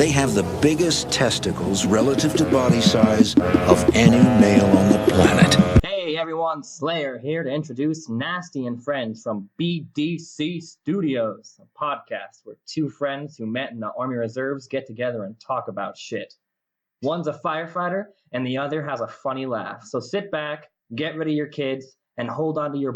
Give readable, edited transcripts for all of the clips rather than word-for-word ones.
They have the biggest testicles relative to body size of any male on the planet. Hey everyone, Slayer here to introduce Nasty and Friends from BDC Studios, a podcast where two friends who met in the Army Reserves get together and talk about shit. One's a firefighter and the other has a funny laugh. So sit back, get rid of your kids, and hold on to your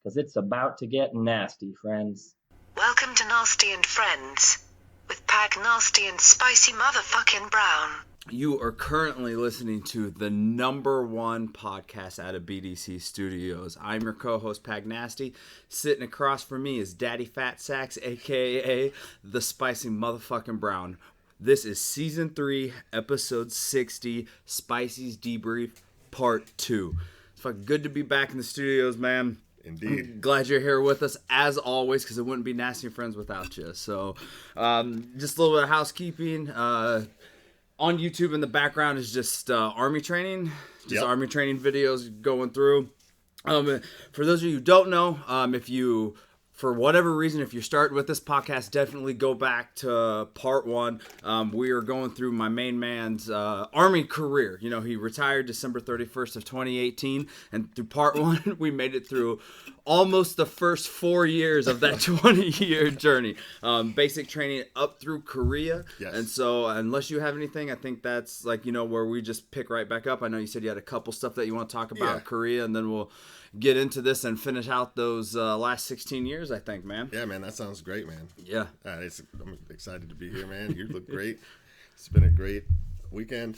because it's about to get nasty, friends. Welcome to Nasty and Friends with Pag Nasty and Spicy Motherfucking Brown. You are currently listening to the number one podcast out of BDC Studios. I'm your co-host, Pag Nasty. Sitting across from me is Daddy Fat Sacks, a.k.a. the Spicy Motherfucking Brown. This is Season 3, Episode 60, Spicy's Debrief, Part 2. It's fucking good to be back in the studios, man. Indeed. I'm glad you're here with us, as always, because it wouldn't be Nasty and Friends without you. So, just a little bit of housekeeping. On YouTube in the background is just Army training. Army training videos going through. For those of you who don't know, if you, for whatever reason, if you're starting with this podcast, definitely go back to part 1. We are going through my main man's Army career. You know, he retired December 31st of 2018, and through part 1, we made it through almost the first 4 years of that 20-year journey. Basic training up through Korea. Yes. And so unless you have anything, I think that's like, you know, where we just pick right back up. I know you said you had a couple stuff that you want to talk about Korea, and then we'll get into this and finish out those last 16 years, I think, man. Yeah, man, that sounds great, man. Yeah. I'm excited to be here, man. You look great. It's been a great weekend.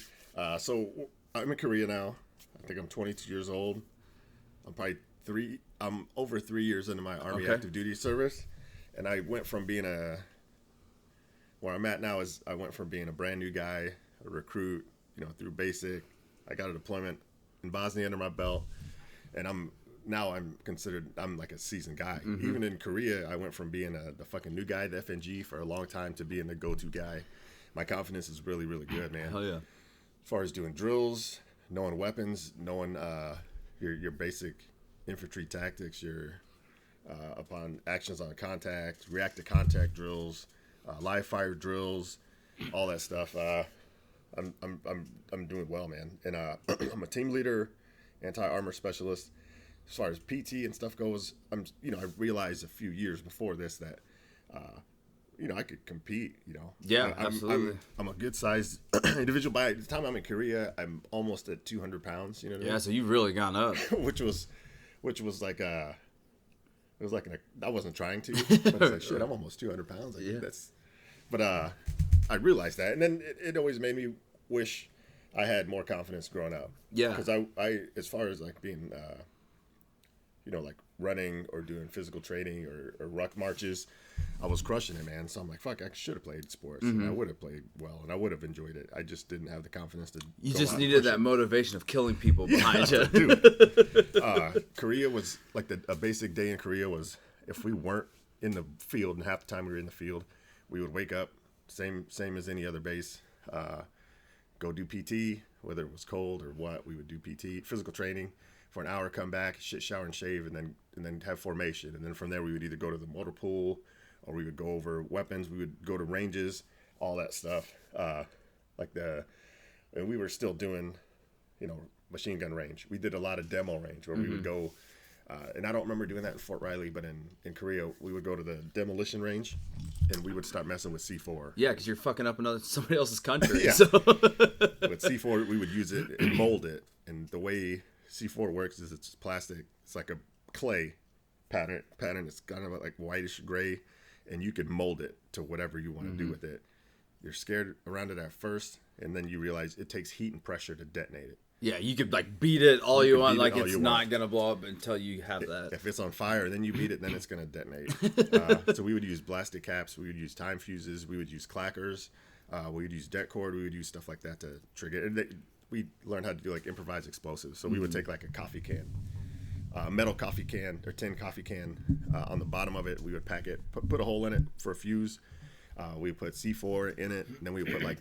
So I'm in Korea now. I think I'm 22 years old. I'm over 3 years into my Army active duty service. And I went from being where I'm at now is I went from being a brand new guy, a recruit, you know, through basic. I got a deployment in Bosnia under my belt. And I'm considered, I'm like a seasoned guy. Mm-hmm. Even in Korea, I went from being the fucking new guy, the FNG for a long time, to being the go-to guy. My confidence is really, really good, man. Hell yeah. As far as doing drills, knowing weapons, knowing your basic infantry tactics, your upon actions on contact, react to contact drills, live fire drills, all that stuff. I'm doing well, man. And I'm a team leader, anti-armor specialist. As far as PT and stuff goes, I realized a few years before this that, I could compete, Yeah, absolutely. I'm a good sized individual. By the time I'm in Korea, I'm almost at 200 pounds, you know what I mean? Yeah, so you've really gone up. which was like, it was like, I wasn't trying to, but it's like, shit, I'm almost 200 pounds. Like, but I realized that. And then it always made me wish I had more confidence growing up. Yeah. Because I as far as like being, like running or doing physical training or ruck marches, I was crushing it, man. So I'm like, fuck, I should have played sports. Mm-hmm. And I would have played well and I would have enjoyed it. I just didn't have the confidence to. You just needed that motivation of killing people behind you. Dude. Korea was like a basic day in Korea was if we weren't in the field, and half the time we were in the field, we would wake up, same as any other base, go do PT, whether it was cold or what, we would do PT, physical training for an hour, come back, shit, shower and shave, and then have formation. And then from there we would either go to the motor pool or we would go over weapons, we would go to ranges, all that stuff. And we were still doing, machine gun range. We did a lot of demo range where we would go, and I don't remember doing that in Fort Riley, but in Korea, we would go to the demolition range and we would start messing with C4. Yeah, because you're fucking up somebody else's country. Yeah. So. With C4, we would use it and mold it. And the way C4 works is it's plastic. It's like a clay pattern. It's kind of like whitish gray, and you could mold it to whatever you want to do with it. You're scared around it at first, and then you realize it takes heat and pressure to detonate it. Yeah, you could like beat it all you want, like it's not gonna blow up until you have that. If it's on fire, then you beat it, then it's gonna detonate. So we would use plastic caps, we would use time fuses, we would use clackers, we would use det cord, we would use stuff like that to trigger it. We learned how to do like improvised explosives. So we would take like a coffee can, metal coffee can or tin coffee can, on the bottom of it. We would pack it, put a hole in it for a fuse. We would put C4 in it, and then we would put like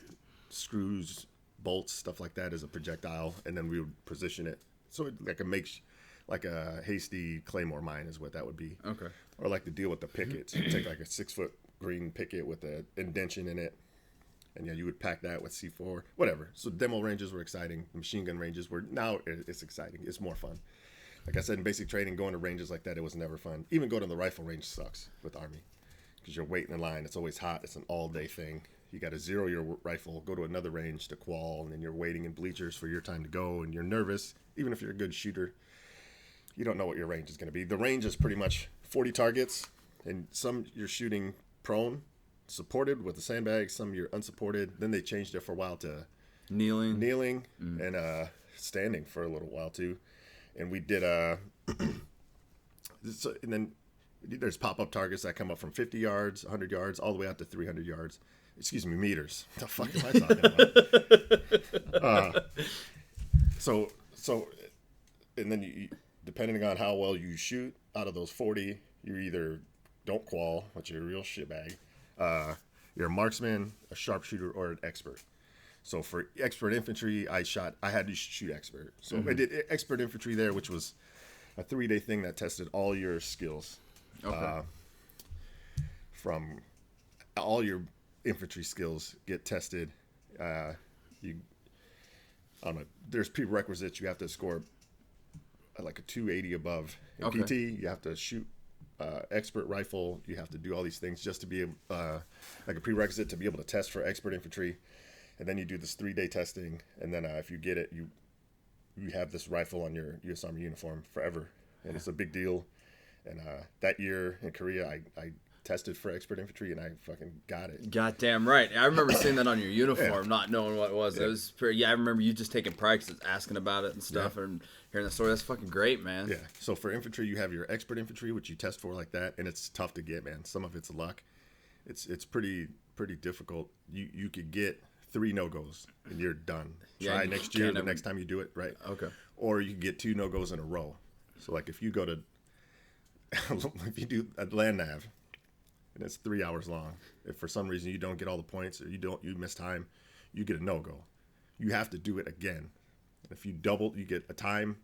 screws, bolts, stuff like that as a projectile, and then we would position it. So like a hasty claymore mine is what that would be. Okay. Or like to deal with the pickets. You take like a 6-foot green picket with an indention in it, And yeah, you would pack that with C4, whatever. So demo ranges were exciting. Machine gun ranges were, now it's exciting. It's more fun. Like I said, in basic training, going to ranges like that, it was never fun. Even going to the rifle range sucks with Army because you're waiting in line. It's always hot. It's an all-day thing. You got to zero your rifle, go to another range to qual, and then you're waiting in bleachers for your time to go, and you're nervous. Even if you're a good shooter, you don't know what your range is going to be. The range is pretty much 40 targets, and some you're shooting prone, supported with a sandbag, some you're unsupported. Then they changed it for a while to kneeling and standing for a little while too. And we did and then there's pop-up targets that come up from 50 yards, 100 yards, all the way out to 300 yards. Excuse me, meters. What the fuck am I talking about? So and then you, depending on how well you shoot, out of those 40, you either don't qual, which you're a real shitbag. You're a marksman, a sharpshooter, or an expert. So for expert infantry, I had to shoot expert. So I did expert infantry there, which was a 3-day thing that tested all your skills. Okay. From all your infantry skills get tested. I don't know. There's prerequisites. You have to score like a 280 above in Okay. PT. You have to shoot expert rifle. You have to do all these things just to be like a prerequisite to be able to test for expert infantry. And then you do this 3-day testing, and then if you get it, you have this rifle on your U.S. Army uniform forever, and it's a big deal. And that year in Korea, I tested for expert infantry, and I fucking got it. Goddamn right. I remember seeing that on your uniform, not knowing what it was. Yeah. It was pretty, I remember you just taking pride 'cause asking about it and stuff and hearing the story. That's fucking great, man. Yeah. So for infantry, you have your expert infantry, which you test for like that, and it's tough to get, man. Some of it's luck. It's pretty difficult. You could get 3 no-goes and you're done. Yeah, Try you next year, can't the ever- next time you do it, right? Okay. Or you can get 2 no-goes in a row. So like if you go to if you do a land nav and it's 3 hours long, if for some reason you don't get all the points or you miss time, you get a no-go. You have to do it again. If you double, you get a time.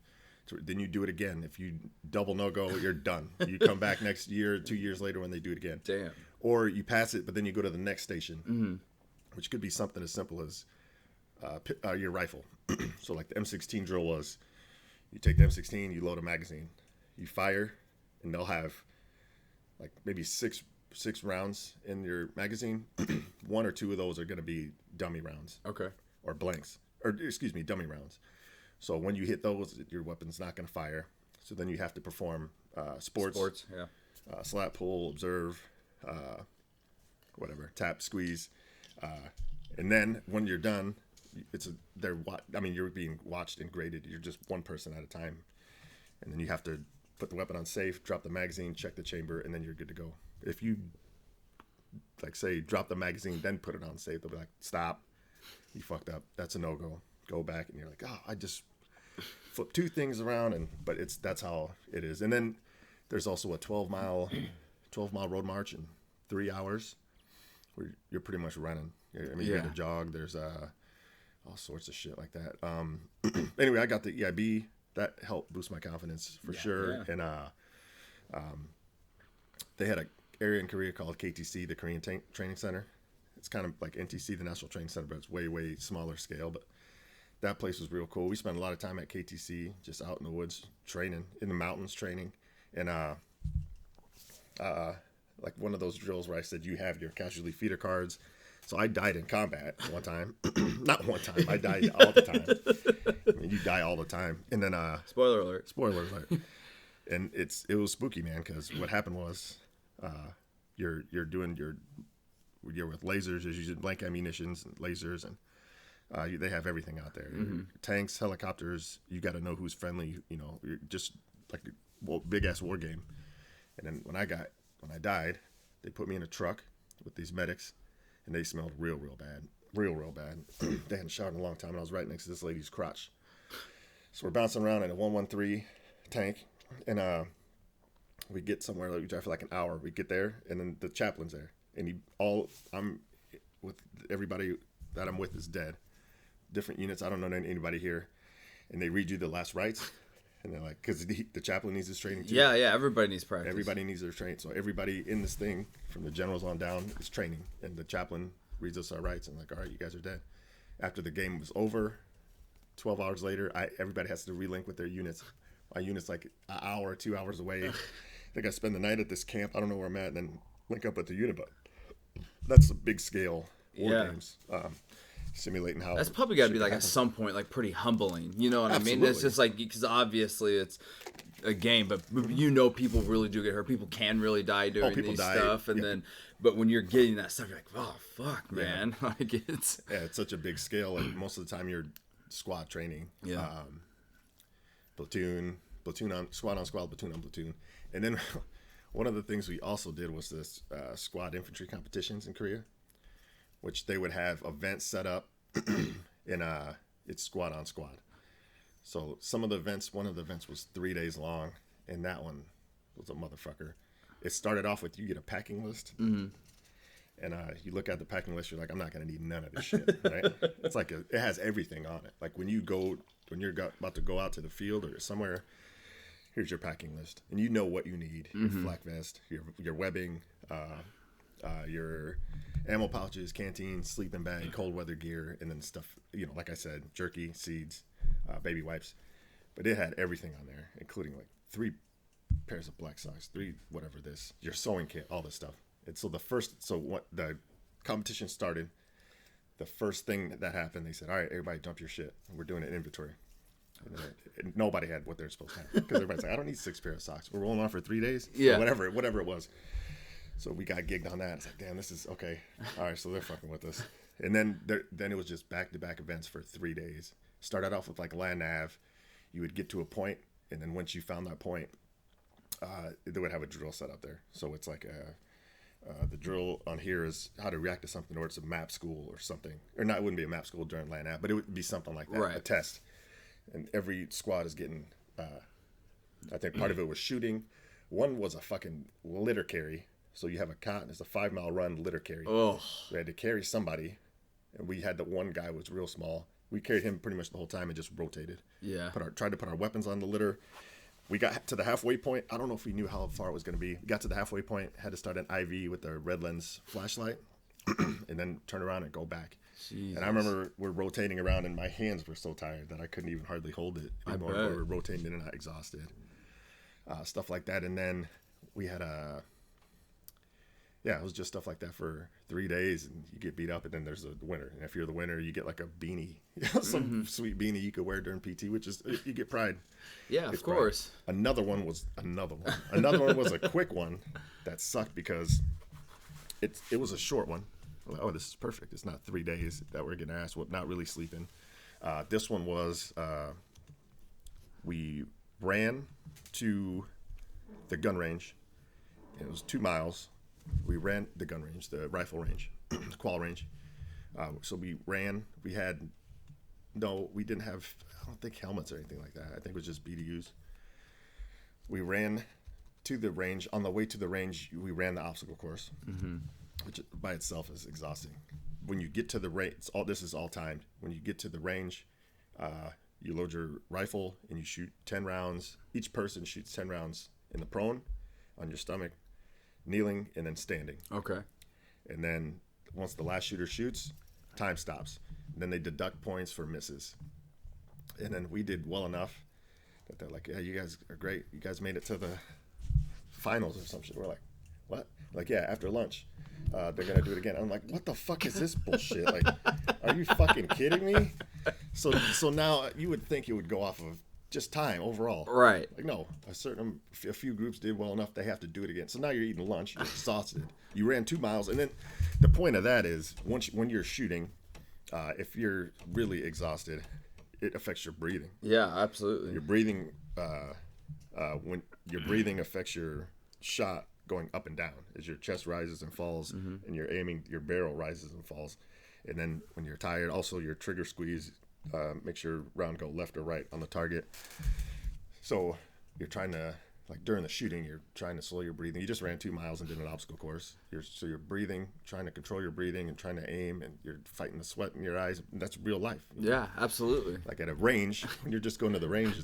Then you do it again. If you double no-go, you're done. You come back next year, 2 years later when they do it again. Damn. Or you pass it, but then you go to the next station, which could be something as simple as your rifle. So like the M16 drill was, you take the M16, you load a magazine, you fire, and they'll have like maybe six rounds in your magazine. 1 or 2 of those are going to be dummy rounds. Okay. Or blanks. Or excuse me, dummy rounds. So when you hit those, your weapon's not going to fire. So then you have to perform sports, yeah. slap, pull, observe, whatever, tap, squeeze, and then when you're done, you're being watched and graded. You're just one person at a time, and then you have to put the weapon on safe, drop the magazine, check the chamber, and then you're good to go. If you like say drop the magazine then put it on safe, they'll be like, stop, you fucked up, that's a no-go, go back. And you're like, oh, I just flip 2 things around, but that's how it is. And then there's also a 12-mile road march in 3 hours where you're pretty much running. I mean, you got to jog. There's all sorts of shit like that. Anyway, I got the EIB. That helped boost my confidence for sure. Yeah. And they had an area in Korea called KTC, the Korean Training Center. It's kind of like NTC, the National Training Center, but it's way, way smaller scale. But that place was real cool. We spent a lot of time at KTC, just out in the woods training, in the mountains training. And like one of those drills where I said, you have your casualty feeder cards. So I died in combat one time. Not one time. I died all the time. I mean, you die all the time. And then Spoiler alert. And it was spooky, man, because what happened was you're with lasers, you're using blank ammunitions and lasers, and they have everything out there. Tanks, helicopters, you got to know who's friendly. You're just like a big ass war game. And then when I died, they put me in a truck with these medics, and they smelled real bad. They hadn't showered in a long time, and I was right next to this lady's crotch. So we're bouncing around in a 113 tank, and we get somewhere, we drive for like an hour. We get there, and then the chaplain's there, and I'm with everybody that I'm with is dead. Different units, I don't know anybody here, and they read you the last rites, and they're like, because the chaplain needs his training too. Yeah, everybody needs practice. Everybody needs their training. So everybody in this thing, from the generals on down, is training, and the chaplain reads us our rights, and like, all right, you guys are dead. After the game was over, 12 hours later, everybody has to relink with their units. My unit's like an hour, 2 hours away. I think I spend the night at this camp. I don't know where I'm at, and then link up with the unit. But that's a big scale war games. Simulating how that's probably got to be like at some point like pretty humbling, you know what I mean? It's just like, because obviously it's a game, but people really do get hurt. People can really die during these stuff, and then but when you're getting that stuff, you're like, oh fuck, man. Like it's such a big scale, and most of the time you're squad training, platoon on squad, platoon on platoon. And then one of the things we also did was this squad infantry competitions in Korea, which they would have events set up in it's squad on squad. So some of the events, one of the events was 3 days long, and that one was a motherfucker. It started off with, you get a packing list, and you look at the packing list, you're like, I'm not going to need none of this shit, right? It's like it has everything on it. Like when you're about to go out to the field or somewhere, here's your packing list, and you know what you need: your flak vest, your webbing, your ammo pouches, canteen, sleeping bag, cold weather gear, and then stuff, like I said, jerky, seeds, baby wipes. But it had everything on there, including like 3 pairs of black socks, 3 whatever this, your sewing kit, all this stuff. And so what the competition started, the first thing that happened, they said, all right, everybody dump your shit. We're doing an inventory. And nobody had what they're supposed to have, because everybody's like, I don't need 6 pairs of socks. We're rolling on for 3 days. Yeah. Or whatever it was. So we got gigged on that. It's like, damn, this is okay. All right, so they're fucking with us. And then it was just back-to-back events for 3 days. Started off with like land nav. You would get to a point, and then once you found that point, they would have a drill set up there. So it's like the drill on here is how to react to something, or it's a map school or something. Or not, it wouldn't be a map school during land nav, but it would be something like that, a test. And every squad is getting, I think part of it was shooting. One was a fucking litter carry. So you have a cot, it's a 5-mile run litter carry. Oh. We had to carry somebody, and we had the one guy was real small. We carried him pretty much the whole time and just rotated. Yeah. Tried to put our weapons on the litter. We got to the halfway point. I don't know if we knew how far it was going to be. We got to the halfway point, had to start an IV with our red lens flashlight, and then turn around and go back. Jesus. And I remember we're rotating around, and my hands were so tired that I couldn't even hardly hold it anymore. We were rotating in and out, exhausted. Stuff like that. And then we had it was just stuff like that for 3 days, and you get beat up, and then there's the winner. And if you're the winner, you get like a beanie, some sweet beanie you could wear during PT, which is, you get pride. Yeah, of course. Pride. Another one was a quick one that sucked because it was a short one. Like, oh, this is perfect. It's not 3 days that we're getting ass whooped, not really sleeping. This one was we ran to the gun range. It was 2 miles. We ran the gun range, the rifle range, the qual range. So we ran. We didn't have, I don't think, helmets or anything like that. I think it was just BDUs. We ran to the range. On the way to the range, we ran the obstacle course, which by itself is exhausting. When you get to the range, this is all timed. When you get to the range, you load your rifle and you shoot 10 rounds. Each person shoots 10 rounds in the prone, on your stomach, kneeling, and then standing. Okay. And then once the last shooter shoots, time stops. And then they deduct points for misses. And then we did well enough that they're like, yeah, you guys are great. You guys made it to the finals or some shit. We're like, what? Like, yeah, after lunch, they're going to do it again. I'm like, what the fuck is this bullshit? Like, are you fucking kidding me? So now you would think it would go off of just time overall. Right. Like, no, a few groups did well enough, they have to do it again. So now you're eating lunch, you're exhausted. You ran 2 miles, and then the point of that is when you're shooting, if you're really exhausted, it affects your breathing. Yeah, absolutely. Your breathing, when your breathing affects your shot going up and down as your chest rises and falls, and you're aiming, your barrel rises and falls. And then when you're tired, also your trigger squeeze makes your round go left or right on the target. So you're trying to, like during the shooting, you're trying to slow your breathing. You just ran 2 miles and did an obstacle course. You're breathing, trying to control your breathing and trying to aim, and you're fighting the sweat in your eyes. That's real life. Yeah, absolutely. Like at a range, when you're just going to the range,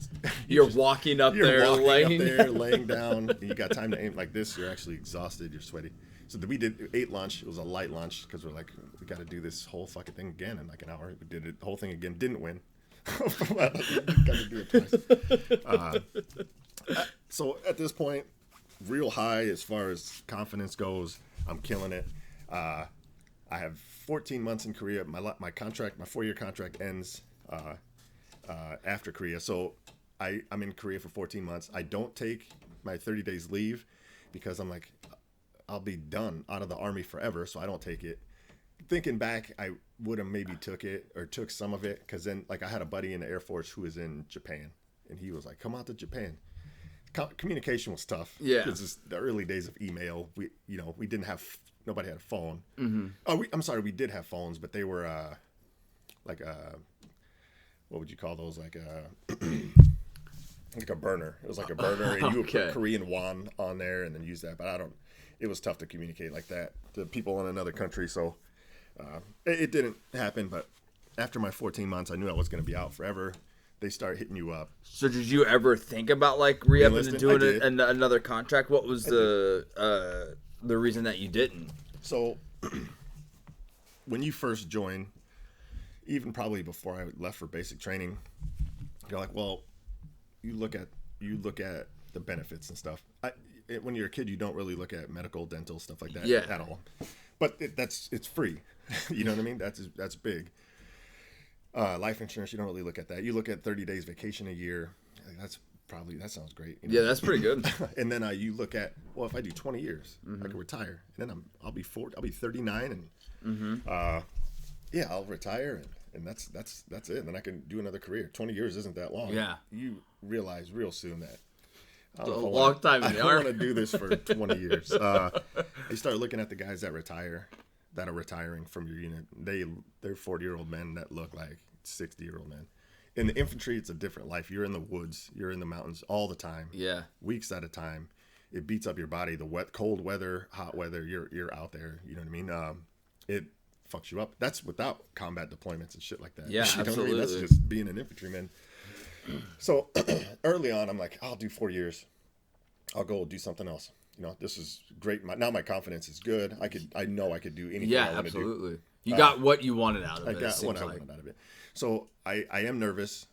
you're walking up there, laying down, and you got time to aim. Like this, you're actually exhausted, you're sweaty. So we ate lunch. It was a light lunch because we're like, we got to do this whole fucking thing again in like an hour. We did it, the whole thing again. Didn't win. Got to do it twice. So at this point, real high as far as confidence goes. I'm killing it. I have 14 months in Korea. My contract, my 4-year contract ends after Korea. So I'm in Korea for 14 months. I don't take my 30 days leave because I'm like, I'll be done out of the Army forever. So I don't take it. Thinking back, I would have maybe took it or took some of it because then like I had a buddy in the Air Force who was in Japan and he was like, come out to Japan. Communication was tough. Yeah. This is the early days of email. We didn't have, nobody had a phone. Mm-hmm. Oh, I'm sorry, we did have phones, but they were what would you call those? Like a burner. It was like a burner, and you would put Korean won on there and then use that. But it was tough to communicate like that to people in another country. So it didn't happen. But after my 14 months, I knew I was going to be out forever. They start hitting you up. So did you ever think about like re-upping and doing it another contract? What was the reason that you didn't? So when you first join, even probably before I left for basic training, you're like, well, you look at the benefits and stuff. When you're a kid, you don't really look at medical, dental, stuff like that at all. But it's free. You know what I mean? That's big. Life insurance, you don't really look at that. You look at 30 days vacation a year. That sounds great. You know? Yeah, that's pretty good. And then you look at, well, if I do 20 years, I can retire. And then I'll be 39 and I'll retire and that's it. And then I can do another career. 20 years isn't that long. Yeah. You realize real soon that it's a long time in the Army. I Army. don't want to do this for 20 years. You start looking at the guys that are retiring from your unit. They're 40-year-old men that look like 60-year-old men. In the infantry, it's a different life. You're in the woods, you're in the mountains all the time. Yeah. Weeks at a time. It beats up your body. The cold weather, hot weather, you're out there. You know what I mean? It fucks you up. That's without combat deployments and shit like that. Yeah, you know absolutely. what I mean? That's just being an infantryman. So early on, I'm like, I'll do 4 years. I'll go do something else. You know, this is great. Now my confidence is good. I know I could do anything. Yeah, I want to do. absolutely. You got what you wanted out of it. I got what I wanted out of it. So I am nervous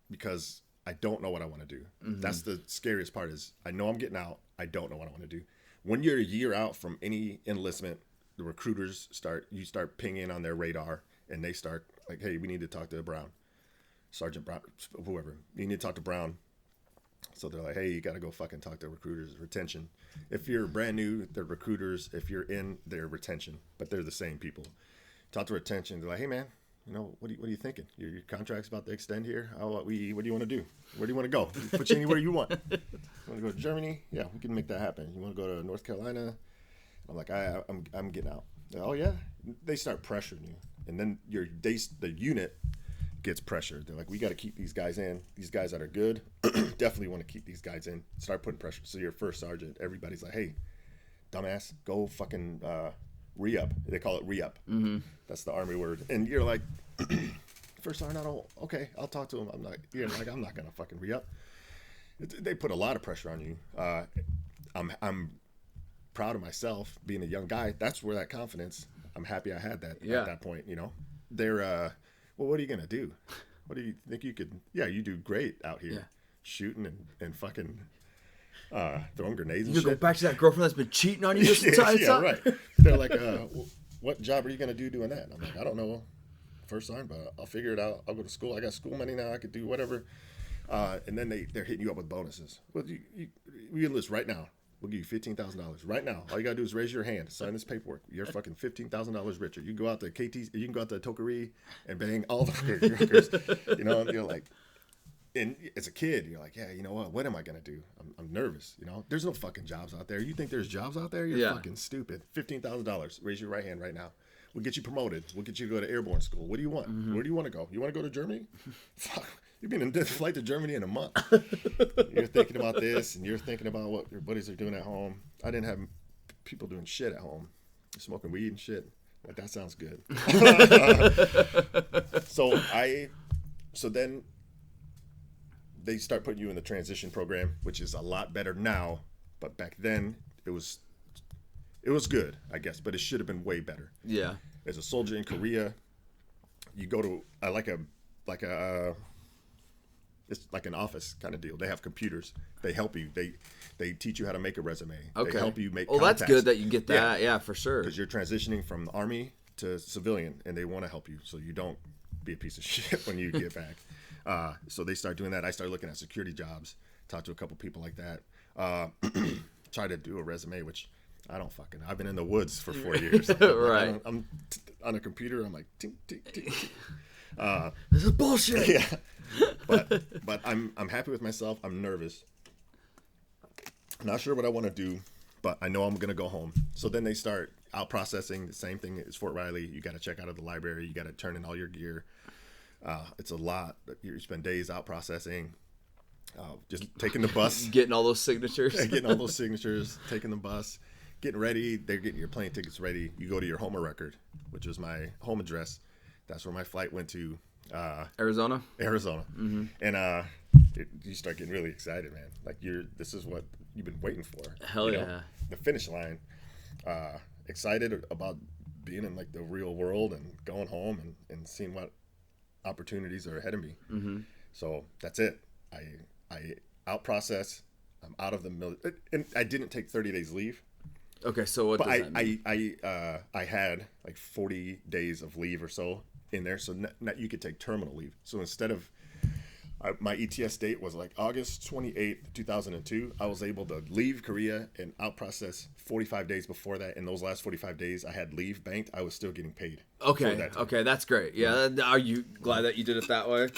because I don't know what I want to do. Mm-hmm. That's the scariest part is I know I'm getting out. I don't know what I want to do. When you're a year out from any enlistment, the recruiters start pinging on their radar and they start like, hey, we need to talk to Brown, Sergeant Brown, whoever. You need to talk to Brown. So they're like, hey, you got to go fucking talk to recruiters, retention. If you're brand new, they're recruiters. If you're in, they're retention, but they're the same people. Talk to retention. They're like, hey, man, you know, what are you thinking? Your contract's about to extend here. What do you want to do? Where do you want to go? Put you anywhere you want. You want to go to Germany? Yeah, we can make that happen. You want to go to North Carolina? I'm like, I'm getting out. Like, oh, yeah? They start pressuring you. And then the unit gets pressured. They're like, we got to keep these guys in. These guys that are good, definitely want to keep these guys in. Start putting pressure. So your first sergeant, everybody's like, hey, dumbass, go fucking re-up. They call it re-up. Mm-hmm. That's the Army word. And you're like, first sergeant, okay, I'll talk to him. I'm not going to fucking re-up. They put a lot of pressure on you. I'm proud of myself being a young guy. That's where that confidence, I'm happy I had that at that point, you know. They're well, what are you going to do? What do you think you could... Yeah, you do great out here. Shooting and fucking throwing grenades and shit. You go back to that girlfriend that's been cheating on you this entire time? Yeah, right. They're like, what job are you going to do doing that? And I'm like, I don't know. First time, but I'll figure it out. I'll go to school. I got school money now. I could do whatever. And then they're hitting you up with bonuses. Well, you enlist right now. We'll give you $15,000 right now. All you gotta do is raise your hand, sign this paperwork. You're fucking $15,000 richer. You can go out to KT, you can go out to Tokarev and bang all the workers. You know, and you're like, and as a kid, you're like, yeah, you know what am I gonna do? I'm nervous. You know, there's no fucking jobs out there. You think there's jobs out there? You're fucking stupid. $15,000. Raise your right hand right now. We'll get you promoted. We'll get you to go to airborne school. What do you want? Mm-hmm. Where do you want to go? You want to go to Germany? Fuck. You've been in a flight to Germany in a month. You're thinking about this, and you're thinking about what your buddies are doing at home. I didn't have people doing shit at home, smoking weed and shit. Like, that sounds good. So then they start putting you in the transition program, which is a lot better now. But back then, It was good, I guess, but it should have been way better. Yeah. As a soldier in Korea, you go to it's like an office kind of deal. They have computers. They help you. They teach you how to make a resume. Okay. They help you make Well, contacts. that's good that you get that. Yeah, for sure. Because you're transitioning from the Army to civilian, and they want to help you so you don't be a piece of shit when you get back. So they start doing that. I started looking at security jobs. Talked to a couple people like that. Try to do a resume, which I don't fucking. I've been in the woods for 4 years. Right. I'm on a computer. I'm like, tink, tink, tink. This is bullshit. Yeah. But I'm happy with myself. I'm nervous. Not sure what I want to do, but I know I'm gonna go home. So then they start out processing. The same thing as Fort Riley. You got to check out of the library. You got to turn in all your gear. It's a lot. You spend days out processing. Just taking the bus, Getting all those signatures. getting all those signatures, taking the bus, getting ready. They're getting your plane tickets ready. You go to your home record, which was my home address. That's where my flight went to. Arizona. Mm-hmm. And you start getting really excited, man. Like this is what you've been waiting for. Hell you yeah. know? The finish line. Excited about being in like the real world and going home and seeing what opportunities are ahead of me. Mm-hmm. So that's it. I out process. I'm out of the military, and I didn't take 30 days leave. Okay, so what does that mean? I had like 40 days of leave or so in there, so you could take terminal leave. So instead of my ETS date was like August 28th, 2002. I was able to leave Korea and out process 45 days before that. In those last 45 days, I had leave banked. I was still getting paid. Okay, okay, that's great. Yeah, are you glad that you did it that way?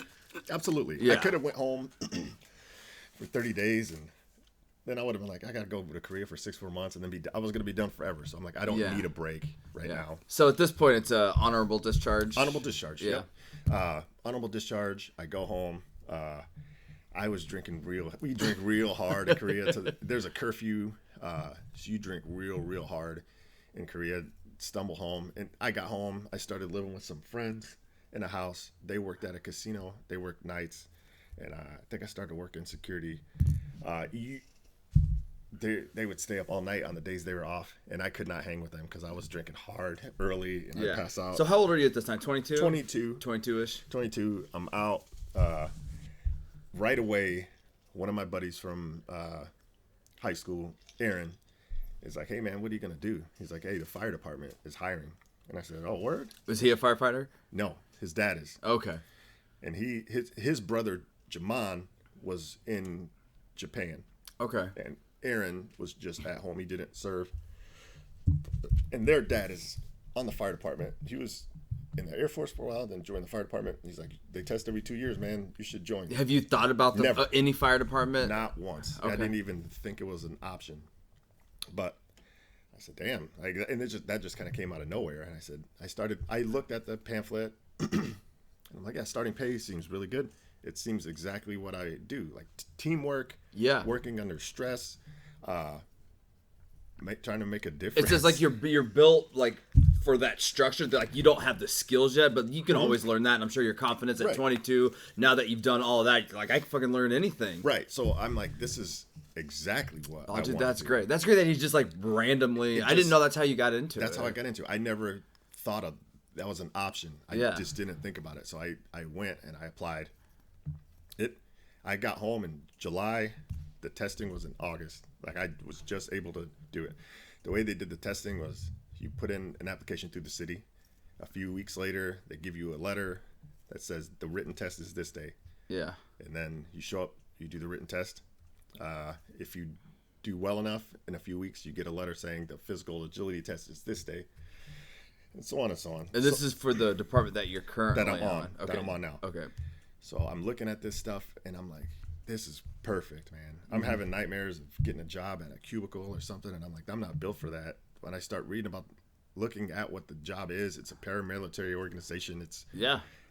Absolutely. Yeah. I could have went home for 30 days and then I would have been like, I got to go to Korea for 6 more months and then I was going to be done forever. So I'm like, I don't need a break right now. So at this point, it's a honorable discharge. Honorable discharge. Yeah. Honorable discharge. I go home. I was drinking we drink real hard in Korea. There's a curfew. So you drink real hard in Korea. Stumble home. And I got home. I started living with some friends in a house. They worked at a casino. They worked nights. And I think I started working security. They would stay up all night on the days they were off. And I could not hang with them because I was drinking hard early and I'd pass out. So how old are you at this time? 22? 22. 22-ish? 22. I'm out. Right away, one of my buddies from high school, Aaron, is like, hey, man, what are you going to do? He's like, hey, the fire department is hiring. And I said, oh, word? Was he a firefighter? No, his dad is. Okay. And his brother, Jaman, was in Japan. Okay. And Aaron was just at home. He didn't serve. And their dad is on the fire department. He was in the Air Force for a while, then joined the fire department. He's like, they test every 2 years, man. You should join. Have you thought about any fire department? Not once. Okay. I didn't even think it was an option. But I said, damn. And that just kind of came out of nowhere. And I looked at the pamphlet. And I'm like, yeah, starting pay seems really good. It seems exactly what I do. Like teamwork, working under stress, trying to make a difference. It's just like you're built like for that structure. That, like you don't have the skills yet, but you can always learn that. And I'm sure your confidence at 22, now that you've done all of that, like I can fucking learn anything. Right. So I'm like, this is exactly what I dude, want that's to do. great. That's great that he's just like randomly. I didn't know that's how you got into it. That's how I got into it. I never thought of that was an option. I just didn't think about it. So I went and I applied. I got home in July. The testing was in August. Like I was just able to do it. The way they did the testing was you put in an application through the city. A few weeks later, they give you a letter that says the written test is this day. Yeah. And then you show up, you do the written test. If you do well enough, in a few weeks, you get a letter saying the physical agility test is this day. And so on and so on. And this is for the department that you're currently on. Okay. That I'm on now. Okay. So I'm looking at this stuff and I'm like, this is perfect, man. I'm having nightmares of getting a job at a cubicle or something. And I'm like, I'm not built for that. When I start looking at what the job is, it's a paramilitary organization. It's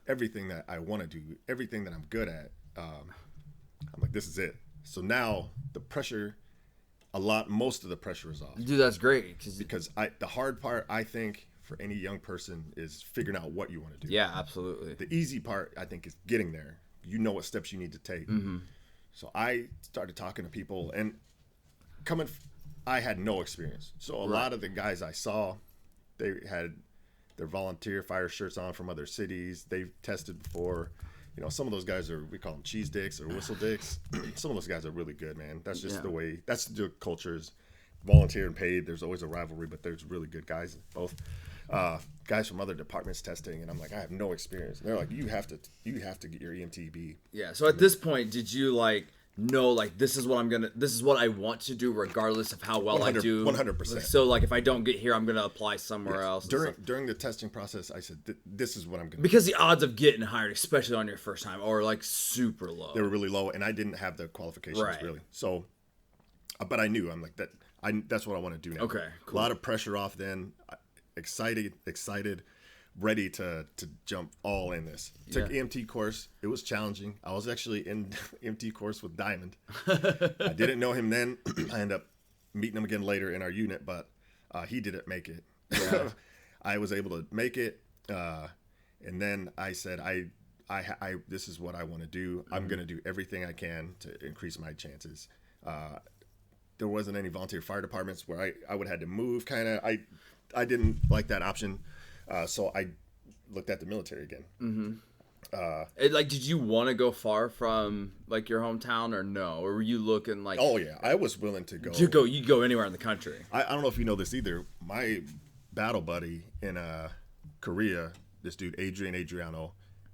everything that I want to do, everything that I'm good at. I'm like, this is it. So now the pressure, most of the pressure is off. Dude, that's great. Because the hard part, I think, for any young person is figuring out what you want to do. Yeah, absolutely. The easy part, I think, is getting there. You know what steps you need to take. Mm-hmm. So I started talking to people and I had no experience. So a lot of the guys I saw, they had their volunteer fire shirts on from other cities. They've tested before. You know, some of those guys we call them cheese dicks or whistle dicks. Some of those guys are really good, man. That's just the way, that's the cultures. Volunteer and paid, there's always a rivalry, but there's really good guys, both. Guys from other departments testing, and I'm like, I have no experience. And they're like, you have to get your EMTB. Yeah. So at this point, did you like know like this is what I want to do regardless of how well I do? 100%. So like if I don't get here, I'm gonna apply somewhere else. During the testing process, I said, this is what I'm gonna because the odds of getting hired, especially on your first time, are like super low. They were really low, and I didn't have the qualifications really. So, but I knew, I'm like that. That's what I want to do now. Okay, cool. A lot of pressure off then. Excited, ready to jump all in this. Took EMT course. It was challenging. I was actually in EMT course with Diamond. I didn't know him then. I ended up meeting him again later in our unit, but he didn't make it. Yeah. I was able to make it, and then I said, I this is what I want to do. Mm-hmm. I'm going to do everything I can to increase my chances. There wasn't any volunteer fire departments where I would have had to move, kind of. I didn't like that option, so I looked at the military again. Mm-hmm. Like, did you want to go far from like your hometown or no? Or were you looking like? Oh yeah, I was willing to go. You go anywhere in the country. I don't know if you know this either. My battle buddy in Korea, this dude Adriano,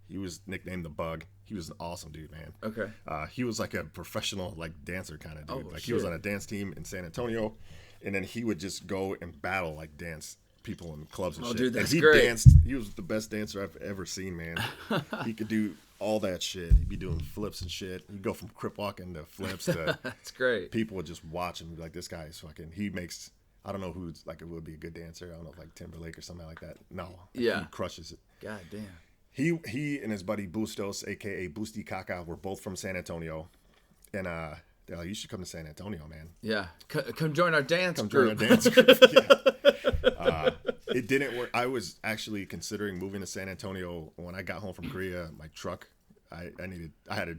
he was nicknamed the Bug. He was an awesome dude, man. Okay. He was like a professional like dancer kind of dude. He shit. was on a dance team in San Antonio, and then he would just go and battle like dance people in clubs and shit. Dude, that's and he great. danced. He was the best dancer I've ever seen, man. He could do all that shit. He'd be doing flips and shit. He'd go from crip walking to flips to. That's great. People would just watch him and be like, this guy is fucking. He makes. I don't know who's like it would be a good dancer. I don't know if like Timberlake or something like that. No. Yeah. He crushes it. God damn. He and his buddy Bustos, aka Boosty Kaka, were both from San Antonio, and they're like, you should come to San Antonio, man. Yeah, come join our dance group. Join our dance group. Yeah. It didn't work. I was actually considering moving to San Antonio when I got home from Korea. My truck, I had a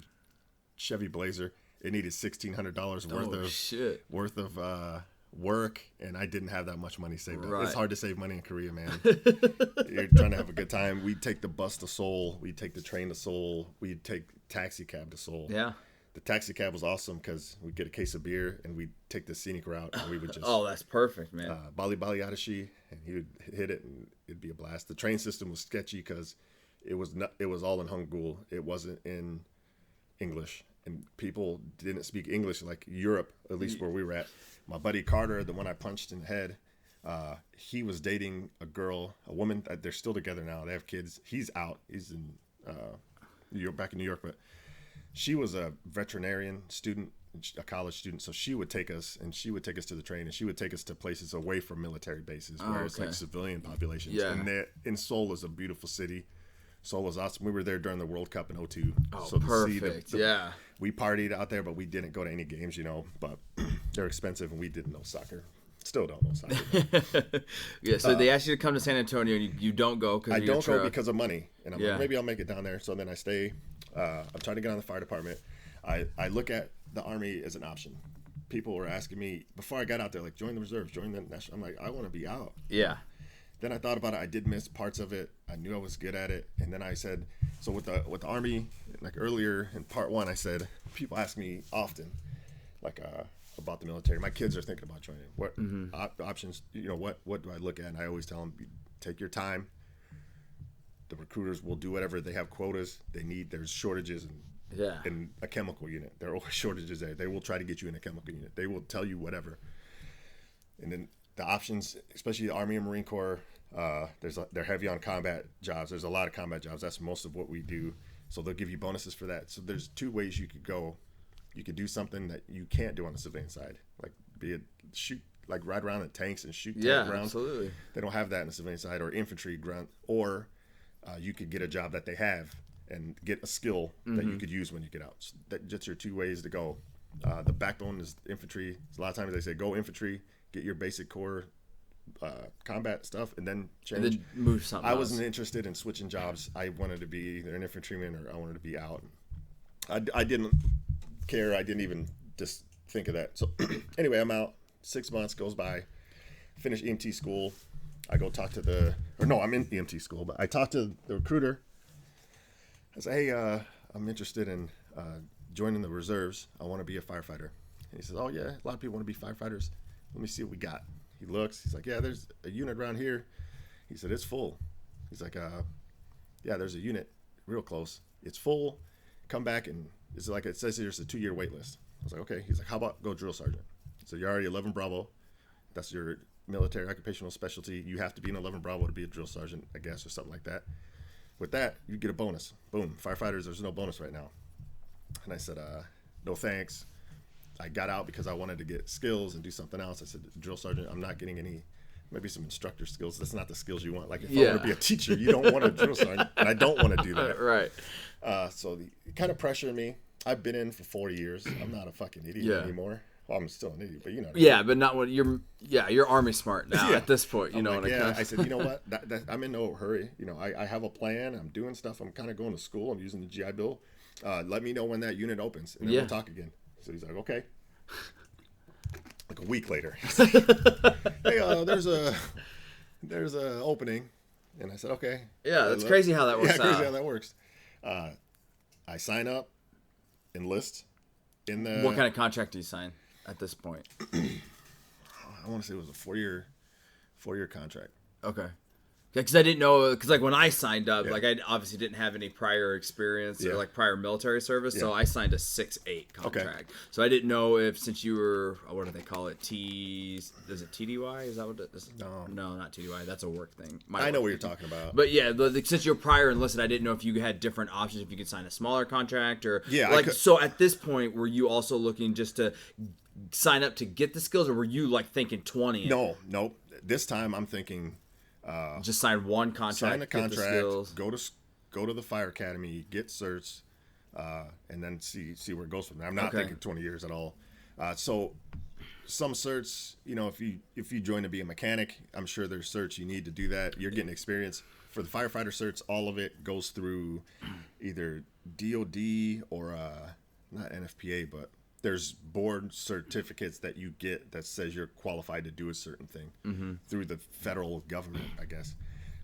Chevy Blazer. It needed $1,600 worth of work, and I didn't have that much money saved up. It's hard to save money in Korea, man. You're trying to have a good time. We'd take the bus to Seoul. We'd take the train to Seoul. We'd take taxi cab to Seoul. Yeah. The taxi cab was awesome because we'd get a case of beer and we'd take the scenic route and we would just that's perfect, man. Bali Adashi, and he would hit it and it'd be a blast. The train system was sketchy because it was all in Hangul. It wasn't in English, and people didn't speak English like Europe, at least where we were at. My buddy Carter, the one I punched in the head, he was dating a woman. They're still together now. They have kids. He's out. He's in back in New York, but she was a veterinarian student, a college student. So she would take us to the train, and she would take us to places away from military bases where it's like civilian populations. Yeah. And Seoul is a beautiful city. Seoul was awesome. We were there during the World Cup in 2002. Oh, so perfect. Yeah. We partied out there, but we didn't go to any games, but they're expensive, and we didn't know soccer. Still don't know soccer. Yeah, so they asked you to come to San Antonio, and you don't go because I don't go because of money. And I'm Yeah. like, maybe I'll make it down there. So then I stay. I'm trying to get on the fire department. I look at the Army as an option. People were asking me, before I got out there, like, join the reserves, join the national. I'm like, I want to be out. Yeah. Then I thought about it. I did miss parts of it. I knew I was good at it. And then I said, so with the Army, like earlier in part one, I said, people ask me often, like, about the military. My kids are thinking about joining. What options, what do I look at? And I always tell them, take your time. The recruiters will do whatever. They have quotas. There's shortages in a chemical unit. There are always shortages there. They will try to get you in a chemical unit. They will tell you whatever. And then the options, especially the Army and Marine Corps, they're heavy on combat jobs. There's a lot of combat jobs. That's most of what we do. So they'll give you bonuses for that. So there's two ways you could go. You could do something that you can't do on the civilian side, like ride around in tanks and shoot tank rounds. Absolutely. They don't have that in the civilian side, or infantry grunt, or you could get a job that they have and get a skill that you could use when you get out. So that's your two ways to go. The backbone is infantry. A lot of times they say go infantry, get your basic core combat stuff, and then change. And then move something I else. wasn't interested in switching jobs. I wanted to be either an infantryman or I wanted to be out. I didn't care. I didn't even just think of that. So anyway, I'm out. 6 months goes by, finish EMT school. I go talk to I'm in EMT school, but I talked to the recruiter. I say, hey, I'm interested in joining the reserves. I want to be a firefighter. And he says, oh, yeah, a lot of people want to be firefighters. Let me see what we got. He looks. He's like, yeah, there's a unit around here. He said, it's full. He's like, yeah, there's a unit real close. It's full. Come back, and it's like it says there's a 2-year wait list. I was like, okay. He's like, how about go drill sergeant? So you're already 11 Bravo. That's your military occupational specialty. You have to be an 11 Bravo to be a drill sergeant, I guess, or something like that. With that, you get a bonus. Boom. Firefighters, there's no bonus right now. And I said, no thanks. I got out because I wanted to get skills and do something else. I said, drill sergeant, I'm not getting any, maybe some instructor skills. That's not the skills you want. Like if I want to be a teacher, you don't want a drill sergeant, and I don't want to do that. Right. So it kind of pressured me. I've been in for 4 years. I'm not a fucking idiot anymore. Well, I'm still an idiot, but you know. Yeah, but not when you're Army smart now at this point. You know like, what I mean? I said, you know what? I'm in no hurry. You know, I have a plan. I'm doing stuff. I'm kind of going to school. I'm using the GI Bill. Let me know when that unit opens, and then we'll talk again. So he's like, okay. Like a week later, he's like, hey, there's a opening, and I said, okay. Yeah, that's crazy how that works. Yeah, crazy how that works. I sign up, enlist in the. What kind of contract do you sign at this point? I want to say it was a 4-year contract. Okay. Because I didn't know, because like when I signed up, like I obviously didn't have any prior experience or like prior military service, so I signed a 6-8 contract. Okay. So I didn't know if, since you were, what do they call it? Is it TDY? Is that what it is? No, not TDY. That's a work thing. I know what you're talking about. But yeah, since you're prior enlisted, I didn't know if you had different options, if you could sign a smaller contract or so at this point, were you also looking just to sign up to get the skills, or were you like thinking 20? No. This time I'm thinking. Just sign one contract. Sign the contract. Get the skills. Go to the fire academy, get certs, and then see where it goes from there. I'm not thinking 20 years at all. So some certs, you know, if you join to be a mechanic, I'm sure there's certs you need to do that. You're getting experience. For the firefighter certs, all of it goes through either DOD or not NFPA, but there's board certificates that you get that says you're qualified to do a certain thing through the federal government, I guess.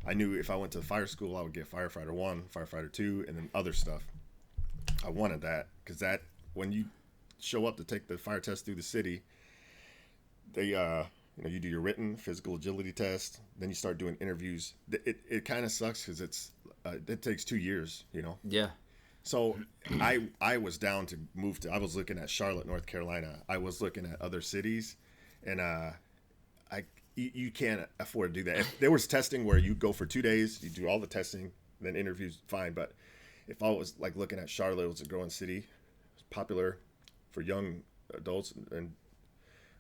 I knew if I went to fire school, I would get firefighter 1, firefighter 2, and then other stuff. I wanted that because that when you show up to take the fire test through the city, they you do your written physical agility test, then you start doing interviews. It kind of sucks because it takes 2 years, you know. Yeah. So I was down to move to. I was looking at Charlotte, North Carolina. I was looking at other cities, and you can't afford to do that. If there was testing where you go for 2 days, you do all the testing, then interviews, fine. But if I was like looking at Charlotte, it was a growing city, popular for young adults and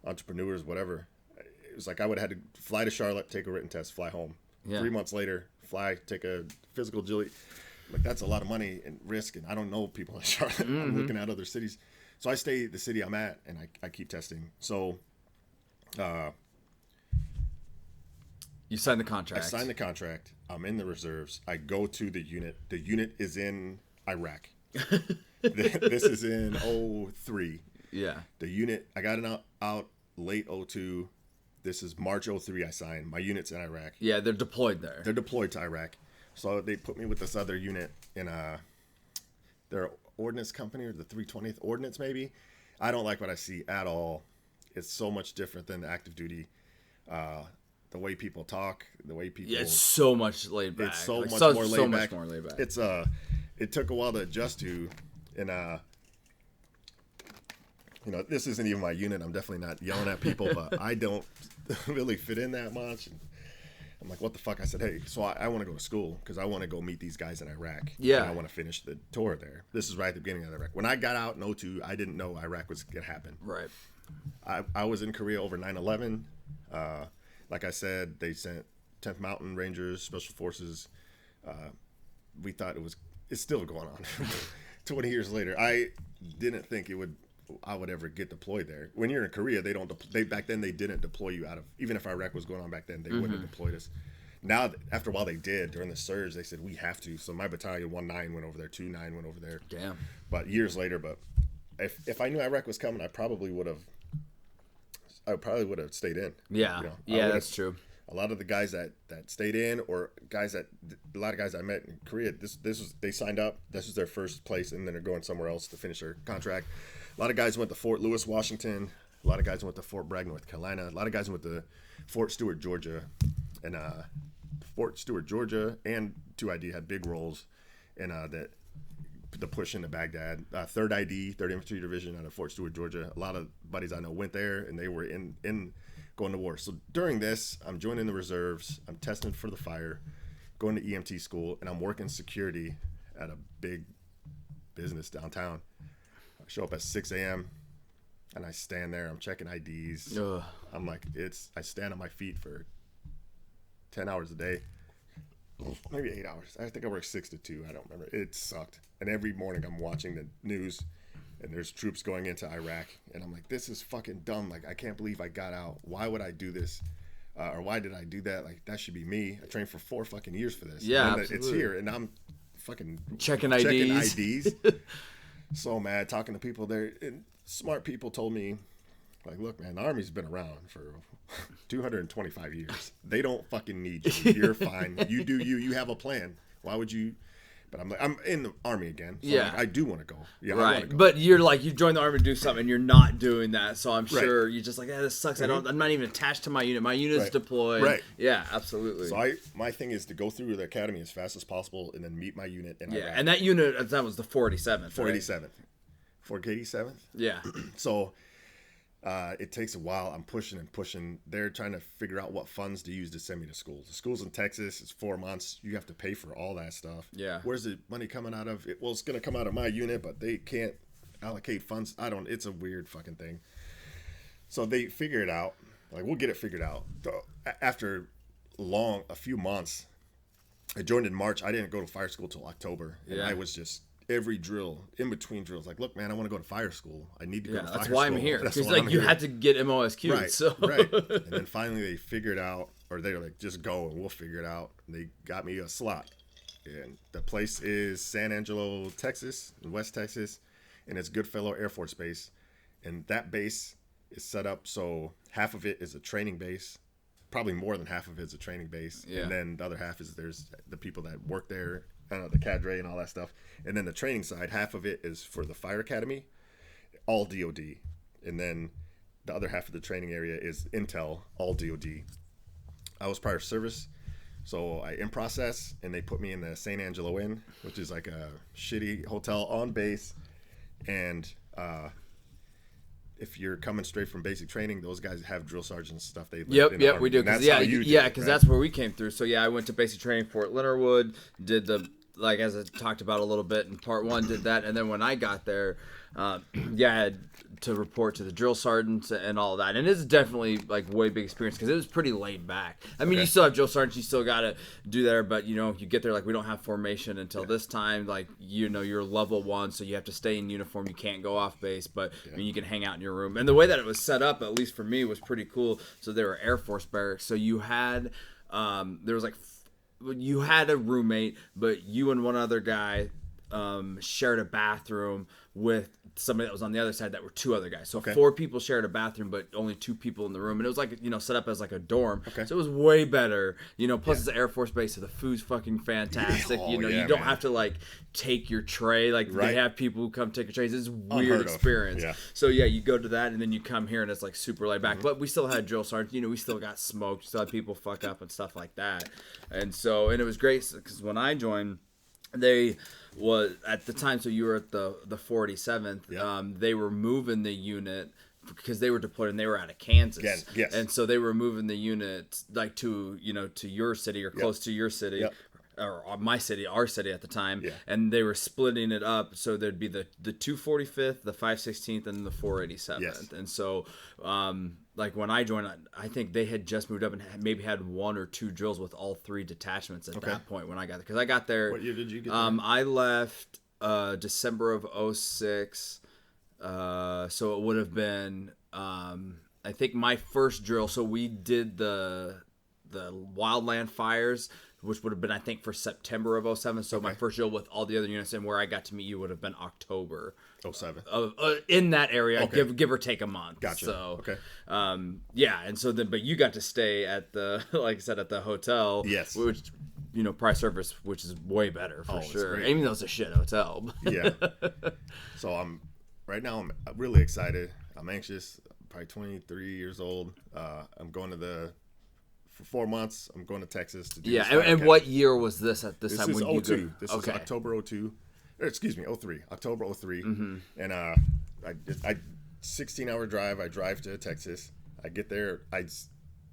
entrepreneurs, whatever. It was like I would have had to fly to Charlotte, take a written test, fly home. Yeah. 3 months later, fly, take a physical agility. Like that's a lot of money and risk, and I don't know people in Charlotte. I'm looking at other cities, so I stay the city I'm at, and I keep testing. So, you signed the contract. I signed the contract. I'm in the reserves. I go to the unit. The unit is in Iraq. This is in 2003. Yeah. The unit I got it out late 2002. This is March 2003. I signed. My unit's in Iraq. Yeah, they're deployed there. They're deployed to Iraq. So they put me with this other unit in their ordnance company, or the 320th Ordnance, maybe. I don't like what I see at all. It's so much different than the active duty. The way people talk, the way people. Yeah, it's so much laid back. It's so like, much so, more laid so back. Much more laid back. It's it took a while to adjust to, and this isn't even my unit. I'm definitely not yelling at people, but I don't really fit in that much. And I'm like, what the fuck? I said, hey, so I want to go to school because I want to go meet these guys in Iraq. Yeah. And I want to finish the tour there. This is right at the beginning of Iraq. When I got out in 2002, I didn't know Iraq was going to happen. Right. I was in Korea over 9/11. Like I said, they sent 10th Mountain Rangers, Special Forces. We thought it's still going on. 20 years later, I didn't think I would ever get deployed there. When you're in Korea, back then they didn't deploy you out of, even if Iraq was going on back then, they wouldn't have deployed us. Now, after a while they did. During the surge, they said we have to. So my battalion 1-9 went over there, 2-9 went over there. Damn. But years later, if I knew Iraq was coming, I probably would have I probably would have stayed in. Yeah, You know, yeah, that's true. A lot of the guys that stayed in, or a lot of guys I met in Korea, they signed up. This was their first place, and then they're going somewhere else to finish their contract. A lot of guys went to Fort Lewis, Washington. A lot of guys went to Fort Bragg, North Carolina. A lot of guys went to Fort Stewart, Georgia, and Fort Stewart, Georgia, and 2ID had big roles in the push into Baghdad. 3rd ID, 3rd Infantry Division out of Fort Stewart, Georgia. A lot of buddies I know went there, and they were in going to war. So during this, I'm joining the reserves. I'm testing for the fire, going to EMT school, and I'm working security at a big business downtown. I show up at 6 a.m. and I stand there. I'm checking IDs. Ugh. I'm like, I stand on my feet for 10 hours a day. Maybe 8 hours. I think I worked 6 to 2. I don't remember. It sucked. And every morning I'm watching the news, and there's troops going into Iraq, and I'm like, this is fucking dumb. Like, I can't believe I got out. Why would I do this? Or why did I do that? Like, that should be me. I trained for 4 fucking years for this. Yeah, and absolutely. it's here, and I'm fucking Checking IDs. So mad, talking to people there. And smart people told me, like, look, man, the Army's been around for 225 years. They don't fucking need you. You're fine. You do you. You have a plan. Why would you? But I'm like, I'm in the Army again. So Yeah. like, I do want to go. Yeah, I Right, want to go. but you're like, you joined the Army to do something, and you're not doing that. So I'm sure you're just like, yeah, this sucks. I'm not even attached to my unit. My unit's Right. deployed. Right. Yeah, absolutely. So my thing is to go through the academy as fast as possible and then meet my unit in yeah, Iraq. and that unit at the time was the 487th. 487th. 487th. Yeah. So it takes a while. I'm pushing and pushing. They're trying to figure out what funds to use to send me to school. The school's in Texas. It's 4 months. You have to pay for all that stuff. Yeah. Where's the money coming out of? Well, it's going to come out of my unit, but they can't allocate funds. It's a weird fucking thing. So they figure it out. Like, we'll get it figured out. So, after a few months, I joined in March. I didn't go to fire school till October. And Yeah. I was just every drill, in between drills, like, look, man, I want to go to fire school. I need to go to fire school. That's why I'm here. That's Because why like I'm you here. had to get MOSQ. Right, So. right. And then finally they figured out, or they were like, just go and we'll figure it out. And they got me a slot. And the place is San Angelo, Texas, in West Texas. And it's Goodfellow Air Force Base. And that base is set up so half of it is a training base. Probably more than half of it is a training base. Yeah. And then the other half is there's the people that work there, the cadre and all that stuff. And then the training side, half of it is for the fire academy, all DOD. And then the other half of the training area is Intel, all DOD. I was prior service, so I in process, and they put me in the San Angelo Inn, which is like a shitty hotel on base. And if you're coming straight from basic training, those guys have drill sergeants and stuff. They live in the Yep, Army. we do. And Cause, that's how yeah, you do yeah, it, because right? that's where we came through. So yeah, I went to basic training Fort Leonard Wood, did the, like as I talked about a little bit in part 1, did that, and then when I got there, I had to report to the drill sergeants and all of that, and it's definitely like way big experience because it was pretty laid back. I mean, you still have drill sergeants, you still got to do there, but you get there like we don't have formation until this time. Like you're level 1, so you have to stay in uniform. You can't go off base, but I mean you can hang out in your room. And the way that it was set up, at least for me, was pretty cool. So there were Air Force barracks, so you had there was like. You had a roommate, but you and one other guy shared a bathroom with somebody that was on the other side that were 2 other guys. So 4 people shared a bathroom, but only 2 people in the room. And it was like, set up as like a dorm. Okay. So it was way better. Plus it's an Air Force base, so the food's fucking fantastic. Oh, you yeah, don't man. have to like take your tray. Like Right. they have people who come take your trays. It's a Unheard weird of. experience. Yeah. So yeah, you go to that and then you come here and it's like super laid back. But we still had drill sergeants. We still got smoked. We still had people fuck up and stuff like that. And it was great because when I joined, they was at the time. So you were at the 47th. Yep. They were moving the unit because they were deployed and they were out of Kansas. Again, yes. And so they were moving the unit like to to your city or close to your city. Yep. Or my city, our city at the time, Yeah. and they were splitting it up so there'd be the 245th, the 516th, and the 487th. Yes. And so, like when I joined, I think they had just moved up and maybe had 1 or 2 drills with all 3 detachments at that point when I got there. Because I got there. What year did you get there? I left December of 06, so it would have been I think my first drill. So we did the wildland fires which would have been, I think, for September of 07. So my first drill with all the other units and where I got to meet you would have been October. 07. In that area, Okay. give or take a month. Gotcha. So, Okay. yeah, and so then, but you got to stay at the, like I said, at the hotel. Yes. Which, price service, which is way better for it's sure. great. Even though it's a shit hotel. Yeah. So I'm really excited. I'm anxious. I'm probably 23 years old. I'm going for 4 months. I'm going to Texas to do Yeah, this fire and academy. what year was this at this time? This is when you 02. go? This Okay. is October 02. Excuse me, 03. October 03. And I 16-hour drive. I drive to Texas. I get there. I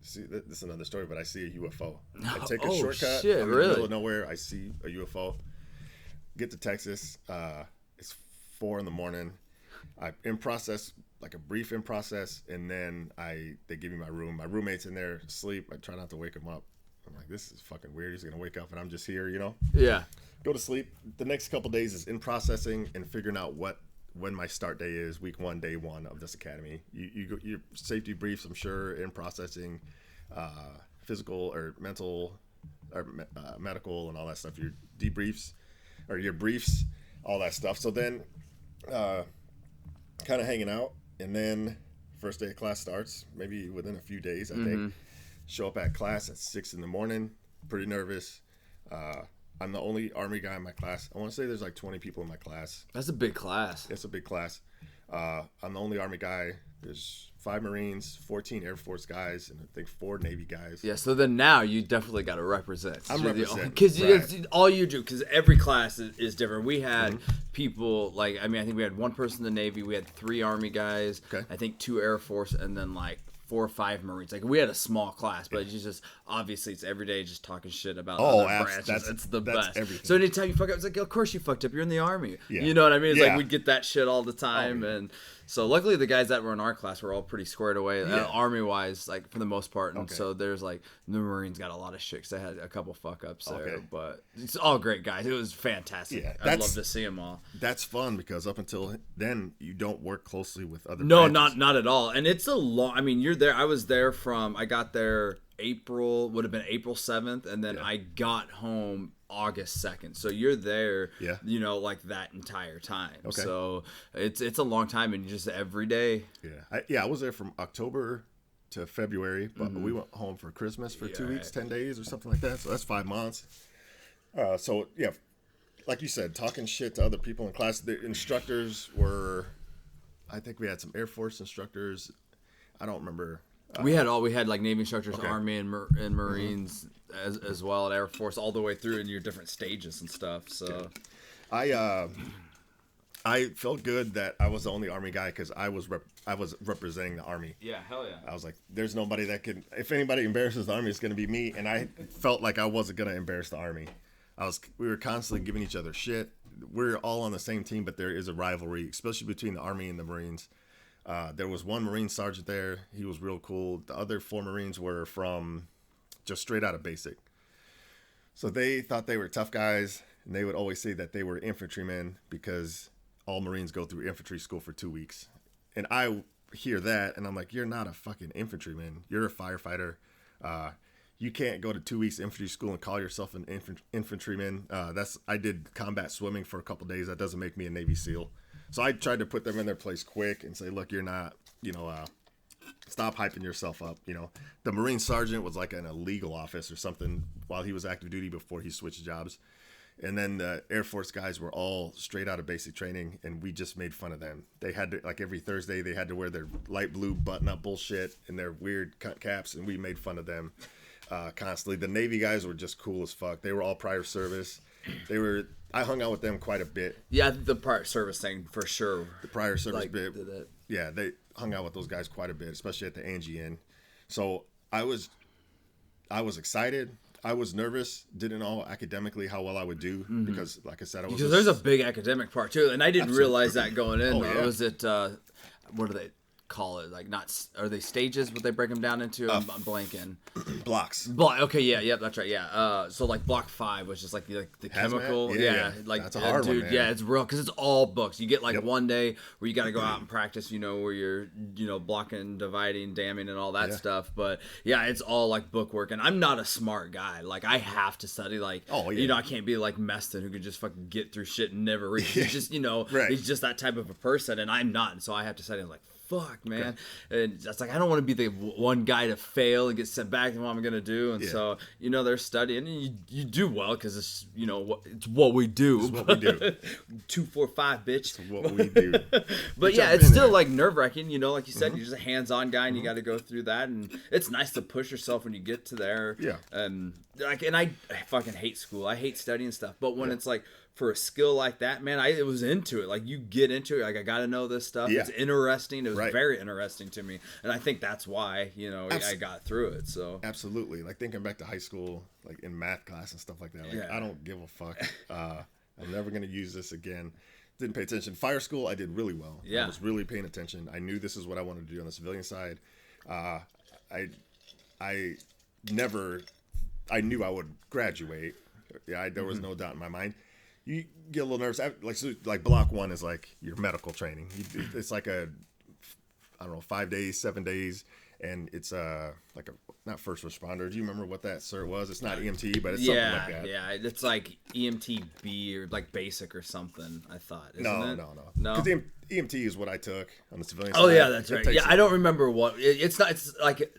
see, this is another story, but I see a UFO. I take a shortcut. Shit, I'm in the really? middle of nowhere. I see a UFO. Get to Texas. It's 4 a.m. I in process, like a brief in process, and then they give me my room. My roommate's in there asleep. I try not to wake him up. I'm like, this is fucking weird. He's gonna wake up and I'm just here, Yeah. Go to sleep. The next couple days is in processing and figuring out when my start day is, week 1, day 1 of this academy. You go your safety briefs, I'm sure, in processing, physical or mental or medical and all that stuff. Your debriefs or your briefs, all that stuff. So then, kind of hanging out, and then first day of class starts. Maybe within a few days, I think. Show up at class at 6 a.m. Pretty nervous. I'm the only Army guy in my class. I want to say there's like 20 people in my class. That's a big class. It's a big class. I'm the only Army guy. There's 5 Marines, 14 Air Force guys, and I think 4 Navy guys. Yeah, so then now you definitely got to represent. I'm representing. Because Right. all you do, because every class is different. We had people, like, I think we had 1 person in the Navy. We had 3 Army guys. Okay. I think 2 Air Force, and then like 4 or 5 Marines. Like, we had a small class, but it's just, obviously, it's every day just talking shit about other branches. It's the that's best. everything. So anytime you fuck up, it's like, of course you fucked up. You're in the Army. Yeah. You know what I mean? It's Yeah. like, we'd get that shit all the time. Oh, yeah. And so luckily the guys that were in our class were all pretty squared away, Yeah. Army-wise, like, for the most part. And Okay. so there's, like, the Marines got a lot of shit because they had a couple fuck-ups there. Okay. But it's all great guys. It was fantastic. Yeah, I'd love to see them all. That's fun because up until then, you don't work closely with other No, branches. not at all. And it's a long. You're there. I was there I got there would have been April 7th, and then Yeah. I got home August 2nd. So you're there, Yeah. like that entire time. Okay. So it's a long time, and just every day. Yeah, I was there from October to February, but we went home for Christmas for 2 weeks, 10 days or something like that. So that's 5 months. So yeah, like you said, talking shit to other people in class. The instructors were, I think we had some Air Force instructors. I don't remember. We had like Navy instructors, Okay. Army and Marines as well, and Air Force all the way through in your different stages and stuff. So I felt good that I was the only Army guy because I was representing the Army. yeah, hell yeah. I was like, there's nobody that can. If anybody embarrasses the Army, it's going to be me. And I felt like I wasn't going to embarrass the Army. We were constantly giving each other shit. We're all on the same team, but there is a rivalry, especially between the Army and the Marines. There was one Marine sergeant there. He was real cool. The other 4 Marines were from just straight out of basic. So they thought they were tough guys, and they would always say that they were infantrymen because all Marines go through infantry school for 2 weeks. And I hear that, and I'm like, you're not a fucking infantryman. You're a firefighter. You can't go to 2 weeks infantry school and call yourself an infantryman. I did combat swimming for a couple days. That doesn't make me a Navy SEAL. So I tried to put them in their place quick and say, look, you're not, stop hyping yourself up. The Marine sergeant was like in a legal office or something while he was active duty before he switched jobs. And then the Air Force guys were all straight out of basic training, and we just made fun of them. They had to, like every Thursday, they had to wear their light blue button-up bullshit and their weird caps, and we made fun of them constantly. The Navy guys were just cool as fuck. They were all prior service. I hung out with them quite a bit. Yeah, the prior service thing for sure. The prior service Like, bit. Yeah, they hung out with those guys quite a bit, especially at the Angie Inn. So I was excited. I was nervous. Didn't know academically how well I would do because, like I said, Because there's a big academic part too, and I didn't realize that going in. Oh, yeah. Was it what are they? call it? Like, not are they stages? But they break them down into? I'm blanking. Blocks. Okay, yeah, that's right. Yeah. So like block 5 was just like the Hazmat? chemical. Yeah. Like That's a hard one, dude. man. Yeah, it's real because it's all books. You get like one day where you got to go out and practice. Where you're blocking, dividing, damming, and all that stuff. But yeah, it's all like book work. And I'm not a smart guy. Like I have to study. Like I can't be like Meston who could just fucking get through shit and never read. He's just Right. he's just that type of a person, and I'm not. And so I have to study. I'm like, fuck, man. And it's like I don't want to be the one guy to fail and get sent back to what I'm gonna do. And so they're studying, and you do well because it's it's what we do. It's what we do. 2, 4, 5, bitch. It's what we do. But yeah, it's still like nerve wracking. Like you said, you're just a hands on guy, and you got to go through that. And it's nice to push yourself when you get to there. Yeah. And I fucking hate school. I hate studying stuff. But when it's like, for a skill like that, man, I was into it. Like, you get into it. Like, I got to know this stuff. Yeah. It's interesting. It was very interesting to me. And I think that's why, I got through it. So Absolutely. Like, thinking back to high school, like in math class and stuff like that. Like, I don't give a fuck. I'm never going to use this again. Didn't pay attention. Fire school, I did really well. Yeah. I was really paying attention. I knew this is what I wanted to do on the civilian side. I knew I would graduate. Yeah, there was no doubt in my mind. You get a little nervous. Like block 1 is like your medical training. It's like 5 days, 7 days, and it's like not first responder. Do you remember what that cert was? It's not EMT, but it's something like that. Yeah, it's like EMTB or like basic or something. I thought. No. Because EMT is what I took on the civilian side. Oh yeah, that's right. Yeah, I don't remember what it's not. It's like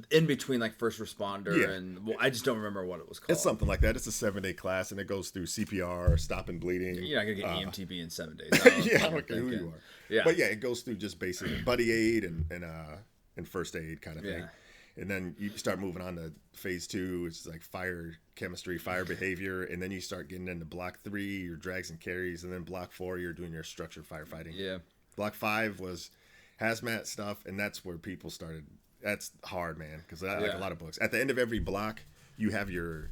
in between like first responder and I just don't remember what it was called. It's something like that. It's a 7-day class and it goes through CPR, stopping bleeding. You're not gonna get EMTB in 7 days. I don't care who you are. Yeah, but yeah, it goes through just basic buddy aid and first aid kind of thing. And then you start moving on to phase 2, which is like fire chemistry, fire behavior, and then you start getting into block 3, your drags and carries, and then block 4, you're doing your structured firefighting. Yeah. Block 5 was hazmat stuff, and that's where people started. That's hard, man, because like a lot of books. At the end of every block, you have your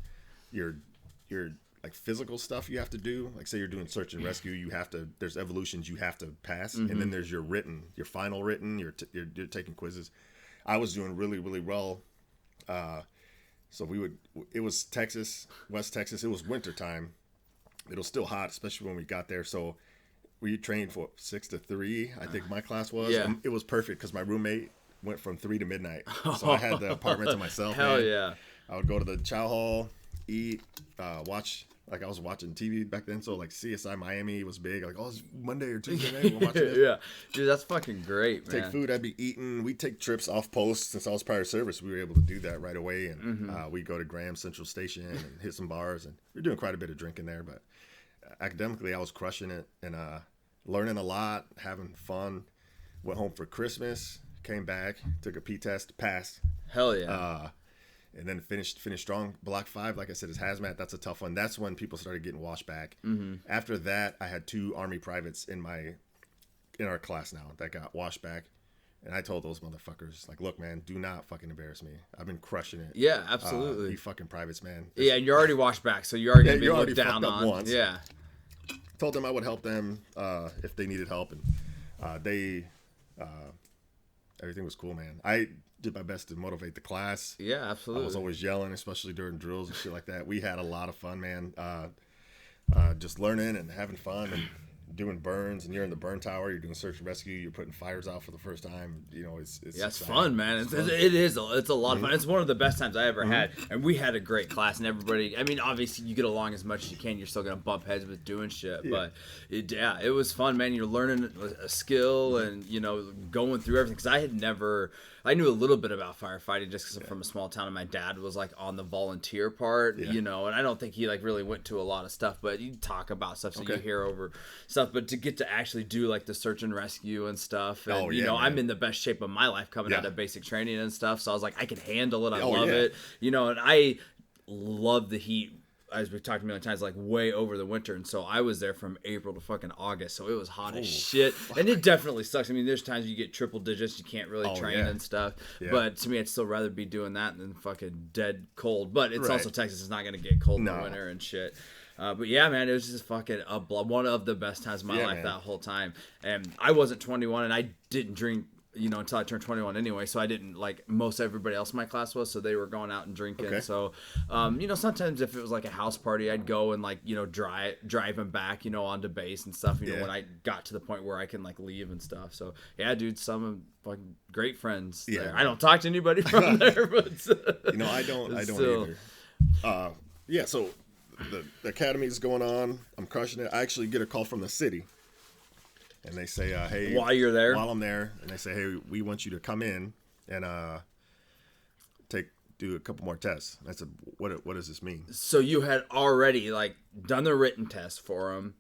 like physical stuff you have to do. Like say you're doing search and rescue, there's evolutions you have to pass, and then there's your final written. You're taking quizzes. I was doing really, really well. So it was Texas, West Texas. It was winter time. It was still hot, especially when we got there. So we trained for 6 to 3, I think my class was. Yeah. And it was perfect because my roommate went from 3 to midnight. So I had the apartment to myself. Hell man. yeah. I would go to the chow hall, eat, watch. Like I was watching TV back then, so like CSI Miami was big. Like, oh, it's Monday or Tuesday night, we're watching it. Yeah, dude, that's fucking great, man. Take food, I'd be eating. We take trips off post. Since I was prior service, we were able to do that right away. And we go to Graham Central Station and hit some bars. And we are doing quite a bit of drinking there. But academically, I was crushing it and learning a lot, having fun. Went home for Christmas, came back, took a P test, passed. Hell yeah. And then finished strong. Block 5, like I said, is hazmat. That's a tough one. That's when people started getting washed back. After that, I had 2 Army privates in our class now that got washed back. And I told those motherfuckers, like, look, man, do not fucking embarrass me. I've been crushing it. Yeah, absolutely. You fucking privates, man. Yeah, and you're already washed back, so you are going to be looked down on. Once. Yeah. Told them I would help them if they needed help. And everything was cool, man. I did my best to motivate the class. Yeah, absolutely. I was always yelling, especially during drills and shit like that. We had a lot of fun, man. Just learning and having fun and doing burns. And you're in the burn tower. You're doing search and rescue. You're putting fires out for the first time. It's fun, man. It's a lot of fun. It's one of the best times I ever had. And we had a great class. And everybody, I mean, obviously you get along as much as you can. You're still gonna bump heads with doing shit. Yeah. But it was fun, man. You're learning a skill and going through everything. Because I knew a little bit about firefighting just because I'm from a small town and my dad was like on the volunteer part, and I don't think he like really went to a lot of stuff, but you talk about stuff, so you hear over stuff, but to get to actually do like the search and rescue and stuff, and I'm in the best shape of my life coming out of basic training and stuff, so I was like, I can handle it, I love it, and I love the heat. As we've talked a million times, like way over the winter, and so I was there from April to fucking August, so it was hot as shit, and it definitely sucks. I mean, there's times you get triple digits, you can't really train and stuff, but to me, I'd still rather be doing that than fucking dead cold. But it's also Texas; it's not gonna get cold in the winter and shit. But yeah, man, it was just fucking one of the best times of my life that whole time. And I wasn't 21, and I didn't drink. until I turned 21 anyway. So I didn't, like most everybody else in my class was. So they were going out and drinking. Okay. So, sometimes if it was like a house party, I'd go and like, drive them back, onto base and stuff, when I got to the point where I can like leave and stuff. So yeah, dude, some fucking great friends there. I don't talk to anybody from there, but I don't still. either. Yeah, so the academy's going on. I'm crushing it. I actually get a call from the city. And they say, hey, while you're there, while I'm there, and they say, hey, we want you to come in and do a couple more tests. I said, what does this mean? So you had already like done the written test for them.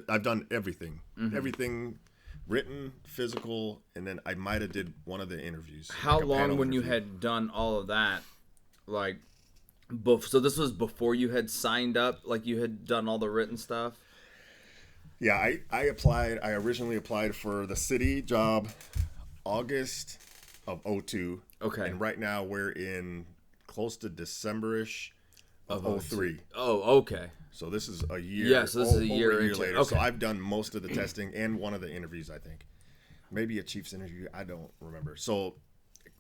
I've done everything, everything, written, physical, and then I might have did one of the interviews. How like long when you had done all of that, like, so this was before you had signed up, like you had done all the written stuff? Yeah, I applied. I originally applied for the city job August of 2002. Okay. And right now we're in close to December-ish of 2003. Oh, okay. So this is a year. Yeah, so this is a year into, later. okay. So I've done most of the testing and one of the interviews, I think. Maybe a Chiefs interview. I don't remember. So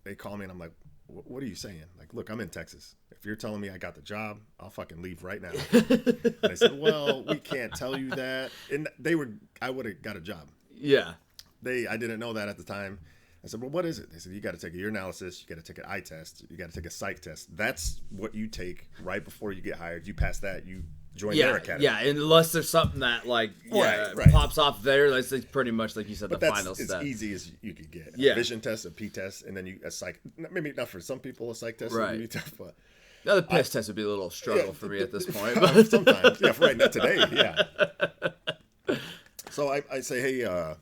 they call me and I'm like, what are you saying? Like, look, I'm in Texas. If you're telling me I got the job, I'll fucking leave right now. And they said, well, we can't tell you that. And I would have got a job. Yeah. I didn't know that at the time. I said, well, what is it? They said, you got to take a urinalysis. You got to take an eye test. You got to take a psych test. That's what you take right before you get hired. You pass that, you join their academy. Yeah, unless there's something that like Right. pops off there. That's pretty much like you said, But the that's final as step. easy as you could get. Yeah. A vision test, a P test, and then a psych. Maybe not for some people, a psych test Right. would be tough, but Now the piss test would be a little struggle for me at this point. But sometimes, yeah, for right now today, yeah. So I say, hey,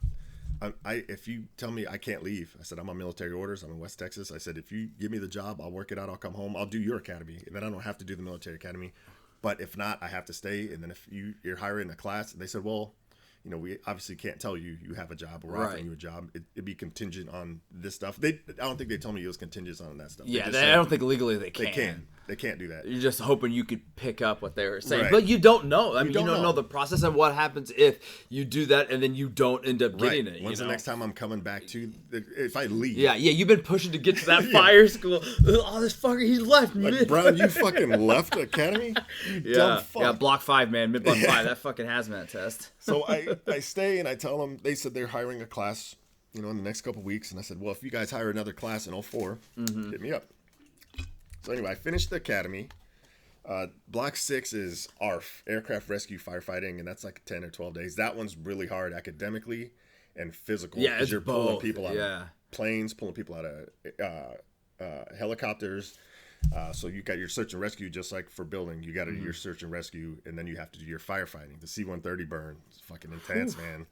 if you tell me I can't leave, I said I'm on military orders. I'm in West Texas. I said if you give me the job, I'll work it out. I'll come home. I'll do your academy, and then I don't have to do the military academy. But if not, I have to stay. And then if you're hiring a class, they said, well, we obviously can't tell you have a job or offering you a job. It'd be contingent on this stuff. I don't think they told me it was contingent on that stuff. Yeah, I don't think legally they can. They can't do that. You're just hoping you could pick up what they were saying. Right. But you don't know. I mean, you don't know know the process and what happens if you do that and then you don't end up getting it. When's the next time I'm coming back to if I leave? Yeah, you've been pushing to get to that fire school. Oh, this fucker, he left Like, mid. Brown, you fucking left the academy? You dumb fuck. Yeah, block 5, man. Mid block 5. That fucking hazmat test. So I stay and I tell them, they said they're hiring a class, in the next couple weeks. And I said, well, if you guys hire another class in 04, hit me up. So anyway, I finished the academy. Block 6 is ARF, Aircraft Rescue Firefighting, and that's like 10 or 12 days. That one's really hard academically and physical. Yeah, it's you're pulling both. people out of planes, pulling people out of helicopters. So you got your search and rescue, just like for building. You got to do your search and rescue, and then you have to do your firefighting. The C-130 burn, it's fucking intense, man.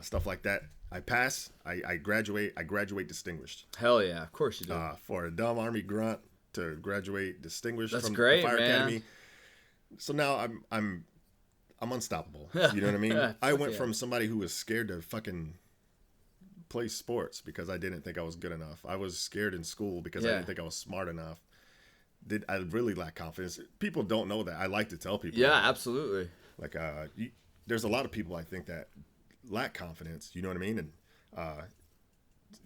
Stuff like that. I pass. I graduate. I graduate distinguished. Hell yeah, of course you do. For a dumb Army grunt to graduate distinguished That's from great, the Fire man. Academy. So now I'm unstoppable. You know what I mean? I went from somebody who was scared to fucking play sports because I didn't think I was good enough. I was scared in school because I didn't think I was smart enough. I really lack confidence. People don't know that. I like to tell people. Yeah, absolutely. Like, there's a lot of people I think that lack confidence. You know what I mean? And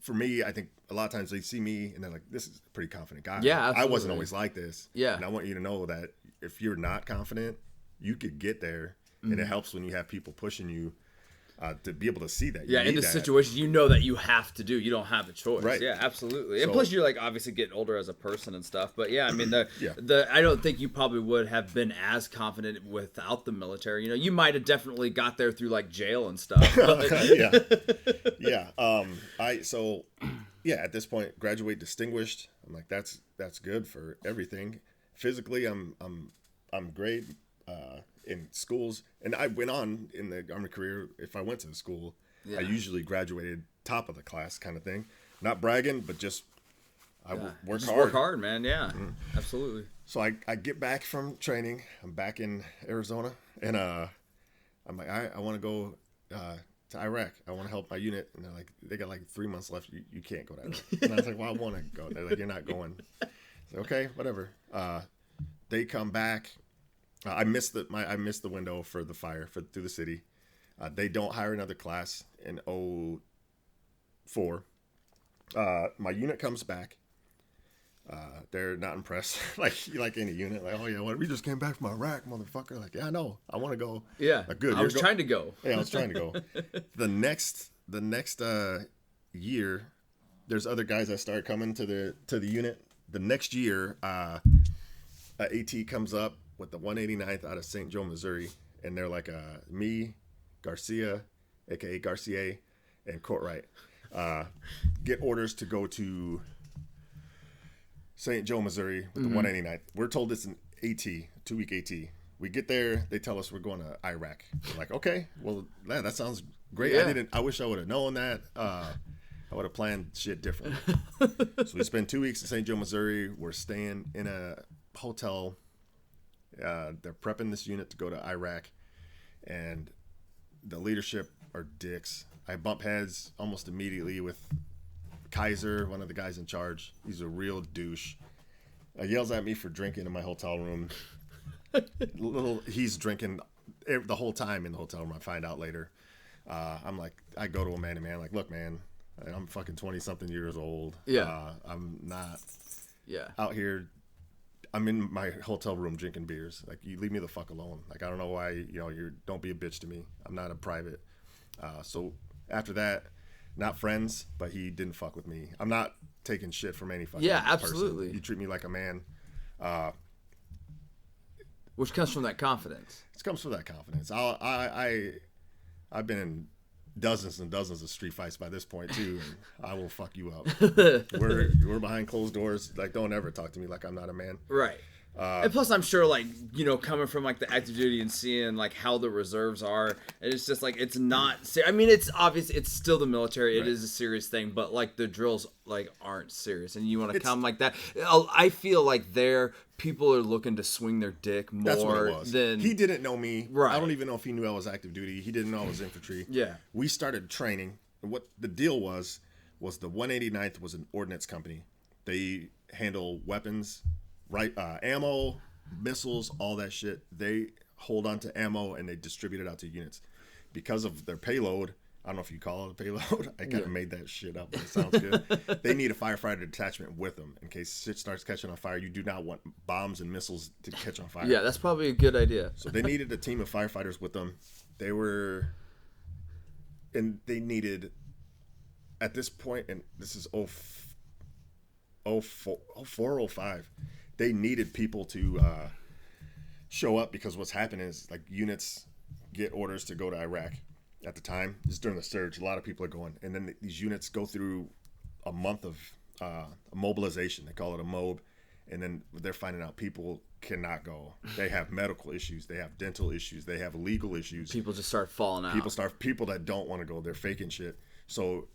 for me, I think a lot of times they see me and they're like, "This is a pretty confident guy." Yeah, I absolutely. wasn't always like this. Yeah. And I want you to know that if you're not confident, you could get there, and it helps when you have people pushing you to be able to see that. You Yeah, in need this that. situation, you know that you have to do. You don't have a choice. Right. Yeah, absolutely. And So- plus, you're like obviously getting older as a person and stuff. But yeah, I mean, Yeah. I don't think you probably would have been as confident without the military. You might have definitely got there through like jail and stuff. But, yeah. At this point, graduate distinguished. I'm like, that's good for everything. Physically, I'm great in schools, and I went on in the Army career. If I went to school, I usually graduated top of the class, kind of thing. Not bragging, but just work just hard. work hard, man. Yeah, absolutely. So I get back from training. I'm back in Arizona, and I'm like, I want to go to Iraq. I want to help my unit. And they're like, they got like 3 months left. You can't go to Iraq. And I was like, well, I want to go. They're like, you're not going. I said, okay, whatever. They come back. I missed the window for the fire through the city. They don't hire another class in 04. My unit comes back. They're not impressed, like any unit. Like, oh yeah, well, we just came back from Iraq, motherfucker. Like, yeah, I know, I want to go. Yeah, like, good. I was trying to go. Yeah, I was trying to go. The next year, there's other guys that start coming to the unit. The next year, a AT comes up with the 189th out of St. Joe, Missouri, and they're like me, Garcia, aka Garcia, and Courtwright, get orders to go to St. Joe, Missouri with the 189th. We're told it's an AT, 2-week AT. We get there, they tell us we're going to Iraq. We're like, okay, well, man, that sounds great. Yeah. I wish I would have known that. I would have planned shit differently. So we spend 2 weeks in St. Joe, Missouri. We're staying in a hotel. They're prepping this unit to go to Iraq, and the leadership are dicks. I bump heads almost immediately with Kaiser, one of the guys in charge. He's a real douche. Yells at me for drinking in my hotel room. He's drinking the whole time in the hotel room. I find out later. I'm like, I go to a man, like, look, man, I'm fucking 20-something years old. Yeah. I'm not Yeah. out here. I'm in my hotel room drinking beers. Like, you leave me the fuck alone. Like, I don't know why, don't be a bitch to me. I'm not a private. So after that, not friends, but he didn't fuck with me. I'm not taking shit from any fucking absolutely. person. You treat me like a man. Which comes from that confidence. It comes from that confidence. I've been in dozens and dozens of street fights by this point too, and I will fuck you up. We're behind closed doors. Like, don't ever talk to me like I'm not a man. Right. And plus, I'm sure, like, coming from, like, the active duty and seeing, like, how the reserves are, and it's just, like, it's not, I mean, it's obvious, it's still the military, it is a serious thing, but, like, the drills, like, aren't serious, and you want to come like that. I feel like people are looking to swing their dick more That's what it was. than... He didn't know me. Right. I don't even know if he knew I was active duty. He didn't know I was infantry. Yeah. We started training, and what the deal was the 189th was an ordnance company. They handle weapons, ammo, missiles, all that shit. They hold on to ammo and they distribute it out to units. Because of their payload, I don't know if you call it a payload. I kind of made that shit up, but it sounds good. They need a firefighter detachment with them in case shit starts catching on fire. You do not want bombs and missiles to catch on fire. Yeah, that's probably a good idea. So they needed a team of firefighters with them. They needed, at this point, and this is 0405, they needed people to show up, because what's happening is, like, units get orders to go to Iraq at the time. This is during the surge. A lot of people are going. And then these units go through a month of mobilization. They call it a MOB. And then they're finding out people cannot go. They have medical issues. They have dental issues. They have legal issues. People just start falling out. People that don't want to go, they're faking shit. So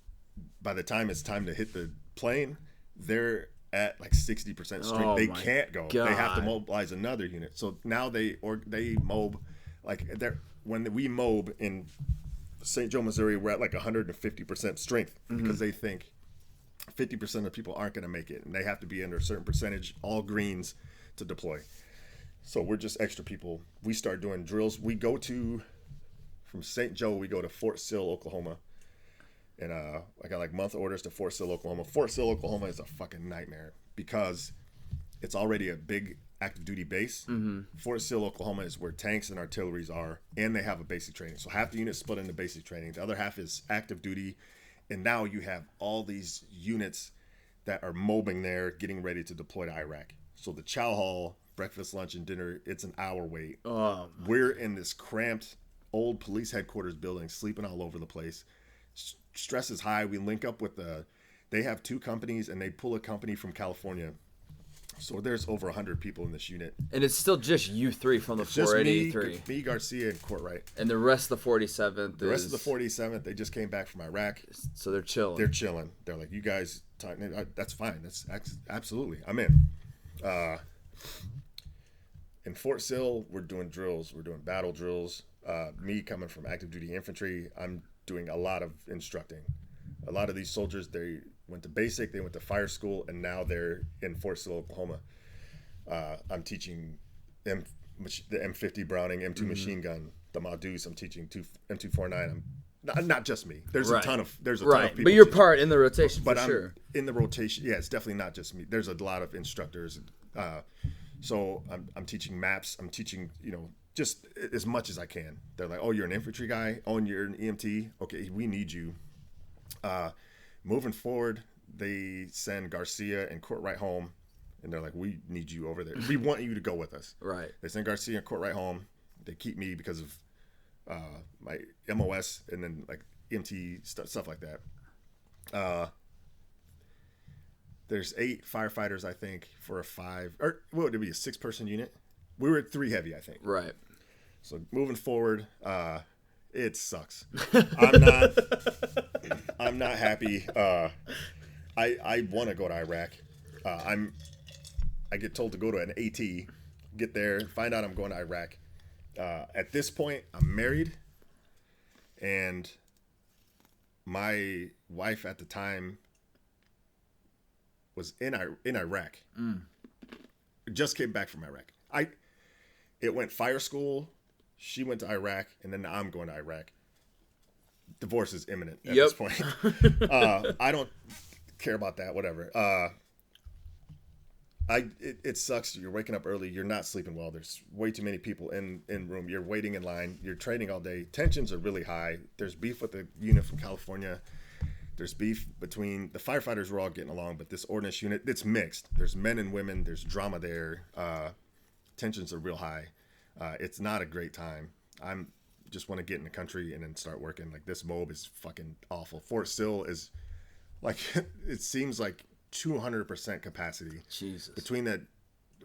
by the time it's time to hit the plane, they're at like 60% strength. They can't go. God. They have to mobilize another unit. So now they mob, like, when we mob in St. Joe, Missouri, we're at like 150% strength, because they think 50% of people aren't going to make it, and they have to be under a certain percentage, all greens, to deploy. So we're just extra people. We start doing drills. From St. Joe, we go to Fort Sill, Oklahoma. And I got like month orders to Fort Sill, Oklahoma. Fort Sill, Oklahoma is a fucking nightmare because it's already a big active duty base. Fort Sill, Oklahoma is where tanks and artilleries are, and they have a basic training. So half the units split into basic training. The other half is active duty. And now you have all these units that are mobbing there, getting ready to deploy to Iraq. So the chow hall, breakfast, lunch, and dinner, it's an hour wait. We're in this cramped old police headquarters building, sleeping all over the place. Stress is high. We link up with they have two companies, and they pull a company from California. So there's over 100 people in this unit. And it's still just you three from the 483. Just me, Garcia, and Courtwright. And the rest of the 47th The rest of the 47th, they just came back from Iraq. So they're chilling. They're like, you guys, that's fine. That's absolutely, I'm in. In Fort Sill, we're doing drills. We're doing battle drills. Me coming from active duty infantry, I'm doing a lot of instructing. A lot of these soldiers, they went to basic, they went to fire school, and now they're in Fort Sill, Oklahoma. I'm teaching the M50 Browning, M2 machine gun, the Madus. I'm teaching M249. I'm not just me. There's Right. a ton of ton of Right, people. but you're teaching. part in the rotation But for I'm sure. in the rotation. Yeah, it's definitely not just me. There's a lot of instructors. So I'm teaching maps. I'm teaching, just as much as I can. They're like, oh, you're an infantry guy. Oh, and you're an EMT. Okay, we need you. Moving forward, they send Garcia and Courtwright home, and they're like, we need you over there. We want you to go with us. Right. They send Garcia and Courtwright home. They keep me because of my MOS and then like EMT stuff like that. There's 8 firefighters, I think, for a 5, or what would it be, a 6-person unit? We were at 3 heavy, I think. Right. So moving forward, it sucks. I'm not happy. I want to go to Iraq. I get told to go to an AT, get there, find out I'm going to Iraq. At this point, I'm married, and my wife at the time was in Iraq. Just came back from Iraq. It went fire school. She went to Iraq, and then I'm going to Iraq. Divorce is imminent at this point. I don't care about that. Whatever. It sucks. You're waking up early. You're not sleeping well. There's way too many people in room. You're waiting in line. You're training all day. Tensions are really high. There's beef with the unit from California. There's beef between the firefighters. We're all getting along, but this ordnance unit, it's mixed. There's men and women. There's drama there. Tensions are real high. It's not a great time. I'm just want to get in the country and then start working. Like, this mob is fucking awful. Fort Sill is like, it seems like 200% capacity. Jesus. Between that,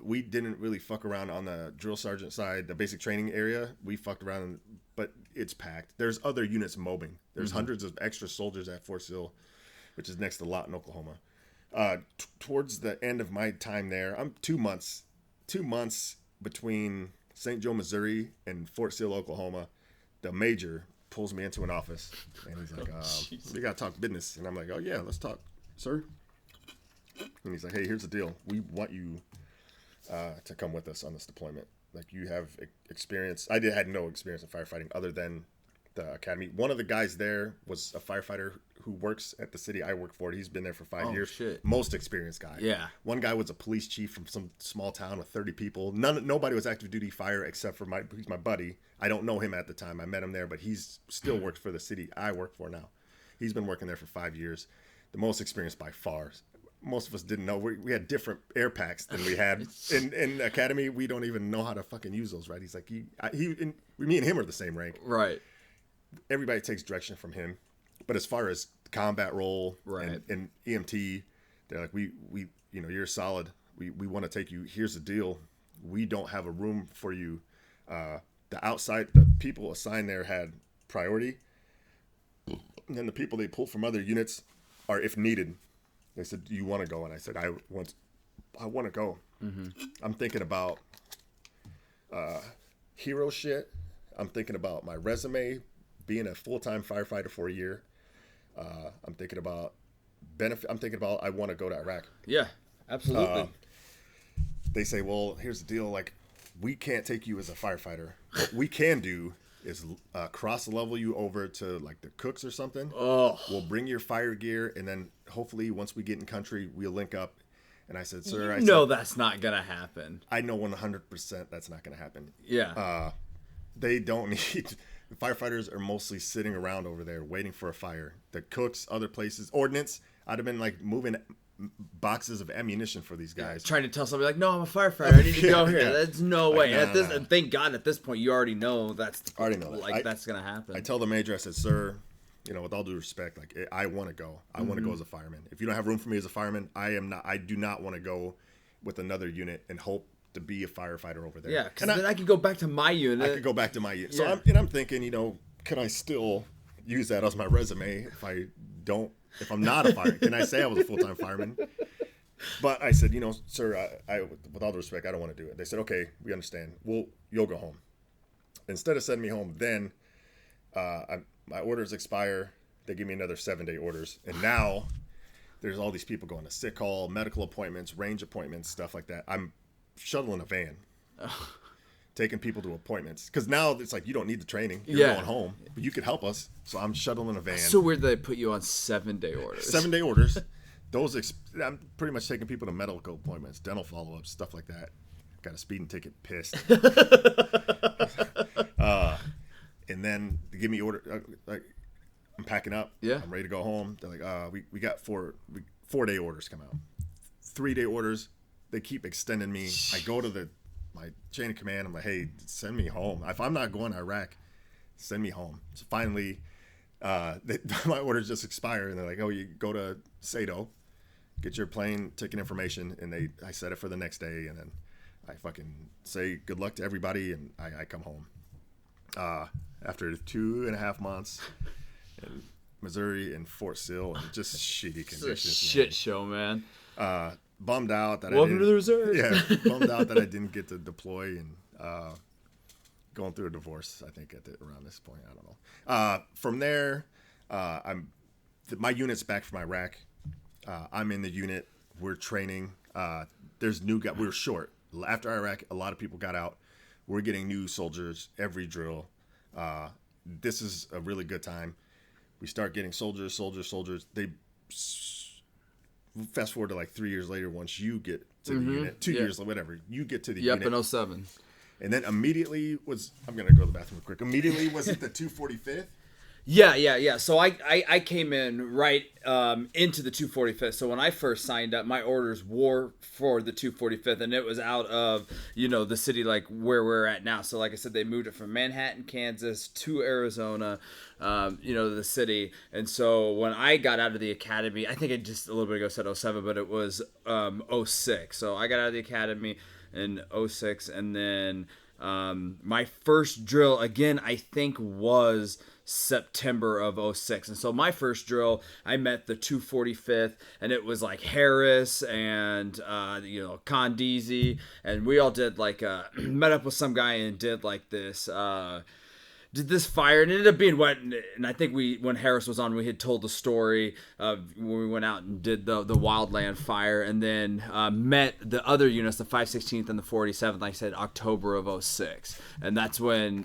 we didn't really fuck around on the drill sergeant side, the basic training area. We fucked around, but it's packed. There's other units mobbing. There's hundreds of extra soldiers at Fort Sill, which is next to Lawton, Oklahoma. Towards the end of my time there, I'm 2 months between St. Joe, Missouri and Fort Sill, Oklahoma. The major pulls me into an office, and he's like, we got to talk business. And I'm like, oh, yeah, let's talk, sir. And he's like, hey, here's the deal. We want you to come with us on this deployment. Like, you have experience. I had no experience in firefighting other than the academy. One of the guys there was a firefighter who works at the city I work for. He's been there for 5 years. Shit. Most experienced guy. Yeah. One guy was a police chief from some small town with 30 people. Nobody was active duty fire except for he's my buddy. I don't know him at the time. I met him there, but he's still worked for the city I work for now. He's been working there for 5 years. The most experienced by far. Most of us didn't know. We had different air packs than we had in the academy. We don't even know how to fucking use those, right? He's like, me and him are the same rank. Right. Everybody takes direction from him. But as far as combat role Right. and EMT, they're like, we you're solid. We want to take you. Here's the deal. We don't have a room for you. The people assigned there had priority. And then the people they pulled from other units are if needed. They said, do you want to go? And I said, I want to go. Mm-hmm. I'm thinking about hero shit. I'm thinking about my resume, being a full-time firefighter for a year. I'm thinking about benefit. I'm thinking about I want to go to Iraq. Yeah, absolutely. They say, well, here's the deal. Like, we can't take you as a firefighter. What we can do is cross-level you over to, like, the cooks or something. Oh. We'll bring your fire gear, and then hopefully once we get in country, we'll link up. And I said, sir, That's not going to happen. I know 100% that's not going to happen. Yeah. They don't need... The firefighters are mostly sitting around over there waiting for a fire. The cooks, other places, ordnance. I'd have been, like, moving boxes of ammunition for these guys. Trying to tell somebody, like, no, I'm a firefighter. I need to go here. Yeah. That's no Like, way. nah. Thank God at this point you already know that's Already know that. like that's going to happen. I tell the major, I said, sir, with all due respect, like, I want to go. I want to go as a fireman. If you don't have room for me as a fireman, I do not want to go with another unit and hope to be a firefighter over there. Yeah, because then I could go back to my unit. I could go back to my unit. Yeah. So I'm thinking, could I still use that as my resume if I'm not a fireman? Can I say I was a full-time fireman? But I said, sir, I with all due respect, I don't want to do it. They said, okay, we understand. You'll go home. Instead of sending me home, then my orders expire. They give me another 7-day orders. And now there's all these people going to sick call, medical appointments, range appointments, stuff like that. I'm shuttling a van taking people to appointments. Because now it's like you don't need the training. You're Yeah. going home. But you could help us. So I'm shuttling a van. So weird that they put you on 7-day orders. 7-day orders. I'm pretty much taking people to medical appointments, dental follow-ups, stuff like that. Got a speeding ticket, pissed. And then they give me order. I'm packing up. Yeah. I'm ready to go home. They're like, we got 4-day orders come out. 3-day orders. They keep extending me. I go to my chain of command. I'm like, hey, send me home. If I'm not going to Iraq, send me home. So finally, my orders just expire, and they're like, oh, you go to Sado, get your plane ticket information, and I set it for the next day, and then I fucking say good luck to everybody, and I come home. After 2.5 months in Missouri and Fort Sill, and just shitty It's conditions. a shit show, man. Bummed out that Welcome to the reserve. Yeah, bummed out that I didn't get to deploy, and going through a divorce, I think, around this point. I don't know. From there, my unit's back from Iraq. I'm in the unit. We're training. There's new guys. We were short. After Iraq, a lot of people got out. We're getting new soldiers every drill. This is a really good time. We start getting soldiers. They fast forward to like 3 years later, once you get to the unit, 2 years, whatever, you get to the unit. Yep, in 07. And then immediately I'm going to go to the bathroom quick. Immediately was it the 245th? Yeah. So I came in right into the 245th. So when I first signed up, my orders were for the 245th, and it was out of, the city like where we're at now. So like I said, they moved it from Manhattan, Kansas to Arizona, the city. And so when I got out of the academy, I think I just a little bit ago said 07, but it was 06. So I got out of the academy in 06, and then my first drill again I think was September of 06. And so my first drill, I met the 245th, and it was like Harris and Condeezy, and we all did like met up with some guy and did like this fire, and it ended up being wet. And I think when Harris was on, we had told the story of when we went out and did the wildland fire, and then met the other units, the 516th and the 47th, like I said, October of 06. And that's when,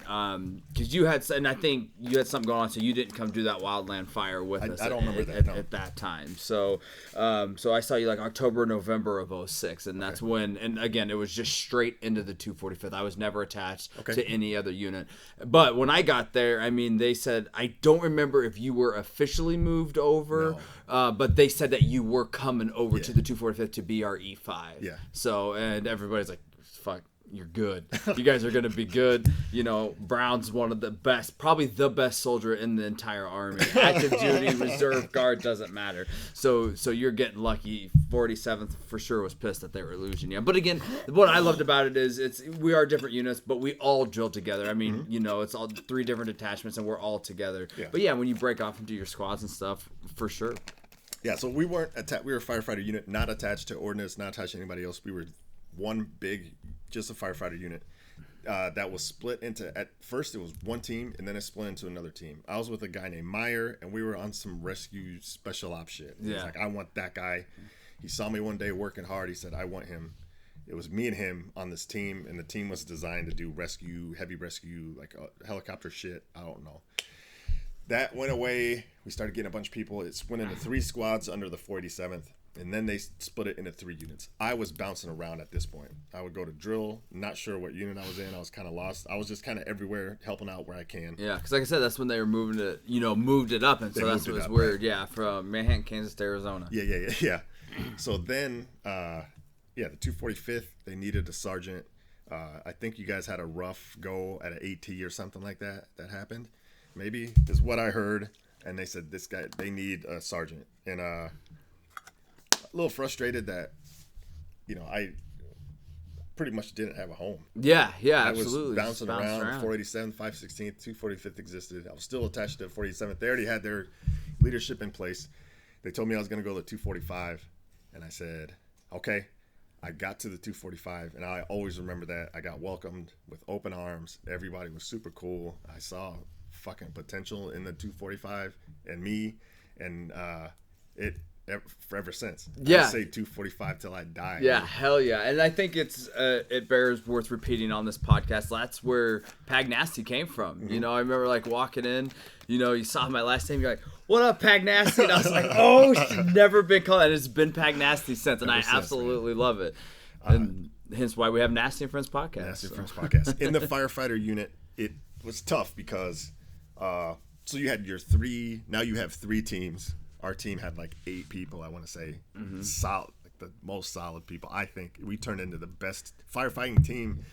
because you had, and I think you had something going on, so you didn't come do that wildland fire with us. I don't remember that, no. At that time. So I saw you like October, November of 06, and that's when, and again, it was just straight into the 245th. I was never attached to any other unit. But when I got there, I mean, they said, I don't remember if you were officially moved over, but they said that you were coming over to the 245th to BRE 5. Yeah. So, and everybody's like, fuck, you're good. You guys are going to be good. Brown's one of the best, probably the best soldier in the entire Army. Active duty, reserve, guard, doesn't matter. So you're getting lucky. 47th for sure was pissed that they were losing you. But again, what I loved about it is we are different units, but we all drill together. I mean, it's all 3 different detachments, and we're all together. Yeah. But yeah, when you break off into your squads and stuff, for sure. Yeah, so we weren't attached. We were a firefighter unit, not attached to ordnance, not attached to anybody else. We were one big, just a firefighter unit that was split into, at first it was one team, and then it split into another team. I was with a guy named Meyer, and we were on some rescue special ops shit. He was like, I want that guy. He saw me one day working hard. He said, I want him. It was me and him on this team, and the team was designed to do rescue, heavy rescue, like helicopter shit. I don't know. That went away. We started getting a bunch of people. It went into 3 squads under the 487th. And then they split it into 3 units. I was bouncing around at this point. I would go to drill, not sure what unit I was in. I was kind of lost. I was just kind of everywhere, helping out where I can. Yeah, because like I said, that's when they were moving it, moved it up, and so that's what's weird. Right? Yeah, from Manhattan, Kansas to Arizona. Yeah. So then, the 245th, they needed a sergeant. I think you guys had a rough go at an AT or something like that. That happened, maybe is what I heard. And they said they need a sergeant, and a little frustrated that, I pretty much didn't have a home. Yeah, I absolutely. was bouncing around. 487th, 516th, 245th existed. I was still attached to 47th. They already had their leadership in place. They told me I was going to go to 245, and I said, okay. I got to the 245, and I always remember that. I got welcomed with open arms. Everybody was super cool. I saw fucking potential in the 245 and me, and ever since. Yeah. I say 245 till I die. Yeah, hell yeah. And I think it bears worth repeating on this podcast. That's where Pag Nasty came from. You know, I remember like walking in, you know, you saw my last name, you're like, what up, Pag Nasty? And I was like, oh, she's never been called. And it's been Pag Nasty since. And I absolutely love it. And hence why we have Nasty and Friends podcast. Nasty and Friends podcast. In the firefighter unit, it was tough because so you had your now you have 3 teams. Our team had like 8 people, I want to say. Solid, like the most solid people. I think we turned into the best firefighting team.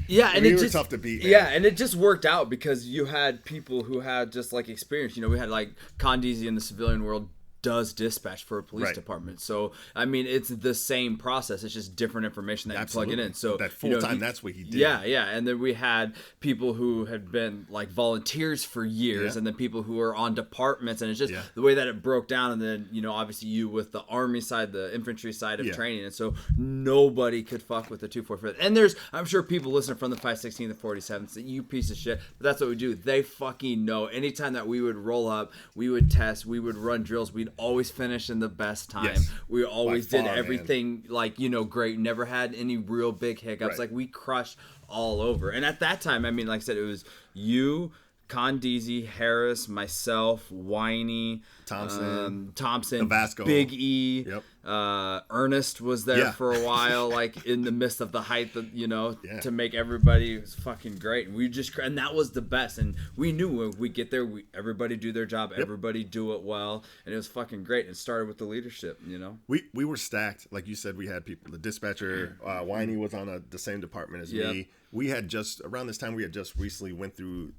Yeah, and we were tough to beat. Man. Yeah, and it just worked out because you had people who had just like experience. You know, we had like Condeezy in the civilian world does dispatch for a police department. So, I mean, it's the same process. It's just different information that you plug it in. So that full time, that's what he did. Yeah, yeah. And then we had people who had been like volunteers for years and then people who are on departments. And it's just the way that it broke down. And then, you know, obviously you with the Army side, the infantry side of training. And so nobody could fuck with the 245. And there's, I'm sure people listening from the 516, the 47, say, you piece of shit. But that's what we do. They fucking know. Anytime that we would roll up, we would test, we would run drills, we'd always finish in the best time. Yes. We always did everything like, you know, great. Never had any real big hiccups. Like we crushed all over. And at that time, I mean, like I said, it was you, Condeezy, Harris, myself, Whiny, Thompson, Vasco, Big E, Ernest was there for a while, like in the midst of the hype, that, you know, to make everybody, it was fucking great. And and that was the best. And we knew when we get there, everybody do their job, everybody do it well, and it was fucking great. It started with the leadership, you know. We were stacked, like you said. We had people. The dispatcher, Whiny, was on the same department as me. We had just around this time, we had just recently went through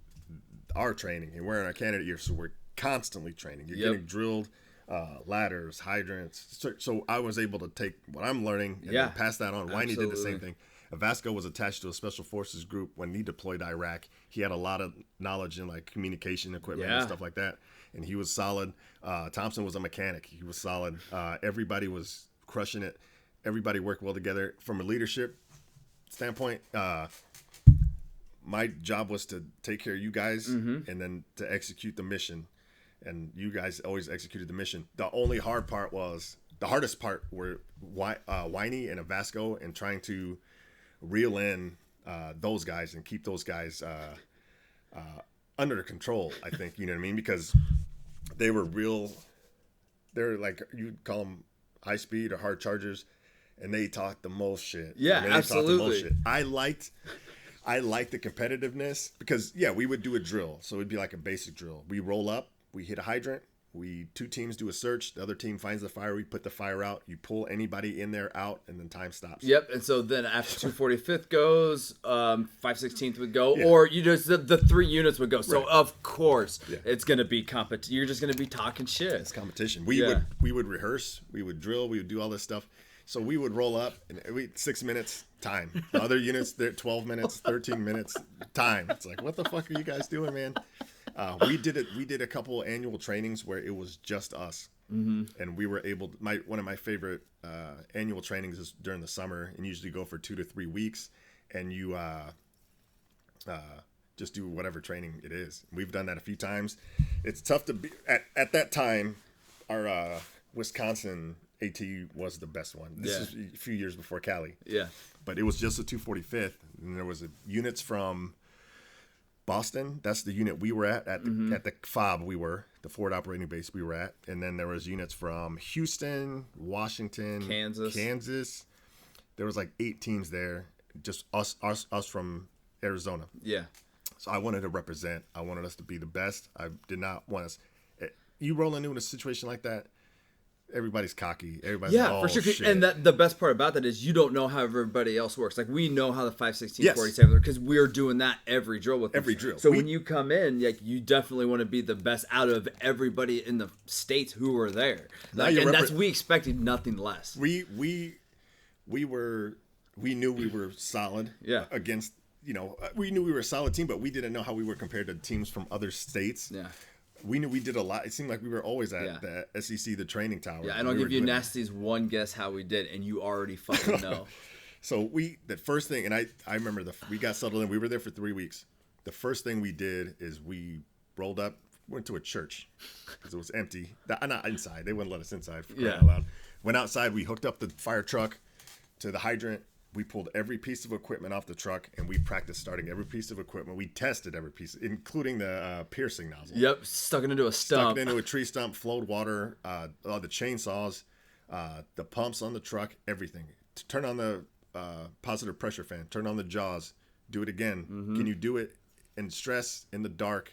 our training, and we're in our candidate year, so we're constantly training. You're getting drilled, ladders, hydrants. So I was able to take what I'm learning and then pass that on. Whiny did the same thing. Vasco was attached to a special forces group when he deployed to Iraq. He had a lot of knowledge in like communication equipment and stuff like that, and he was solid. Thompson was a mechanic. He was solid. Everybody was crushing it. Everybody worked well together. From a leadership standpoint, my job was to take care of you guys and then to execute the mission. And you guys always executed the mission. The only hardest part were Whiny and Vasco, and trying to reel in those guys and keep those guys under control, I think, you know what I mean? Because they're like, you'd call them high speed or hard chargers, and they talk the most shit. Yeah, absolutely. I like the competitiveness because, we would do a drill. So it'd be like a basic drill. We roll up, we hit a hydrant, 2 teams do a search, the other team finds the fire, we put the fire out, you pull anybody in there out, and then time stops. Yep, and so then after 245th goes, 516th would go, or you just the 3 units would go. So of course it's going to be competition. You're just going to be talking shit. It's competition. We would rehearse, we would drill, we would do all this stuff. So we would roll up, and 6 minutes, time. The other units, they're 12 minutes, 13 minutes, time. It's like, what the fuck are you guys doing, man? We did a couple annual trainings where it was just us, and we were able. One of my favorite annual trainings is during the summer, and usually go for 2 to 3 weeks, and you just do whatever training it is. We've done that a few times. It's tough to be at that time. Our Wisconsin AT was the best one. This is a few years before Cali. Yeah. But it was just the 245th, and there was units from Boston. That's the unit we were at the FOB. We were the forward operating base we were at, and then there was units from Houston, Washington, Kansas. There was like 8 teams there. Just us from Arizona. Yeah. So I wanted to represent. I wanted us to be the best. I did not want us. You roll into a situation like that, everybody's cocky. Everybody's for sure. Shit. And the best part about that is you don't know how everybody else works. Like we know how the 516, 47 work because we're doing that every drill with them. Every drill. So when you come in, like you definitely want to be the best out of everybody in the states who are there. Like, and we expected nothing less. We knew we were solid. Against we knew we were a solid team, but we didn't know how we were compared to teams from other states. Yeah. We knew we did a lot. It seemed like we were always at the SEC, the training tower. Yeah, and I'll give you Nasty's one guess how we did, and you already fucking know. So the first thing, and I remember we got settled in. We were there for 3 weeks. The first thing we did is we rolled up went to a church because it was empty. Not inside. They wouldn't let us inside. For Yeah. crying out loud. Went outside. We hooked up the fire truck to the hydrant. We pulled every piece of equipment off the truck, and we practiced starting every piece of equipment. We tested every piece, including the piercing nozzle. Yep, stuck it into a stump. Stuck it into a tree stump, flowed water, all the chainsaws, the pumps on the truck, everything. To turn on the positive pressure fan, turn on the jaws, do it again. Can you do it in stress, in the dark,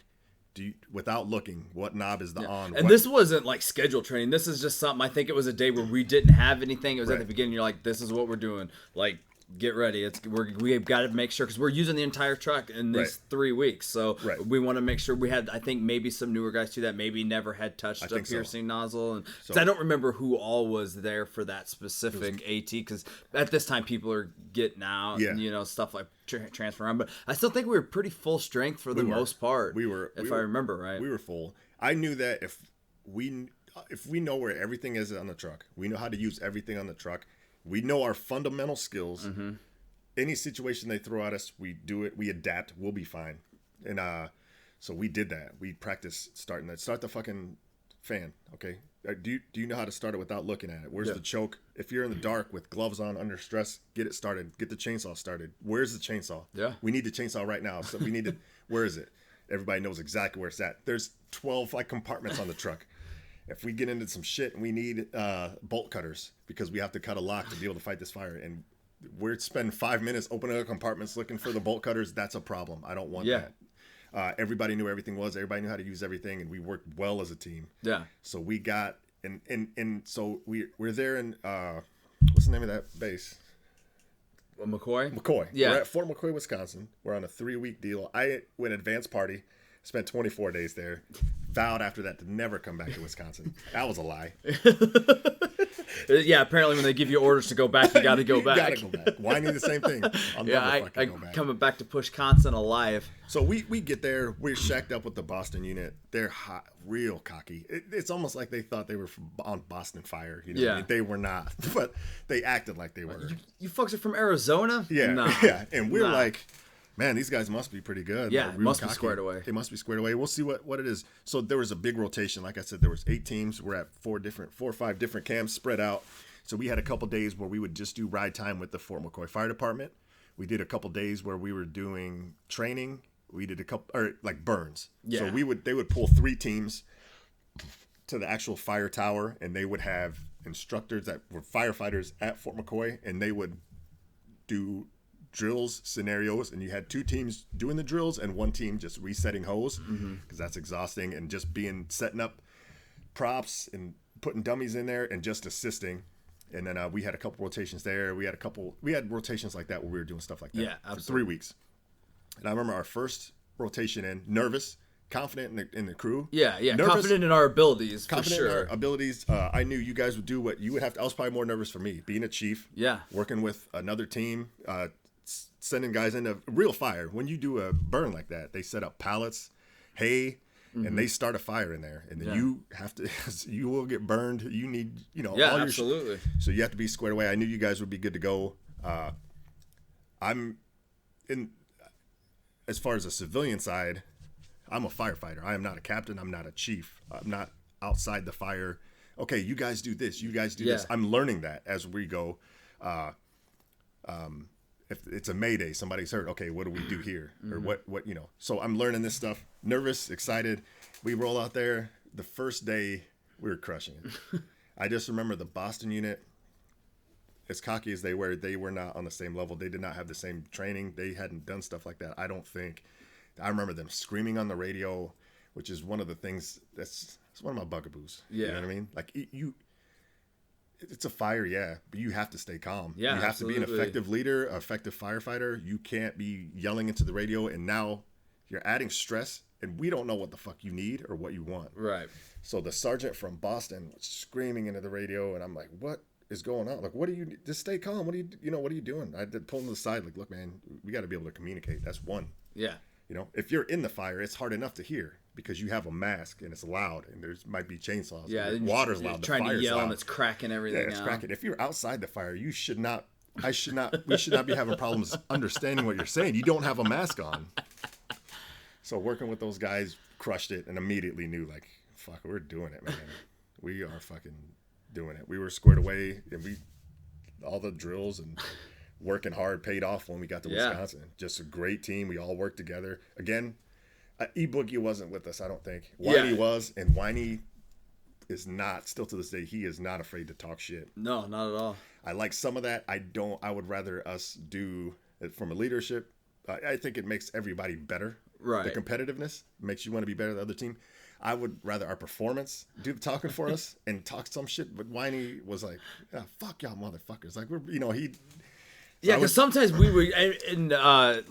without looking? What knob is the on? And this wasn't like scheduled training. This is just something, I think it was a day where we didn't have anything. It was at the beginning. You're like, this is what we're doing. Like, get ready. We've got to make sure, because we're using the entire truck in these 3 weeks. So we want to make sure we had, I think maybe some newer guys too that maybe never had touched a piercing nozzle. And so I don't remember who all was there for that specific AT, because at this time people are getting out and, you know, stuff like transfer around. But I still think we were pretty full strength for the most part. If I remember right. We were full. I knew that if we know where everything is on the truck, we know how to use everything on the truck, we know our fundamental skills. Any situation they throw at us, we do it. We adapt. We'll be fine. And so we did that. We practiced starting that. Start the fucking fan, okay? Do you know how to start it without looking at it? Where's the choke? If you're in the dark with gloves on, under stress, get it started. Get the chainsaw started. Where's the chainsaw? Yeah. We need the chainsaw right now. So we need to. Where is it? Everybody knows exactly where it's at. There's 12 like compartments on the truck. If we get into some shit and we need bolt cutters because we have to cut a lock to be able to fight this fire, and we're spending 5 minutes opening up compartments looking for the bolt cutters, that's a problem. I don't want that. Everybody knew everything was. Everybody knew how to use everything, and we worked well as a team. Yeah. So we got and so we're there in what's the name of that base? McCoy. Yeah. We're at Fort McCoy, Wisconsin. We're on a 3-week deal. I went advance party. Spent 24 days there. Vowed after that to never come back to Wisconsin. That was a lie. Yeah, apparently when they give you orders to go back, you got to go back. You got to go back. Why need the same thing? I'll never fucking go back. Coming back to Pushconsin alive. So we get there. We're shacked up with the Boston unit. They're hot, real cocky. It's almost like they thought they were on Boston Fire. You know, I mean, they were not, but they acted like they were. You folks are from Arizona? Yeah, nah. Yeah. And we're like, man, these guys must be pretty good. Yeah, like, must be squared away. They must be squared away. We'll see what it is. So there was a big rotation. Like I said, there was 8 teams. We're at 4 or 5 different camps spread out. So we had a couple days where we would just do ride time with the Fort McCoy Fire Department. We did a couple days where we were doing training. We did a couple, or like burns. Yeah. So they would pull 3 teams to the actual fire tower, and they would have instructors that were firefighters at Fort McCoy, and they would do drills, scenarios, and you had 2 teams doing the drills and 1 team just resetting hose, because that's exhausting, and just setting up props and putting dummies in there and just assisting. And then we had a couple rotations there. We had rotations like that where we were doing stuff like that. Yeah, absolutely. For 3 weeks. And I remember our first rotation in, nervous, confident in the crew. Yeah, nervous, confident in our abilities, for sure. In our abilities. I knew you guys would do what you would have to. I was probably more nervous for me, being a chief. Yeah. Working with another team, sending guys into real fire. When you do a burn like that, they set up pallets, hay, and they start a fire in there, and then you have to, you will get burned. You need, all your absolutely. So you have to be squared away. I knew you guys would be good to go. I'm in, as far as the civilian side, I'm a firefighter. I am not a captain. I'm not a chief. I'm not outside the fire. Okay, you guys do this. You guys do this. I'm learning that as we go. If it's a Mayday, somebody's hurt. Okay, what do we do here? Or what, So I'm learning this stuff. Nervous, excited. We roll out there. The first day, we were crushing it. I just remember the Boston unit, as cocky as they were not on the same level. They did not have the same training. They hadn't done stuff like that, I don't think. I remember them screaming on the radio, which is one of the things it's one of my bugaboos. Yeah. You know what I mean? Like, it's a fire, but you have to stay calm. Yeah, you have to be an effective leader, an effective firefighter. You can't be yelling into the radio, and now you're adding stress, and we don't know what the fuck you need or what you want. Right. So the sergeant from Boston was screaming into the radio, and I'm like, what is going on? Like, what do you, just stay calm. What are you doing? I did pull him to the side, like, look, man, we got to be able to communicate. That's one. Yeah. If you're in the fire, it's hard enough to hear because you have a mask and it's loud and there's might be chainsaws. Yeah, water's loud. Trying to yell and it's cracking everything. Yeah, it's cracking. If you're outside the fire, we should not be having problems understanding what you're saying. You don't have a mask on. So working with those guys, crushed it and immediately knew like, fuck, we're doing it, man. We are fucking doing it. We were squared away, and all the drills and working hard paid off when we got to Wisconsin. Just a great team. We all worked together. Again, E-Boogie wasn't with us, I don't think. Whitey was, and Whitey is not, still to this day, he is not afraid to talk shit. No, not at all. I like some of that. I would rather us do it from a leadership. I think it makes everybody better. Right. The competitiveness makes you want to be better than the other team. I would rather our performance do the talking for us and talk some shit. But Whitey was like, fuck y'all motherfuckers. Like, he... Yeah, because sometimes we would,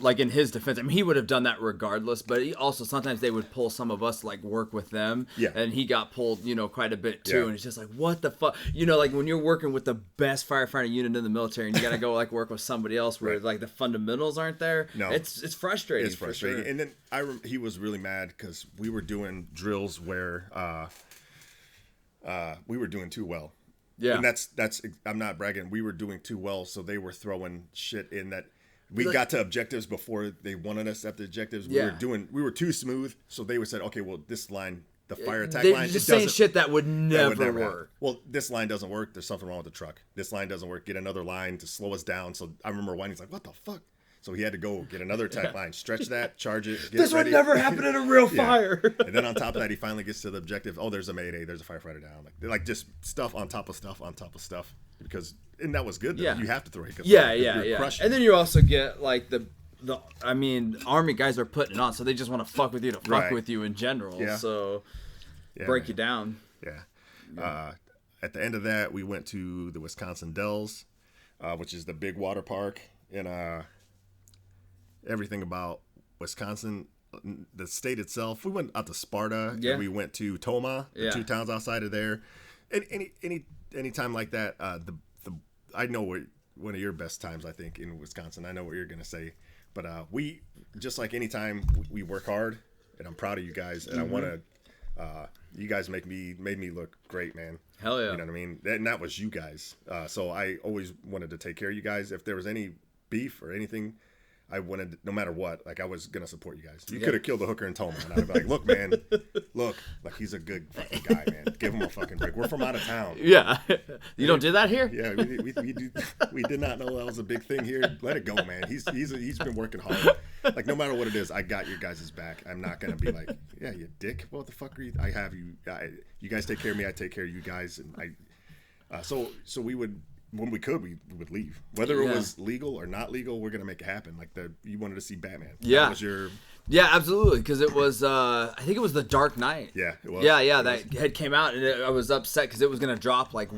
like in his defense, I mean, he would have done that regardless, but he also, sometimes they would pull some of us to, like, work with them. Yeah. And he got pulled, quite a bit too. Yeah. And it's just like, what the fuck? Like when you're working with the best firefighter unit in the military and you got to go, like, work with somebody else where, like, the fundamentals aren't there. No. It's frustrating. It's frustrating. Sure. And then he was really mad because we were doing drills where we were doing too well. Yeah, and that's I'm not bragging. We were doing too well, so they were throwing shit in that. We got to objectives before they wanted us at the objectives. We were too smooth, so they would say, okay, well, this line, the fire attack line, just saying shit that would never work. Happen. Well, this line doesn't work. There's something wrong with the truck. This line doesn't work. Get another line to slow us down. So I remember Whitey's like, what the fuck? So he had to go get another attack line, stretch that, charge it. Get this it ready. would never happen in a real fire. And then on top of that, he finally gets to the objective. Oh, there's a Mayday. There's a firefighter down. Like just stuff on top of stuff on top of stuff. And that was good. Though. Yeah. You have to throw it. Yeah. And then you also get like Army guys are putting it on, so they just want to fuck with you to fuck with you in general. Yeah. So break you down. Yeah. At the end of that, we went to the Wisconsin Dells, which is the big water park. And everything about Wisconsin, the state itself. We went out to Sparta. And we went to Tomah, the 2 towns outside of there. And any time like that, I know one of your best times, I think, in Wisconsin. I know what you're gonna say, but we just like any time we work hard, and I'm proud of you guys, and I want to. You guys made me look great, man. Hell yeah. You know what I mean? And that was you guys. So I always wanted to take care of you guys. If there was any beef or anything, I wanted, no matter what, like I was gonna support you guys. You could have killed the hooker in Tomah, and I'd be like, look, man, like he's a good fucking guy, man. Give him a fucking break. We're from out of town. Yeah, you don't do that here. Yeah, we did not know that was a big thing here. Let it go, man. He's been working hard. Like no matter what it is, I got your guys' back. I'm not gonna be like, yeah, you dick. What the fuck are you? I have you. You guys take care of me. I take care of you guys, and so we would. When we could, we would leave. Whether it was legal or not legal, we're gonna make it happen. Like you wanted to see Batman. Yeah, that was your. Yeah, absolutely. Because it was, I think it was The Dark Knight. Yeah, it was. Yeah, that had came out, and I was upset because it was gonna drop like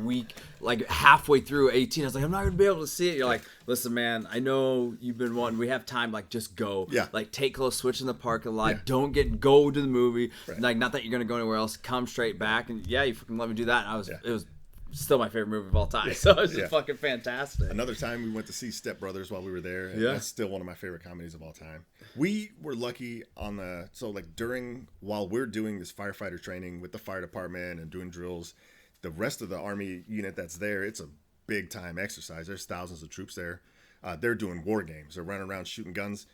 halfway through 18. I was like, I'm not gonna be able to see it. You're like, listen, man, I know you've been wanting. We have time. Like, just go. Yeah. Like, take close, switch in the parking lot. Yeah. Go to the movie. Right. Like, not that you're gonna go anywhere else. Come straight back, and you fucking let me do that. And it was still my favorite movie of all time. So it was just fucking fantastic. Another time we went to see Step Brothers while we were there. And that's still one of my favorite comedies of all time. We were lucky while we're doing this firefighter training with the fire department and doing drills, the rest of the Army unit that's there, it's a big time exercise. There's thousands of troops there. They're doing war games. They're running around shooting guns.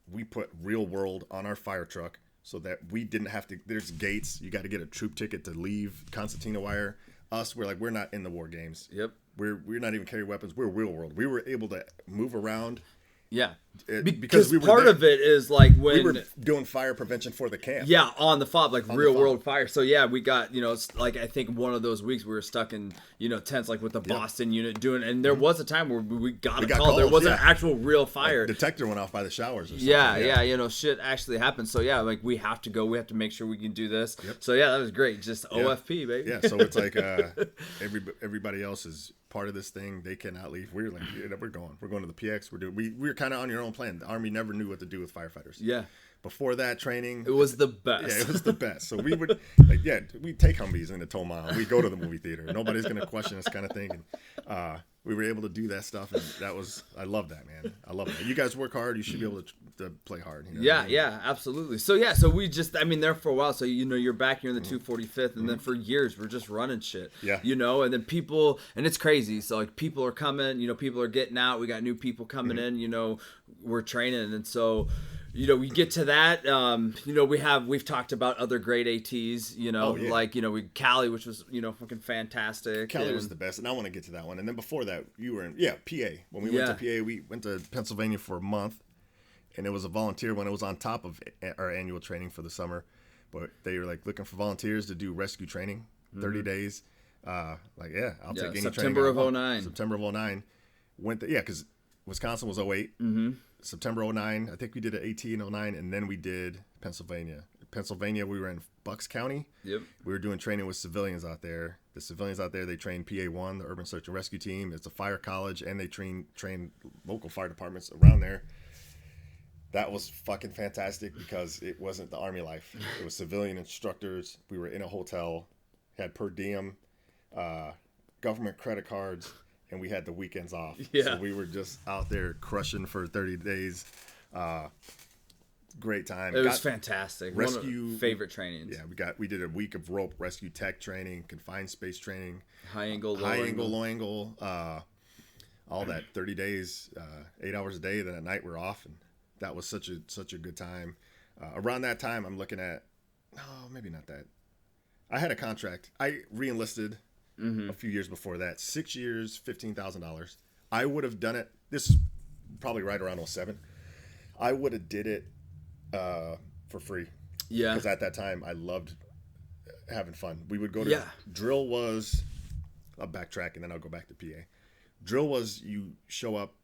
We put real world on our fire truck so that we didn't have to, there's gates. You got to get a troop ticket to leave Concertina Wire. We're not in the war games. Yep. We're not even carrying weapons. We're real world. We were able to move around. Yeah. Because we were part there. of it is like when we were doing fire prevention for the camp. Yeah, on the fob, like real world fire. So yeah, we got, it's like I think one of those weeks we were stuck in, tents like with the Boston unit doing, and there was a time where we got a call. Calls, there was an actual real fire. A detector went off by the showers or something. Yeah, shit actually happened. So yeah, like we have to go. We have to make sure we can do this. Yep. So yeah, that was great. Just OFP, baby. Yeah, so it's like everybody else is part of this thing. They cannot leave. We're like, we're going to the PX. We're kind of on your own plan. The Army never knew what to do with firefighters. Yeah. Before that training, it was the best. Yeah, it was the best. So we would, we take Humvees into Tomah. We go to the movie theater. Nobody's gonna question us, kind of thing. And we were able to do that stuff, and I love that, man. I love that. You guys work hard. You should be able to play hard. Yeah, absolutely. So we just, there for a while. So you're back here in the 245th, and then for years we're just running shit. Yeah. And then people, and it's crazy. So like people are coming. People are getting out. We got new people coming in. We're training, and so. we get to that. We've talked about other great ATs. Cali, which was fucking fantastic. Cali was the best, and I want to get to that one. And then before that, you were in PA. When we went to PA, we went to Pennsylvania for a month, and it was a volunteer one. It was on top of our annual training for the summer, but they were like looking for volunteers to do rescue training, 30 days. I'll take any September training. of 09. September of 09. Went because Wisconsin was 08. Mm-hmm. September 09. I think we did an AT in 09, and then we did Pennsylvania. Pennsylvania, we were in Bucks County. Yep. We were doing training with civilians out there. The civilians out there, they train PA1, the Urban Search and Rescue Team. It's a fire college, and they train local fire departments around there. That was fucking fantastic because it wasn't the Army life. It was civilian instructors. We were in a hotel, had per diem, government credit cards, and we had the weekends off. Yeah. So we were just out there crushing for 30 days. Great time. It was fantastic. Rescue, one of favorite trainings. Yeah, we did a week of rope rescue tech training, confined space training, high angle, low angle, all that. 30 days, 8 hours a day. Then at night we're off, and that was such a good time. Around that time, I'm looking at, no, maybe not that. I had a contract. I re-enlisted a few years before that. 6 years, $15,000. I would have done it. This is probably right around 07. I would have did it for free. Yeah. Because at that time, I loved having fun. We would go to drill was, I'll backtrack and then I'll go back to PA. Drill was you show up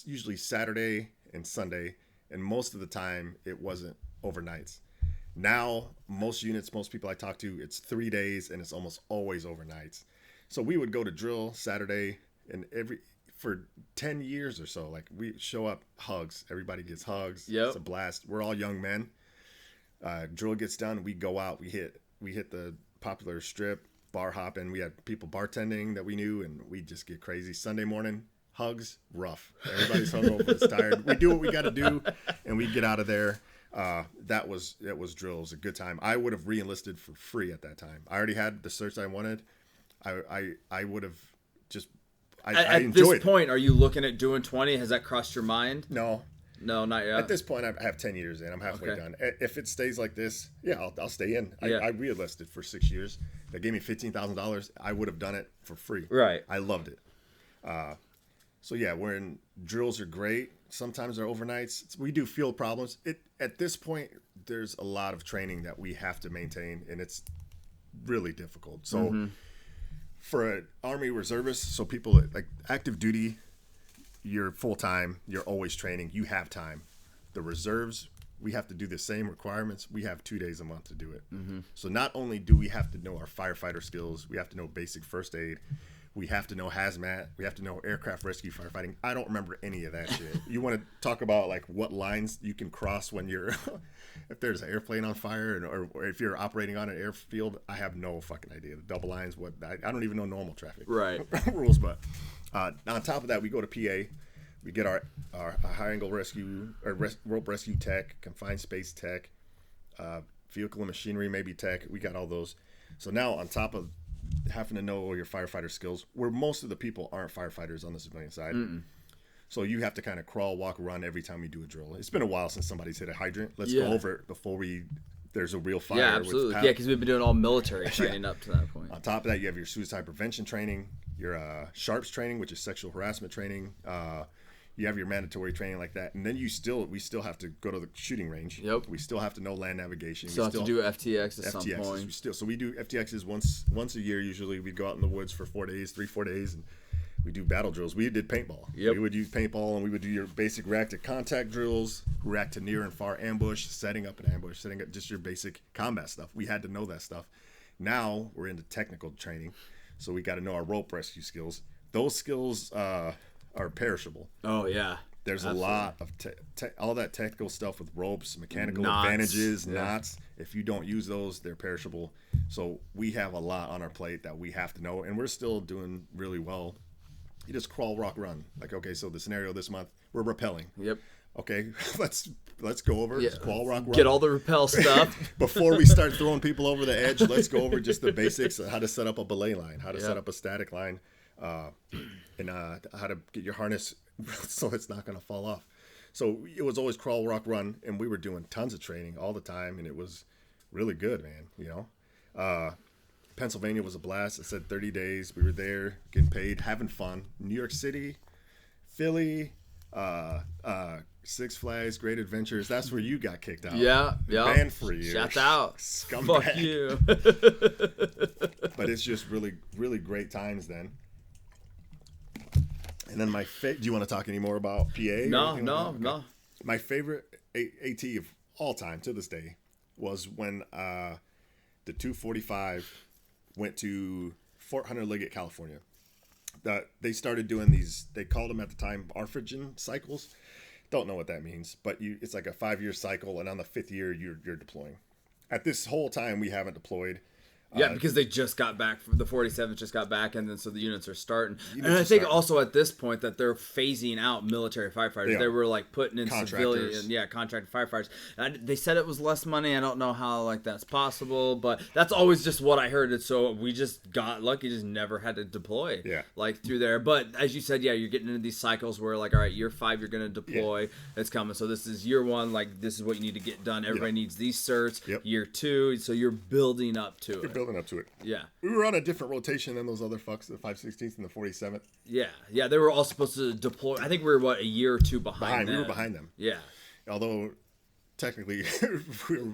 usually Saturday and Sunday, and most of the time it wasn't overnights. Now, most units, most people I talk to, it's 3 days and it's almost always overnights. So we would go to drill Saturday, and for 10 years or so, like we show up, hugs. Everybody gets hugs. Yep. It's a blast. We're all young men. Drill gets done. We go out. We hit the popular strip, bar hopping. We had people bartending that we knew, and we just get crazy. Sunday morning, hugs, rough. Everybody's hungover. It's tired. We do what we got to do, and we get out of there. That was drill. It was a good time. I would have re-enlisted for free at that time. I already had the search I wanted. I would have just. I At this point, are you looking at doing 20? Has that crossed your mind? No, not yet. At this point, I have 10 years in. I'm halfway done. If it stays like this, I'll stay in. I re-enlisted for 6 years. They gave me $15,000. I would have done it for free. Right. I loved it. So we're in drills are great. Sometimes they're overnights. We do field problems. At this point, there's a lot of training that we have to maintain, and it's really difficult. So for an Army reservist, so people like active duty, you're full time. You're always training. You have time. The reserves, we have to do the same requirements. We have 2 days a month to do it. So not only do we have to know our firefighter skills, we have to know basic first aid. We have to know hazmat. We have to know aircraft rescue firefighting. I don't remember any of that shit. You want to talk about like what lines you can cross when you're, if there's an airplane on fire or if you're operating on an airfield, I have no fucking idea. The double lines, I don't even know normal traffic rules. But on top of that, we go to PA. We get our high angle rescue or rope rescue tech, confined space tech, vehicle and machinery maybe tech. We got all those. So now on top of having to know all your firefighter skills, where most of the people aren't firefighters on the civilian side. So you have to kind of crawl, walk, run every time you do a drill. It's been a while since somebody's hit a hydrant. Let's go over it before there's a real fire. Yeah, absolutely. Yeah, because we've been doing all military training up to that point. On top of that, you have your suicide prevention training, your SHARPS training, which is sexual harassment training. You have your mandatory training like that, and then we still have to go to the shooting range. Yep. We still have to know land navigation. Still have to do FTX at some point. So we do FTXs once a year usually. We go out in the woods for 4 days, 4 days, and we do battle drills. We did paintball. Yep. We would use paintball, and we would do your basic react to contact drills, react to near and far ambush, setting up an ambush, setting up just your basic combat stuff. We had to know that stuff. Now we're into technical training, so we got to know our rope rescue skills. Those skills are perishable. Oh yeah. There's absolutely a lot of all that technical stuff with ropes, mechanical knots, advantages, knots. If you don't use those, they're perishable. So we have a lot on our plate that we have to know, and we're still doing really well. You just crawl, walk, run. Like, okay, so the scenario this month, we're rappelling. Yep. Okay, let's go over crawl, walk, run. Get all the rappel stuff. Before we start throwing people over the edge, let's go over just the basics of how to set up a belay line, how to set up a static line, and how to get your harness so it's not going to fall off. So it was always crawl, walk, run, and we were doing tons of training all the time, and it was really good, man. Pennsylvania was a blast. I said 30 days. We were there, getting paid, having fun. New York City, Philly, Six Flags, Great Adventures. That's where you got kicked out. Yeah. Banned for a year. Shout out. Scumbag. Fuck you. But it's just really, really great times then. And then do you want to talk any more about PA? No. My favorite AT of all time to this day was when the 245 went to Fort Hunter Liggett, California. They started doing these, they called them at the time Arphagen cycles. Don't know what that means, but it's like a 5-year cycle, and on the 5th year, you're deploying. At this whole time, we haven't deployed. Yeah, because they just got back. The 47th just got back, and then so the units are starting. And I think also at this point that they're phasing out military firefighters. They were like putting in civilian, contracted firefighters. And they said it was less money. I don't know how that's possible, but that's always just what I heard. And so we just got lucky, just never had to deploy. Through there. But as you said, you're getting into these cycles where all right, year 5 you're going to deploy. Yeah. It's coming. So this is year 1. This is what you need to get done. Everybody needs these certs. Yep. Year 2, so you're building up to it. Building up to it. Yeah. We were on a different rotation than those other fucks, the 516th and the 47th. Yeah. They were all supposed to deploy. I think we were, a year or 2 behind them. We were behind them. Yeah. Although, technically, we were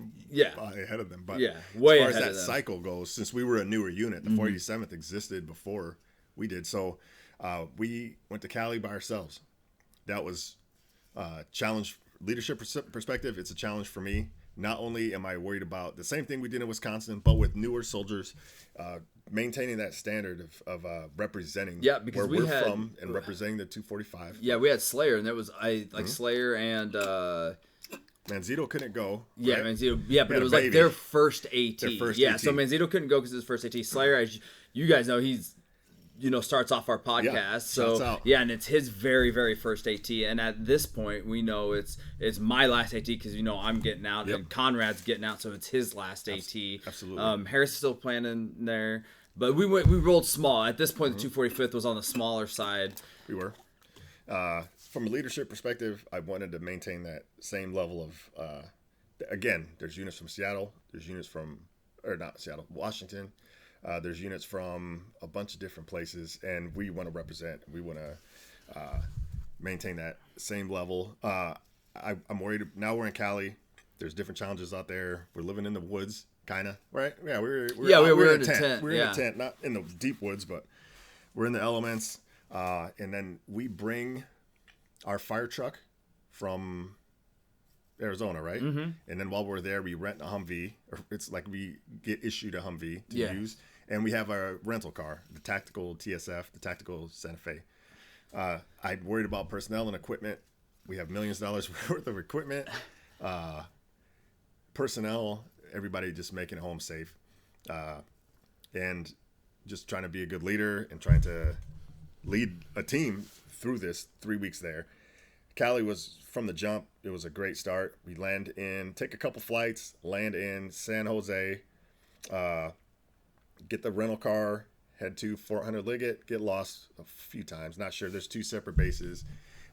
ahead of them. But way as far ahead as that cycle goes, since we were a newer unit, the 47th existed before we did. So we went to Cali by ourselves. That was a challenge. Leadership perspective, it's a challenge for me. Not only am I worried about the same thing we did in Wisconsin, but with newer soldiers, maintaining that standard of representing because where we're from and representing the 245. Yeah, we had Slayer, and that was Slayer and Manzito couldn't go. Yeah, right? Manzito. Yeah, but it was their first AT. AT. So Manzito couldn't go because his first AT. Slayer, as you guys know, he's starts off our podcast. And it's his very, very first AT. And at this point, we know it's my last AT because I'm getting out and Conrad's getting out, so it's his last AT. Absolutely. Harris is still playing in there, but we rolled small. At this point, the 245th was on the smaller side. We were. From a leadership perspective, I wanted to maintain that same level of. Again, there's units from Seattle. There's units from, or not Seattle, Washington. There's units from a bunch of different places, and we want to represent. We want to maintain that same level. I'm worried. Now we're in Cali. There's different challenges out there. We're living in the woods, kind of, right? Yeah, we're in a tent. We're in a tent, not in the deep woods, but we're in the elements. And then we bring our fire truck from Arizona, right? Mm-hmm. And then while we're there, we rent a Humvee. Or it's like we get issued a Humvee to use. And we have our rental car, the tactical TSF, the tactical Santa Fe. I'm worried about personnel and equipment. We have millions of dollars worth of equipment. Personnel, everybody just making it home safe. And just trying to be a good leader and trying to lead a team through this 3 weeks there. Cali was from the jump. It was a great start. We take a couple flights, land in San Jose, get the rental car, head to Fort Hunter Liggett, get lost a few times. Not sure. There's 2 separate bases.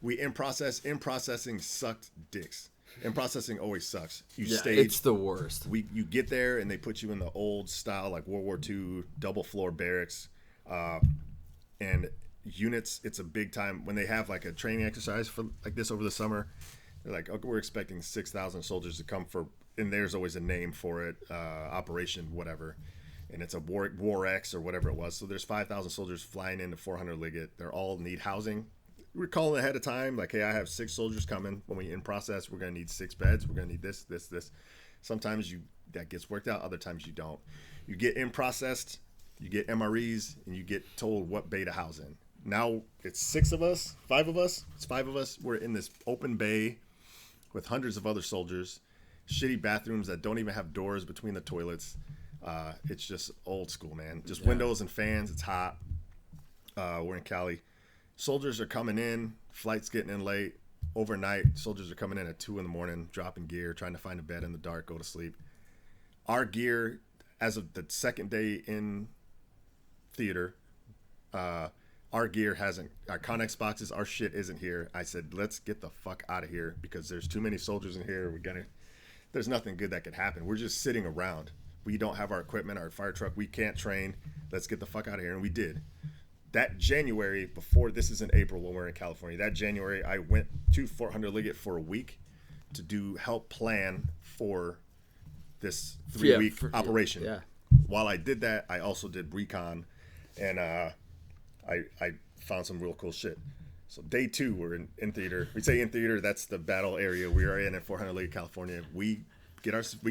We in processing sucked dicks. In processing always sucks. It's the worst. You get there and they put you in the old style, like World War II, double floor barracks, and units. It's a big time when they have like a training exercise for like this over the summer. They're like, okay, we're expecting 6,000 soldiers to come for, and there's always a name for it, operation whatever, and it's a War X or whatever it was. So there's 5,000 soldiers flying into 400 Liggett. They're all need housing. We're calling ahead of time, like, hey, I have 6 soldiers coming. When we in process, we're gonna need 6 beds. We're gonna need this. Sometimes that gets worked out. Other times you don't. You get in processed. You get MREs, and you get told what bay to house in. Now it's 5 of us. It's 5 of us. We're in this open bay with hundreds of other soldiers, shitty bathrooms that don't even have doors between the toilets. It's just old school, man. Just windows and fans. It's hot. We're in Cali. Soldiers are coming in. Flights getting in late. Overnight, soldiers are coming in at 2 a.m, dropping gear, trying to find a bed in the dark, go to sleep. Our gear, as of the second day in theater, our gear hasn't, our Connex boxes, our shit isn't here. I said, let's get the fuck out of here because there's too many soldiers in here. There's nothing good that could happen. We're just sitting around. We don't have our equipment, our fire truck. We can't train. Let's get the fuck out of here. And we did. That January, before, this is in April when we're in California, that January, I went to Fort Hunter Liggett for a week to help plan for this 3-week operation. Yeah. While I did that, I also did recon, and I found some real cool shit. So day 2, we're in theater. We say in theater, that's the battle area we are in at Fort Hunter Liggett, California. We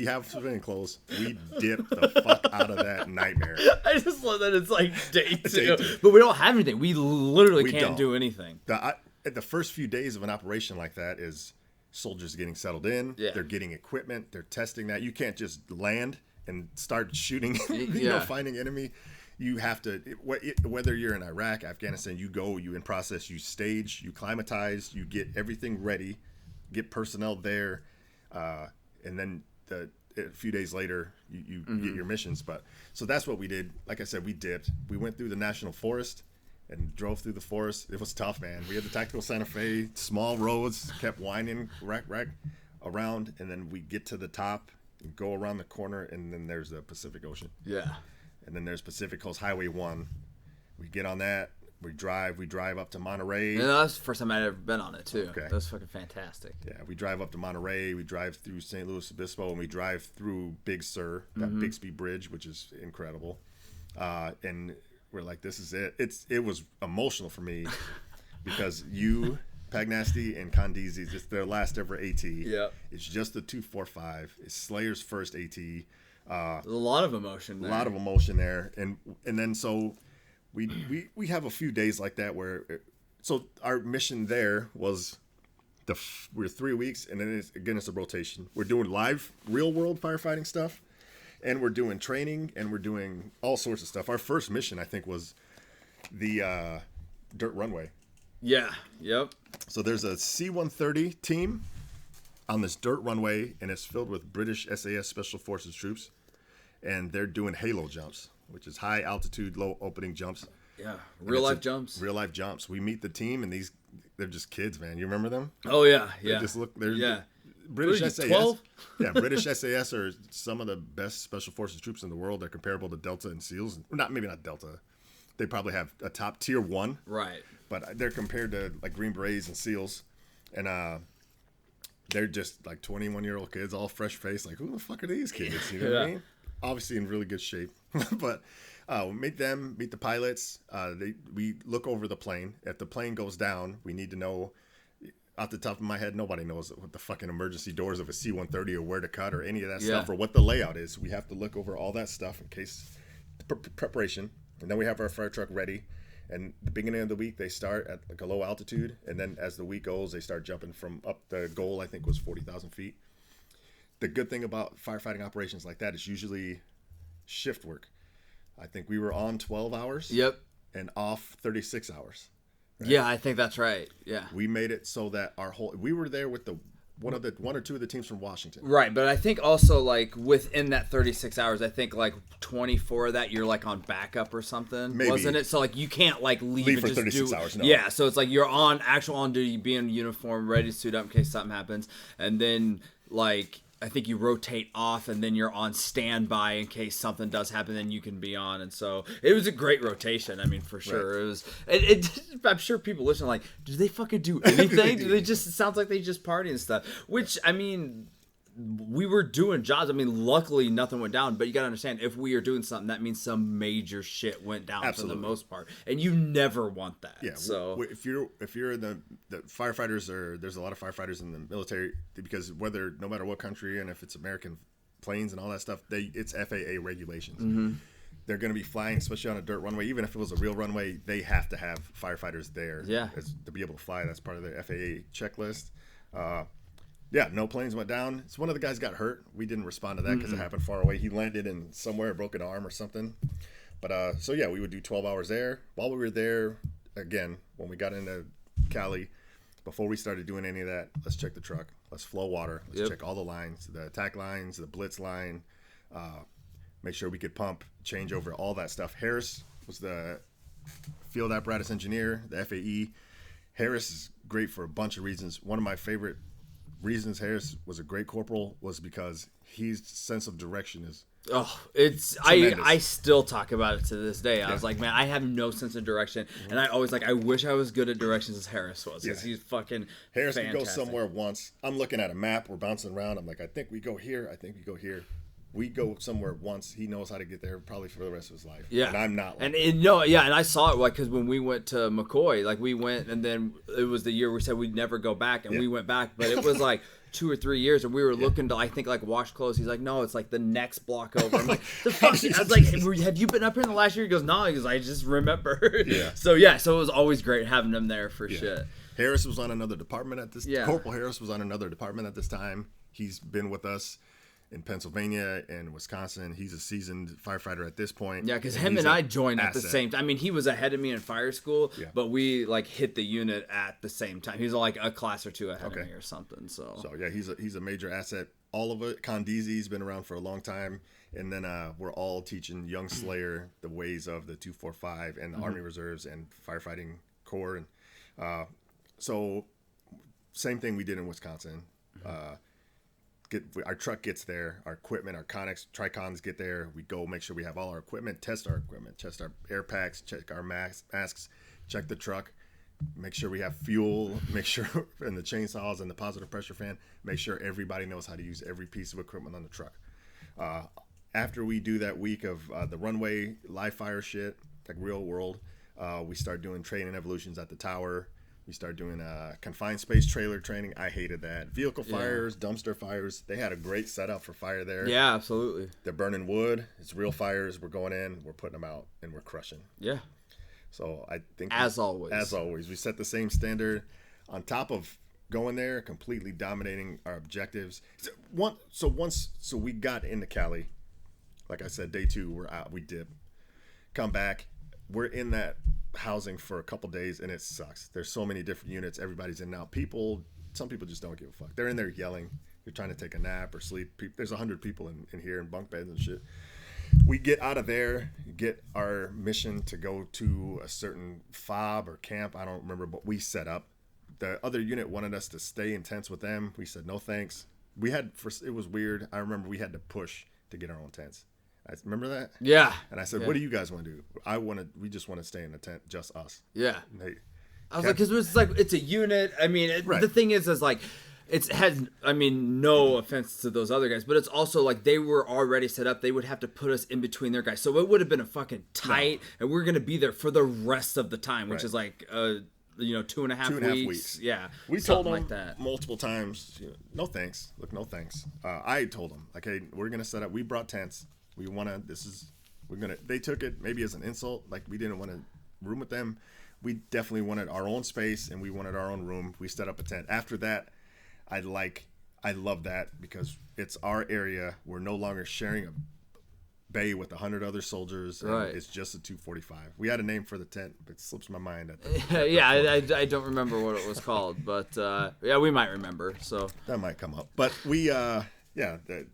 have civilian clothes. We dip the fuck out of that nightmare. I just love that it's like day 2. But we don't have anything. We literally can't don't. do anything. The first few days of an operation like that is soldiers getting settled in. Yeah. They're getting equipment. They're testing that. You can't just land and start shooting, finding enemy. You have to, whether you're in Iraq, Afghanistan, you in process, you stage, you climatize, you get everything ready, get personnel there, and then a few days later, you get your missions. But so that's what we did. Like I said, we dipped. We went through the national forest and drove through the forest. It was tough, man. We had the tactical Santa Fe, small roads, kept winding rack around, and then we get to the top, and go around the corner, and then there's the Pacific Ocean. Yeah. And then there's Pacific Coast Highway 1. We get on that. We drive up to Monterey. Yeah, that's the first time I'd ever been on it, too. Okay. That was fucking fantastic. Yeah, we drive up to Monterey. We drive through St. Louis Obispo, and we drive through Big Sur, that Bixby Bridge, which is incredible. And we're like, this is it. It was emotional for me because Pagnasty and Condeezy, it's their last ever AT. Yeah. It's just the 245. It's Slayer's first AT. A lot of emotion there. A lot of emotion there. And then so we have a few days like that where so our mission there was we're 3 weeks, and then it's a rotation. We're doing live real world firefighting stuff, and we're doing training, and we're doing all sorts of stuff. Our first mission, I think, was the dirt runway. Yeah. Yep. So there's a C-130 team on this dirt runway, and it's filled with British SAS Special Forces troops, and they're doing halo jumps, which is high altitude, low opening jumps. Yeah, real life jumps. Real life jumps. We meet the team, and they're just kids, man. You remember them? Oh yeah, yeah. They're British SAS. 12? Yeah, British SAS are some of the best special forces troops in the world. They're comparable to Delta and SEALs. Maybe not Delta. They probably have a top tier 1. Right. But they're compared to like Green Berets and SEALs, and they're just like 21-year-old kids, all fresh faced. Like, who the fuck are these kids? You know what I mean? Obviously in really good shape, but we meet the pilots. We look over the plane. If the plane goes down, we need to know. Off the top of my head, nobody knows what the fucking emergency doors of a C-130 or where to cut or any of that stuff or what the layout is. We have to look over all that stuff in case preparation, and then we have our fire truck ready. And the beginning of the week, they start at like a low altitude, and then as the week goes, they start jumping from up. The goal, I think, was 40,000 feet. The good thing about firefighting operations like that is usually shift work. I think we were on 12 hours. Yep. And off 36 hours. Right? Yeah, I think that's right. Yeah. We made it so that we were there with one or two of the teams from Washington. Right, but I think also like within that 36 hours, I think like 24 of that you're like on backup or something, maybe. Wasn't it? So like you can't like leave for and just 36 hours. No. Yeah, so it's like you're on duty, be in uniform, ready to suit up in case something happens, and then like I think you rotate off and then you're on standby in case something does happen, then you can be on. And so it was a great rotation. I mean, for sure. Right. It was, I'm sure people listening like, do they fucking do anything? It sounds like they just party and stuff, which I mean, we were doing jobs. I mean, luckily nothing went down, but you got to understand if we are doing something, that means some major shit went down. Absolutely. For the most part. And you never want that. Yeah. So if you're the firefighters, or there's a lot of firefighters in the military, because no matter what country, and if it's American planes and all that stuff, it's FAA regulations. Mm-hmm. They're going to be flying, especially on a dirt runway. Even if it was a real runway, they have to have firefighters there. Yeah. To be able to fly. That's part of the FAA checklist. Yeah, no planes went down. So one of the guys got hurt. We didn't respond to that because it happened far away. He landed in somewhere, broke an arm or something. But so yeah, we would do 12 hours there. While we were there, again, when we got into Cali, before we started doing any of that, let's check the truck. Let's flow water. Let's check all the lines, the attack lines, the blitz line. Make sure we could pump, change over all that stuff. Harris was the field apparatus engineer, the FAE. Harris is great for a bunch of reasons. One of my favorite reasons Harris was a great corporal was because his sense of direction is tremendous. I still talk about it to this day. I was like, man, I have no sense of direction, and I always I wish I was good at directions as Harris was, because he's fucking Harris fantastic. can go somewhere once. I'm looking at a map, we're bouncing around, I'm like, I think we go here, I think we go here. We go somewhere once, he knows how to get there probably for the rest of his life. Yeah, and I'm not. And and I saw it because when we went to McCoy, we went, and then it was the year we said we'd never go back, and we went back, but it was 2 or 3 years, and we were looking to wash clothes. He's like, no, it's the next block over. I'm like, the fuck? I was like, have you been up here in the last year? He goes, no. He goes, I just remember. Yeah. So it was always great having him there for shit. Harris was on another department at this. Yeah. Corporal Harris was on another department at this time. He's been with us in Pennsylvania and Wisconsin. He's a seasoned firefighter at this point. Yeah, because him and I joined at the same time. I mean, he was ahead of me in fire school, but we hit the unit at the same time. He's a class or two ahead of me or something. So yeah, he's a major asset. All of it. Condeezy's been around for a long time, and then we're all teaching young Slayer the ways of the 245 and the Army Reserves and firefighting corps, and so same thing we did in Wisconsin. Our truck gets there, our equipment, our Connex, Tricons get there. We go make sure we have all our equipment, test our air packs, check our masks, check the truck, make sure we have fuel, make sure, and the chainsaws and the positive pressure fan, make sure everybody knows how to use every piece of equipment on the truck. After we do that week of the runway live fire shit, real world, we start doing training evolutions at the tower. We started doing confined space trailer training. I hated that. Vehicle fires, dumpster fires. They had a great setup for fire there. Yeah, absolutely. They're burning wood. It's real fires. We're going in. We're putting them out, and we're crushing. Yeah. So I think As always, we set the same standard. On top of going there, completely dominating our objectives. So we got into Cali. Like I said, day 2, we're out. We dip. Come back. We're in that housing for a couple days, and it sucks. There's so many different units. Everybody's in and out. Some people just don't give a fuck. They're in there yelling. You're trying to take a nap or sleep. There's 100 people in here in bunk beds and shit. We get out of there, get our mission to go to a certain fob or camp. I don't remember, but we set up. The other unit wanted us to stay in tents with them. We said no thanks. It was weird. I remember we had to push to get our own tents. I remember that. Yeah. And I said, "What do you guys want to do?" We just want to stay in the tent, just us. Yeah. I was Captain, because it's a unit. I mean, the thing is it has. I mean, no offense to those other guys, but it's also they were already set up. They would have to put us in between their guys, so it would have been a fucking tight, and we're gonna be there for the rest of the time, which is 2.5 weeks. Yeah. We told them like that multiple times, no thanks. Look, no thanks. I told them, hey, we're gonna set up. We brought tents. They took it maybe as an insult. We didn't want to room with them. We definitely wanted our own space, and we wanted our own room. We set up a tent. After that, I love that because it's our area. We're no longer sharing a bay with 100 other soldiers. And it's just a 245. We had a name for the tent, but it slips my mind. I don't remember what it was called, but we might remember. So that might come up. But we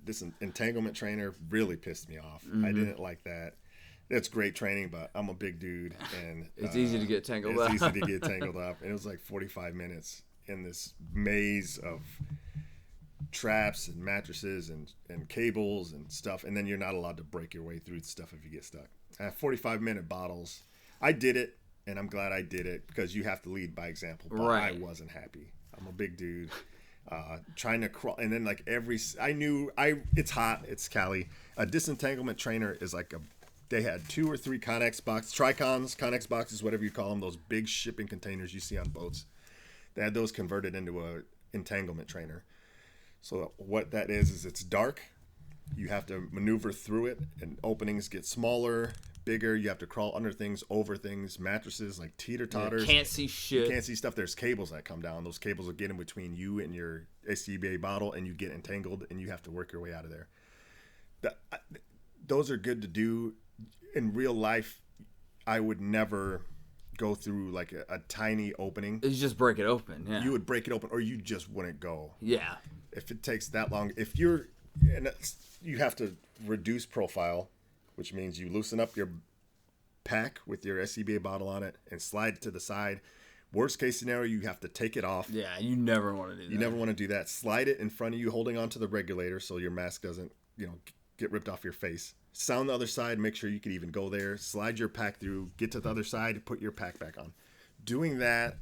this entanglement trainer really pissed me off. I didn't like that. It's great training, but I'm a big dude, and it's easy to get tangled up. It's easy to get tangled up, and it was 45 minutes in this maze of traps and mattresses and cables and stuff, and then you're not allowed to break your way through stuff if you get stuck. I have 45-minute bottles. I did it, and I'm glad I did it because you have to lead by example. But I wasn't happy. I'm a big dude. Trying to crawl, and then it's hot, it's Cali. A disentanglement trainer is they had 2 or 3 Connex boxes, whatever you call them, those big shipping containers you see on boats. They had those converted into a entanglement trainer. So what that is it's dark. You have to maneuver through it, and openings get smaller, bigger. You have to crawl under things, over things, mattresses, teeter-totters. You can't see shit. You can't see stuff. There's cables that come down. Those cables will get in between you and your SCBA bottle, and you get entangled, and you have to work your way out of there. Those are good to do. In real life, I would never go through a tiny opening. You just break it open. Yeah. You would break it open, or you just wouldn't go. Yeah. If it takes that long, you have to reduce profile, which means you loosen up your pack with your SCBA bottle on it and slide it to the side. Worst case scenario, you have to take it off. Yeah, you never want to do that. You never want to do that. Slide it in front of you, holding onto the regulator so your mask doesn't, get ripped off your face. Sound the other side, make sure you can even go there. Slide your pack through, get to the other side, put your pack back on. Doing that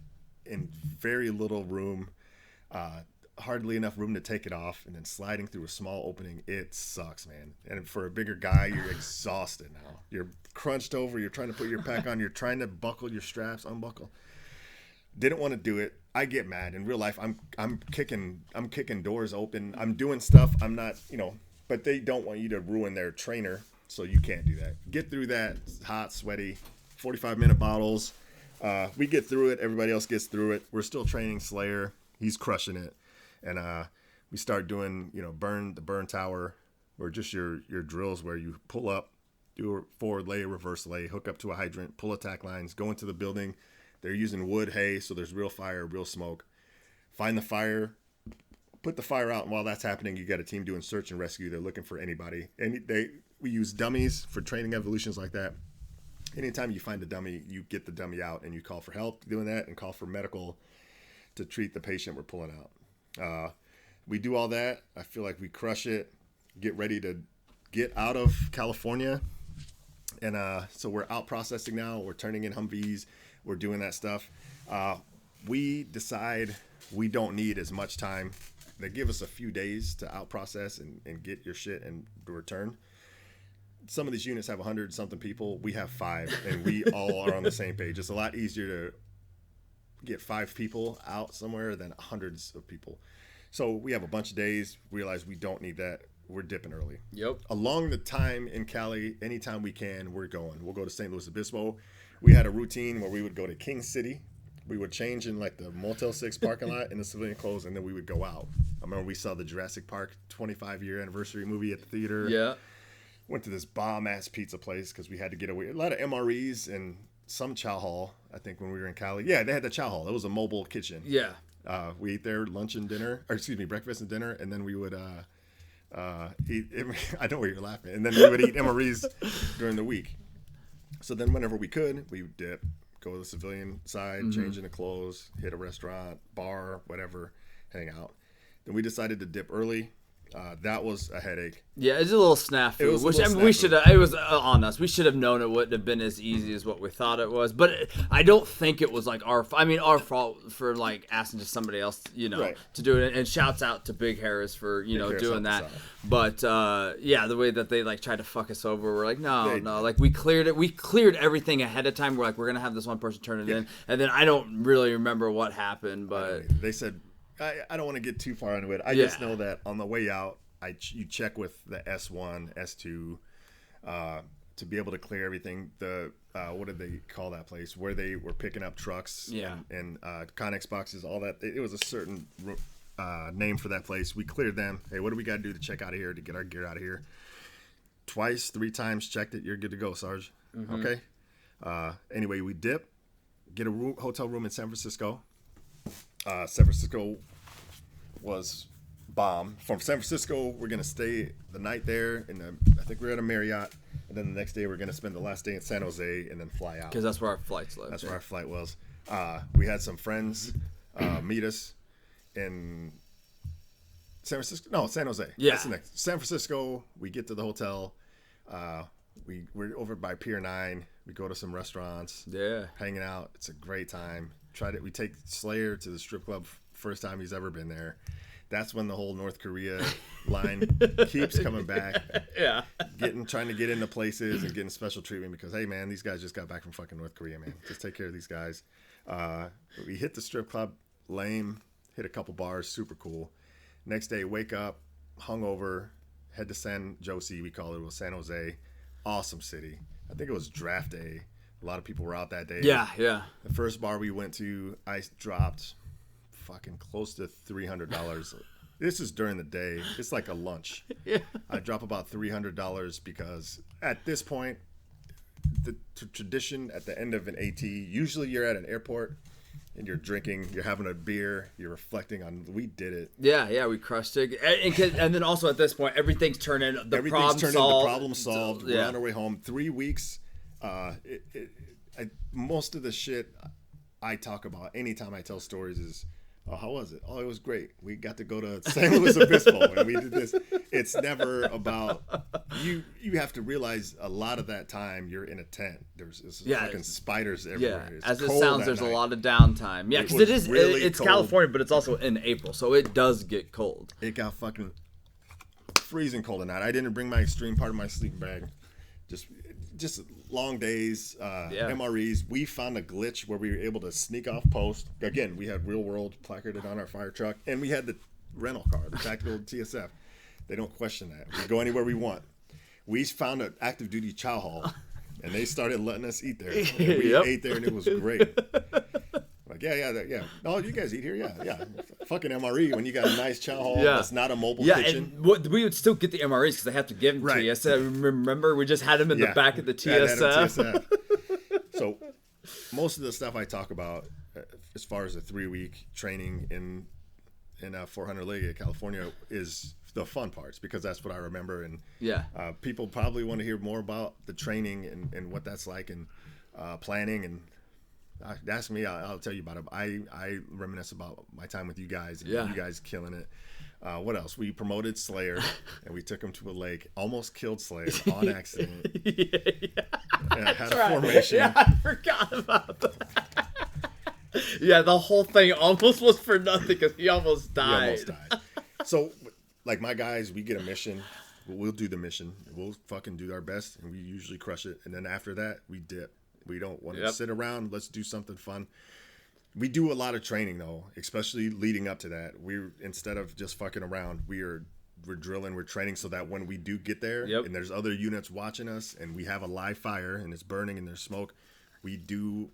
in very little room, hardly enough room to take it off, and then sliding through a small opening, it sucks, man. And for a bigger guy, you're exhausted now. You're crunched over, you're trying to put your pack on, you're trying to buckle your straps, unbuckle. Didn't want to do it. I get mad. In real life, I'm kicking doors open. I'm doing stuff. I'm not, but they don't want you to ruin their trainer, so you can't do that. Get through that. It's hot, sweaty, 45-minute bottles. We get through it. Everybody else gets through it. We're still training Slayer. He's crushing it. And we start doing, the burn tower, or just your drills where you pull up, do a forward lay, reverse lay, hook up to a hydrant, pull attack lines, go into the building. They're using wood, hay, so there's real fire, real smoke. Find the fire, put the fire out, and while that's happening, you got a team doing search and rescue. They're looking for anybody. And we use dummies for training evolutions like that. Anytime you find a dummy, you get the dummy out, and you call for help doing that and call for medical to treat the patient we're pulling out. We do all that. I feel like we crush it, get ready to get out of California. And so we're out processing now. We're turning in Humvees. We're doing that stuff. We decide we don't need as much time. They give us a few days to out process and get your shit and return. Some of these units have 100-something people. We have 5, and we all are on the same page. It's a lot easier to get 5 people out somewhere than hundreds of people. So we have a bunch of days. Realize we don't need that. We're dipping early. Yep. Along the time in Cali, anytime we can, we're going. We'll go to St. Louis Obispo. We had a routine where we would go to King City. We would change in like the Motel 6 parking lot in the civilian clothes, and then we would go out. I remember we saw the Jurassic Park 25-year anniversary movie at the theater. Yeah. Went to this bomb-ass pizza place because we had to get away. A lot of MREs and some chow hall, I think, when we were in Cali. Yeah, they had the chow hall. It was a mobile kitchen. Yeah. We ate there breakfast and dinner, and then we would eat. I know why you're laughing. And then we would eat MREs during the week. So then whenever we could, we would dip, go to the civilian side, change into clothes, hit a restaurant, bar, whatever, hang out. Then we decided to dip early. That was a headache. Yeah, it's a little snafu. It was a Which little we snafu. should have. It was on us. We should have known it wouldn't have been as easy as what we thought it was. But I don't think it was like our fault for like asking just somebody else, Right. to do it. And shouts out to Big Harris for Harris doing helped that. us But yeah, the way that they like tried to fuck us over, we're like, no, like we cleared it. We cleared everything ahead of time. We're like, we're gonna have this one person turn it in, and then I don't really remember what happened, but They said, I don't want to get too far into it. I just know that on the way out, you check with the S1, S2 to be able to clear everything. The what did they call that place where they were picking up trucks and Connex boxes, all that. It was a certain name for that place. We cleared them. Hey, what do we got to do to check out of here, to get our gear out of here? 3 times checked it. You're good to go, Sarge. Okay. Anyway, we dip, get a hotel room in San Francisco. San Francisco was bomb. From San Francisco, we're gonna stay the night there, and I think we're at a Marriott, and then the next day we're gonna spend the last day in San Jose, and then fly out. because that's where our flights live. That's where our flight was. We had some friends meet us in San Francisco. No, San Jose. Yeah. That's the next. San Francisco. We get to the hotel. We're over by Pier 9. We go to some restaurants. Yeah. Hanging out. It's a great time. We take Slayer to the strip club. First time he's ever been there. That's when the whole North Korea line keeps coming back. Yeah. Trying to get into places and getting special treatment because, hey, man, these guys just got back from fucking North Korea, man. Just take care of these guys. We hit the strip club, lame, hit a couple bars, super cool. Next day, wake up, hungover, head to San Jose, we call it. It was San Jose. Awesome city. I think it was draft day. A lot of people were out that day. Yeah, yeah. The first bar we went to, I dropped fucking close to $300. This is during the day. It's like a lunch. Yeah. I drop about $300 because at this point, the tradition at the end of an AT, usually you're at an airport and you're drinking, you're having a beer, you're reflecting on, we did it. Yeah, we crushed it. And then also at this point, everything's turning, the problem solved. We're on our way home. 3 weeks Most of the shit I talk about anytime I tell stories is, oh, how was it? Oh, it was great. We got to go to San Luis Obispo and we did this. It's never about you. You have to realize a lot of that time you're in a tent. There's fucking spiders everywhere. Yeah, It's as it cold sounds, that there's night. a lot of downtime. Yeah, because it's cold. California, but it's also in April, so it does get cold. It got fucking freezing cold at night. I didn't bring my extreme part of my sleeping bag. Just long days, MREs. We found a glitch where we were able to sneak off post. Again, we had Real World placarded on our fire truck, and we had the rental car, the tactical TSF. They don't question that. We go anywhere we want. We found an active duty chow hall, and they started letting us eat there. And we ate there, and it was great. Like, yeah. Oh, you guys eat here? Yeah. Fucking MRE when you got a nice chow hall that's not a mobile kitchen. And we would still get the MREs because they have to give them to you. So remember, we just had them in the back of the TSF. So most of the stuff I talk about as far as a 3-week training in 400 League, California, is the fun parts, because that's what I remember. And people probably want to hear more about the training and what that's like, and planning. And ask me, I'll tell you about it. I reminisce about my time with you guys, and you guys killing it. What else? We promoted Slayer, and we took him to a lake. Almost killed Slayer on accident. And had a formation. Yeah, I forgot about that. Yeah, the whole thing almost was for nothing because he almost died. So, like, my guys, we get a mission. We'll do the mission. We'll fucking do our best, and we usually crush it. And then after that, we dip. We don't want to sit around. Let's do something fun. We do a lot of training, though, especially leading up to that. Instead of just fucking around, we're drilling, we're training, so that when we do get there and there's other units watching us and we have a live fire and it's burning and there's smoke, we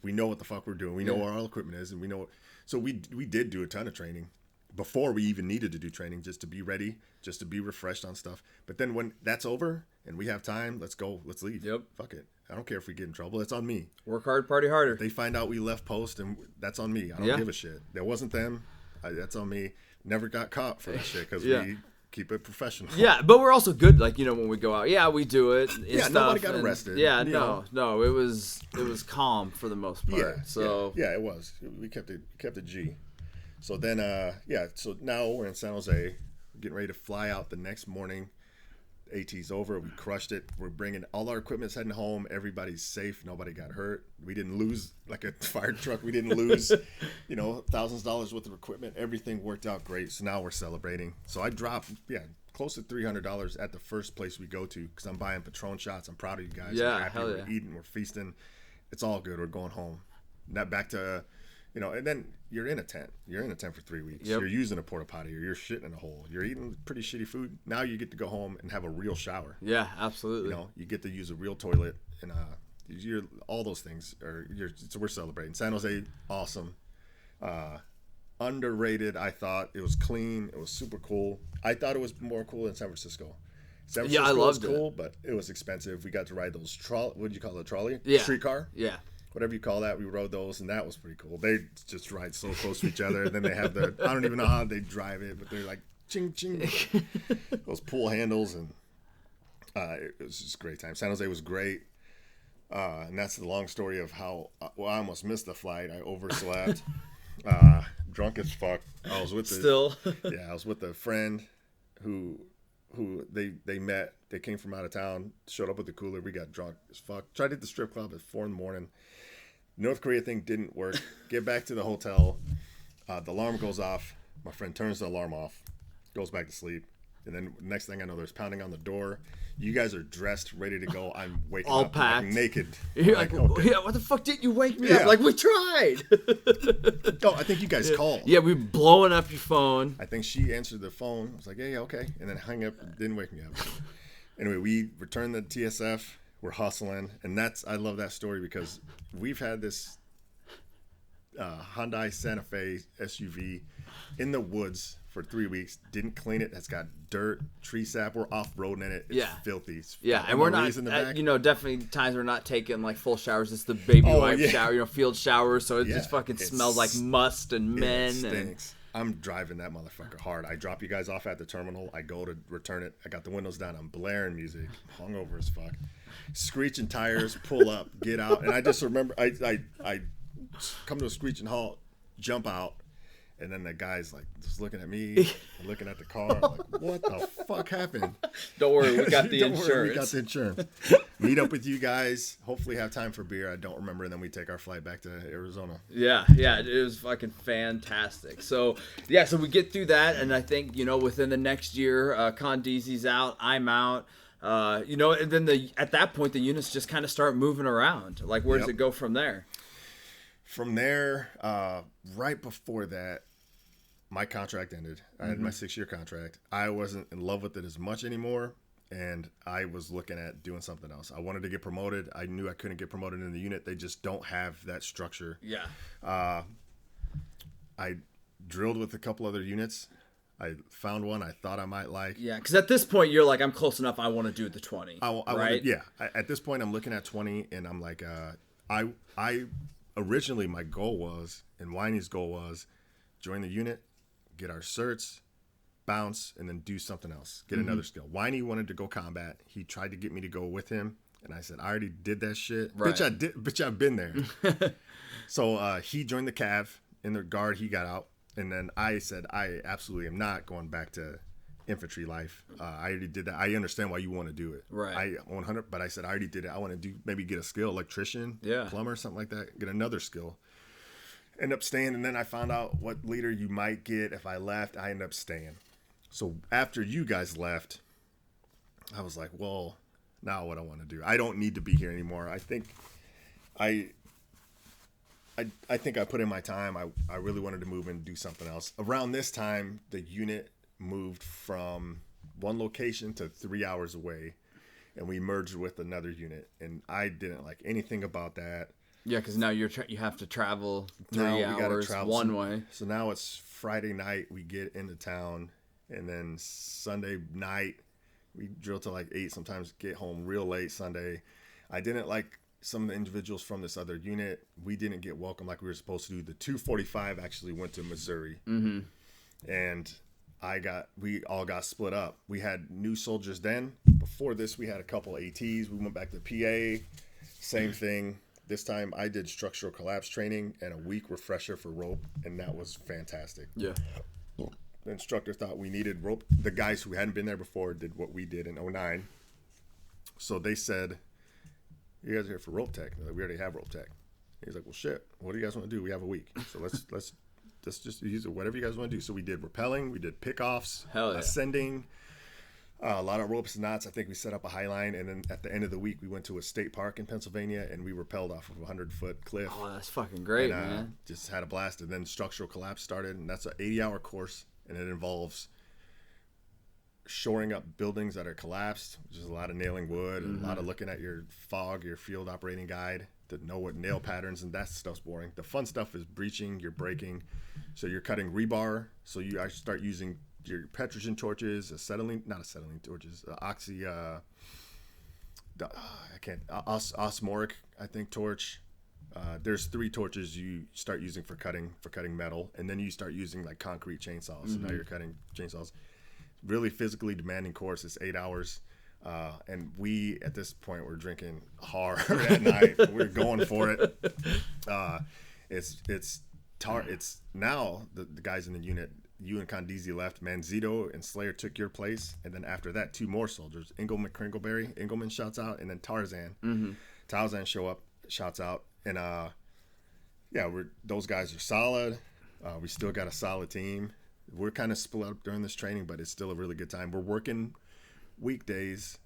know what the fuck we're doing. We know where our equipment is, and we know. So we did do a ton of training before we even needed to do training, just to be ready, just to be refreshed on stuff. But then when that's over and we have time, let's go, let's leave. Fuck it. I don't care if we get in trouble. It's on me. Work hard, party harder. If they find out we left post, and that's on me. I don't give a shit. That wasn't them. That's on me. Never got caught for that shit because we keep it professional. Yeah, but we're also good. Like, when we go out, we do it. Nobody got arrested. Yeah, no, it was calm for the most part. Yeah, it was. We kept it G. So then, so now we're in San Jose. We're getting ready to fly out the next morning. AT's over. We crushed it. We're bringing all our equipment's heading home. Everybody's safe. Nobody got hurt. We didn't lose like a fire truck. We didn't lose, thousands of dollars worth of equipment. Everything worked out great. So now we're celebrating. So I dropped, close to $300 at the first place we go to, because I'm buying Patron shots. I'm proud of you guys. Yeah, we're happy. We're eating. We're feasting. It's all good. We're going home. Not back to, and then you're in a tent. You're in a tent for 3 weeks. You're using a porta potty, or you're shitting in a hole. You're eating pretty shitty food. Now you get to go home and have a real shower. Yeah, absolutely. You get to use a real toilet, and you're all those things. So we're celebrating. San Jose, awesome. Underrated. I thought it was clean. It was super cool. I thought it was more cool than San Francisco. San Francisco I loved was cool, but it was expensive. We got to ride those what did you call it? Trolley? Yeah. Streetcar? Yeah. Whatever you call that, we rode those, and that was pretty cool. They just ride so close to each other, and then they have I don't even know how they drive it, but they're like, ching, ching, those pull handles, and it was just a great time. San Jose was great, and that's the long story of how, I almost missed the flight. I overslept, drunk as fuck. I was with I was with a friend who they met. They came from out of town, showed up with the cooler. We got drunk as fuck. Tried to hit the strip club at 4 a.m. North Korea thing didn't work. Get back to the hotel. The alarm goes off. My friend turns the alarm off, goes back to sleep. And then next thing I know, there's pounding on the door. You guys are dressed, ready to go. I'm waking all up packed, like, naked. You're like, okay. What the fuck didn't you wake me up? Like, we tried. No, I think you guys called. Yeah, we blowing up your phone. I think she answered the phone. I was like, yeah, okay. And then hung up, didn't wake me up. Anyway, we returned the TSF. We're hustling. And I love that story, because we've had this Hyundai Santa Fe SUV in the woods for 3 weeks. Didn't clean it. It's got dirt, tree sap. We're off-roading in it. It's filthy. It's and we're not, definitely times we're not taking like full showers. It's the baby wipe shower, field shower. So it just fucking smells like must and men. It stinks. I'm driving that motherfucker hard. I drop you guys off at the terminal. I go to return it. I got the windows down. I'm blaring music. Hungover as fuck. Screeching tires. Pull up. Get out. And I just remember I come to a screeching halt. Jump out. And then the guy's like just looking at me, looking at the car. I'm like, what the fuck happened? Don't worry, we got the Don't insurance. worry, we got the insurance. Meet up with you guys. Hopefully have time for beer. I don't remember. And then we take our flight back to Arizona. Yeah, it was fucking fantastic. So we get through that, and I think, within the next year, Condeezy's out, I'm out. And then at that point, the units just kind of start moving around. Like, where does it go from there? From there, right before that, my contract ended. I had my 6-year contract. I wasn't in love with it as much anymore, and I was looking at doing something else. I wanted to get promoted. I knew I couldn't get promoted in the unit. They just don't have that structure. Yeah. I drilled with a couple other units. I found one I thought I might like. Yeah, because at this point, you're like, I'm close enough. I want to do the 20. Right? At this point, I'm looking at 20, and I'm like, I originally my goal was, and Winey's goal was, join the unit, get our certs, bounce, and then do something else. Get another skill. Winey wanted to go combat. He tried to get me to go with him, and I said, I already did that shit. Right. Bitch, I did. Bitch, I've been there. So he joined the Cav. In the guard, he got out, and then I said, I absolutely am not going back to infantry life. I already did that. I understand why you want to do it. Right. I 100, but I said I already did it. I want to maybe get a skill, electrician, plumber, something like that. Get another skill. End up staying, and then I found out what leader you might get if I left. I ended up staying. So after you guys left, I was like, well, now what I want to do. I don't need to be here anymore. I think I think I put in my time. I really wanted to move and do something else. Around this time, the unit moved from one location to 3 hours away, and we merged with another unit, and I didn't like anything about that. Yeah, because now you have to travel 3 hours one way. So now it's Friday night, we get into town, and then Sunday night we drill till like 8, sometimes get home real late Sunday. I didn't like some of the individuals from this other unit. We didn't get welcome like we were supposed to do. The 245 actually went to Missouri, and we all got split up. We had new soldiers then. Before this, we had a couple ATs. We went back to PA, same thing. This time I did structural collapse training and a week refresher for rope, and that was fantastic. Yeah. The instructor thought we needed rope. The guys who hadn't been there before did what we did in 09. So they said, you guys are here for rope tech. Like, we already have rope tech. He's like, well, shit, what do you guys want to do? We have a week. So let's just use it, whatever you guys want to do. So we did rappelling, we did pickoffs, ascending, a lot of ropes and knots. I think we set up a high line, and then at the end of the week, we went to a state park in Pennsylvania, and we rappelled off of a 100-foot cliff. Oh, that's fucking great, and, man. Just had a blast, and then structural collapse started, and that's an 80-hour course, and it involves shoring up buildings that are collapsed, which is a lot of nailing wood, and a lot of looking at your FOG, your field operating guide, to know what nail patterns, and that stuff's boring. The fun stuff is breaching, you're breaking, so you're cutting rebar, so you actually start using your petrogen torches, osmoric, I think, torch. There's 3 torches you start using for cutting metal, and then you start using like concrete chainsaws. So now you're cutting chainsaws. Really physically demanding course. It's 8 hours, and we at this point were drinking hard at night. We're going for it. It's now the guys in the unit. You and Condeezy left. Manzito and Slayer took your place, and then after that, 2 more soldiers. Engelman shouts out, and then Tarzan. Tarzan shouts out, and those guys are solid. We still got a solid team. We're kind of split up during this training, but it's still a really good time. We're working weekdays,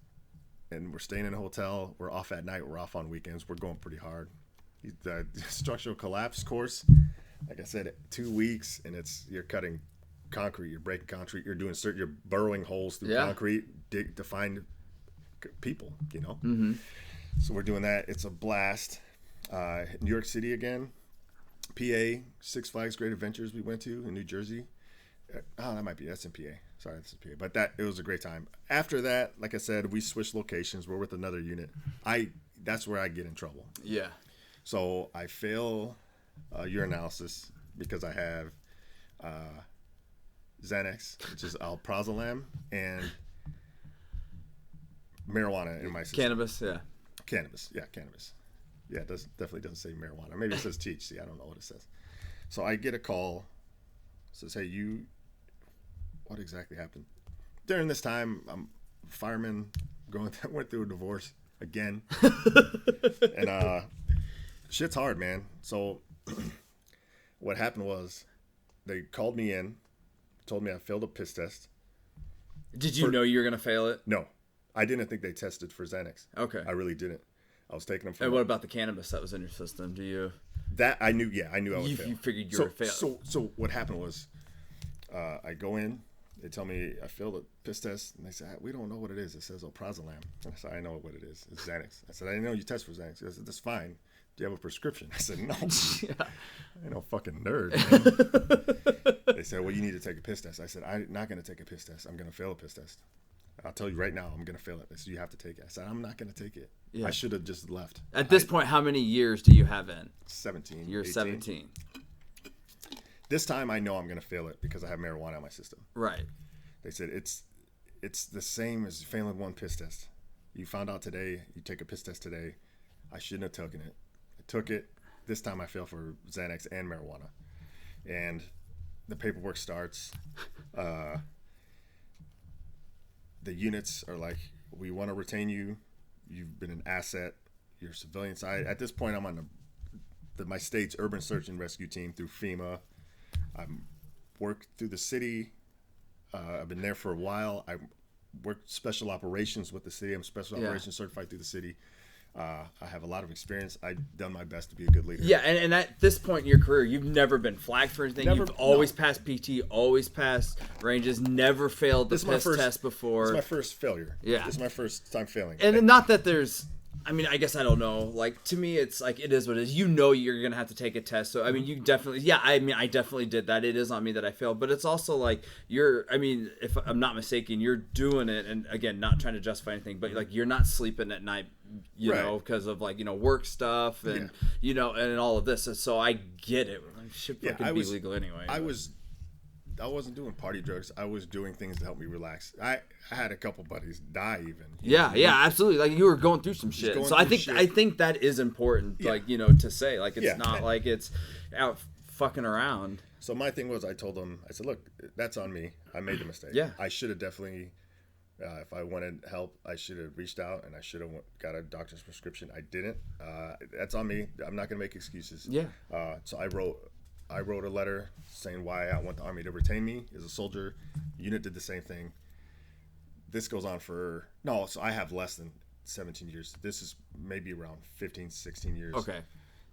and we're staying in a hotel. We're off at night. We're off on weekends. We're going pretty hard. The structural collapse course, like I said, 2 weeks, and you're cutting concrete, you're breaking concrete, you're burrowing holes through concrete to find people, So we're doing that. It's a blast. New York City again, PA, Six Flags Great Adventures we went to in New Jersey. That's in PA. Sorry, that's in PA. But it was a great time. After that, like I said, we switched locations. We're with another unit. That's where I get in trouble. Yeah. So I fail urinalysis because I have Xanax, which is alprazolam, and marijuana in my system. Cannabis, yeah. Cannabis. Yeah, it definitely doesn't say marijuana. Maybe it says THC. I don't know what it says. So I get a call. Says, hey, what exactly happened? During this time, I'm a fireman, went through a divorce again. And shit's hard, man. So what happened was they called me in, told me I failed a piss test. Did you know you were going to fail it? No. I didn't think they tested for Xanax. Okay. I really didn't. I was taking them for. And what about the cannabis that was in your system? Do you? That I knew. Yeah, I knew I would fail. You figured you were fail. So what happened was, I go in. They tell me I failed a piss test, and they say we don't know what it is. It says alprazolam. And I said I know what it is. It's Xanax. I said I didn't know you test for Xanax. I said that's fine. Do you have a prescription? I said no. Yeah. I ain't no fucking nerd. Man. They said well you need to take a piss test. I said I'm not going to take a piss test. I'm going to fail a piss test. I'll tell you right now, I'm going to fail it. They said, you have to take it. I said, I'm not going to take it. Yeah. I should have just left. At this point, how many years do you have in? 17. You're 18. 17. This time, I know I'm going to fail it because I have marijuana in my system. Right. They said, it's the same as failing one piss test. You found out today, you take a piss test today. I shouldn't have taken it. I took it. This time, I failed for Xanax and marijuana. And the paperwork starts. The units are like, we want to retain you. You've been an asset. You're a civilian side. At this point, I'm on my state's urban search and rescue team through FEMA. I'm worked through the city. I've been there for a while. I worked special operations with the city. I'm special operations certified through the city. I have a lot of experience. I've done my best to be a good leader. Yeah, and at this point in your career, you've never been flagged for anything. You've always passed PT, always passed ranges, never failed the piss test before. It's my first failure. Yeah. It's my first time failing. And not that there's... I mean, I guess I don't know. Like, to me, it's like, it is what it is. You know you're going to have to take a test. So, I mean, you definitely... Yeah, I mean, I definitely did that. It is on me that I failed. But it's also like, I mean, if I'm not mistaken, you're doing it. And again, not trying to justify anything. But, like, you're not sleeping at night, you know, because of, like, work stuff and, and all of this. So, I get it. It should fucking be legal anyway. I wasn't doing party drugs. I was doing things to help me relax. I had a couple buddies die even. Yeah, absolutely. Like you were going through some shit. So I think that is important. Yeah. Like to say like it's not like it's out fucking around. So my thing was I told them I said look that's on me. I made the mistake. Yeah. I should have definitely if I wanted help I should have reached out and I should have got a doctor's prescription. I didn't. That's on me. I'm not gonna make excuses. Yeah. So I wrote a letter saying why I want the Army to retain me as a soldier. Unit did the same thing. This goes on so I have less than 17 years. This is maybe around 15, 16 years. Okay.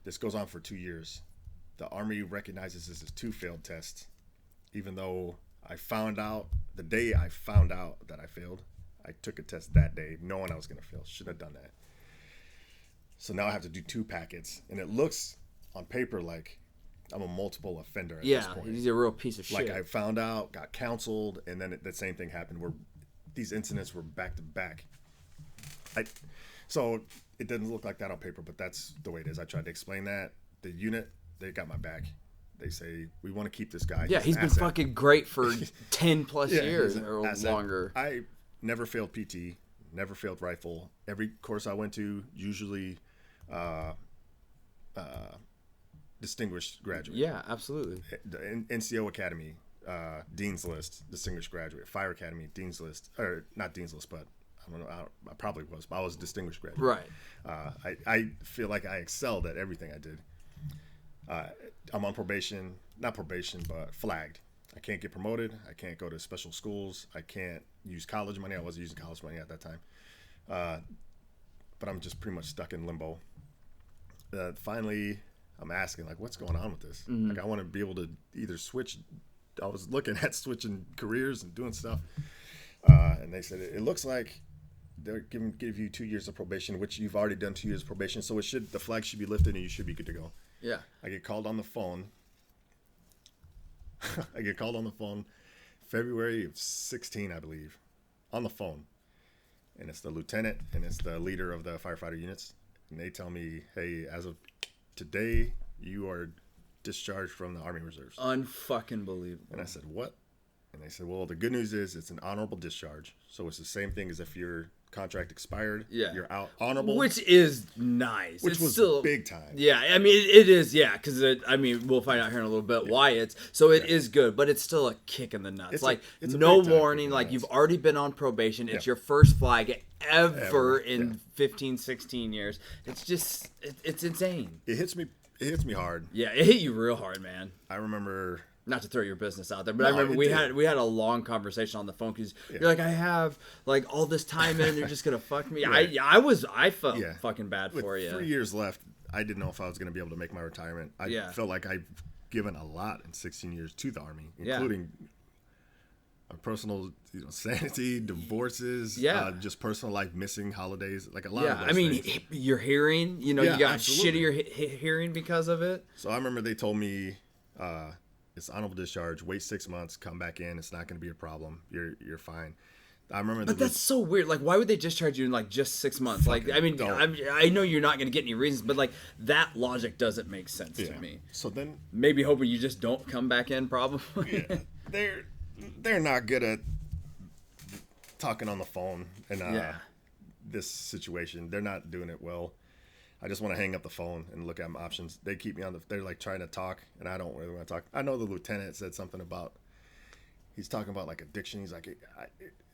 This goes on for 2 years. The Army recognizes this as 2 failed tests. Even though the day I found out that I failed, I took a test that day knowing I was going to fail. Shouldn't have done that. So now I have to do 2 packets. And it looks on paper like I'm a multiple offender at this point. Yeah, he's a real piece of shit. Like I found out, got counseled, and then the same thing happened where these incidents were back to back. So it doesn't look like that on paper, but that's the way it is. I tried to explain that. The unit, they got my back. They say, we want to keep this guy. Yeah, he's been fucking great for 10 plus years or longer. I never failed PT, never failed rifle. Every course I went to, usually distinguished graduate. Yeah, absolutely. The NCO Academy, Dean's List, distinguished graduate. Fire Academy, Dean's List, or not Dean's List, but I don't know. I probably was, but I was a distinguished graduate. Right. I feel like I excelled at everything I did. I'm on probation, not probation, but flagged. I can't get promoted. I can't go to special schools. I can't use college money. I wasn't using college money at that time. But I'm just pretty much stuck in limbo. Finally, I'm asking, like, what's going on with this? Mm-hmm. Like, I want to be able to either switch. I was looking at switching careers and doing stuff. And they said, it looks like they're give you 2 years of probation, which you've already done 2 years of probation. So the flag should be lifted and you should be good to go. Yeah. I get called on the phone. February of 16, I believe, on the phone. And it's the lieutenant and it's the leader of the firefighter units. And they tell me, hey, as of today, you are discharged from the Army Reserves. Unfucking believable. And I said, what? And they said, well, the good news is it's an honorable discharge. So it's the same thing as if your contract expired. Yeah. You're out honorable. Which is nice. Which it's was still big time. Yeah, I mean, it is, yeah, because, I mean, we'll find out here in a little bit why it's, so it is good, but it's still a kick in the nuts. It's a no big time warning, kick in the like, nuts. you've already been on probation. It's Yeah. your first flag ever in Yeah. 15, 16 years. It's just, it's insane. It hits me hard. Yeah, it hit you real hard, man. I remember... Not to throw your business out there, but No, I remember it we did. had a long conversation on the phone because Yeah. you're like, I have like all this time in, and they're just gonna fuck me. Right. I felt Yeah. fucking bad With for you. 3 years left, I didn't know if I was going to be able to make my retirement. I Yeah. felt like I've given a lot in 16 years to the Army, Yeah. including my personal sanity, divorces, Yeah. just personal life, missing holidays, like a lot Yeah, of those I mean, things. your hearing, you know, Yeah, you got absolutely. shittier hearing because of it. So I remember they told me, it's honorable discharge, wait 6 months, come back in, it's not going to be a problem, you're fine. I remember But that's so weird. Like, why would they discharge you in like just 6 months? Like, I mean, don't. I know you're not going to get any reasons, but like that logic doesn't make sense to me. So then Maybe hoping you just don't come back in, probably. yeah, they're not good at talking on the phone in Yeah. this situation. They're not doing it well. I just want to hang up the phone and look at my options. They keep me on the. They're like trying to talk, and I don't really want to talk. I know the lieutenant said something about. He's talking about like addiction. He's like,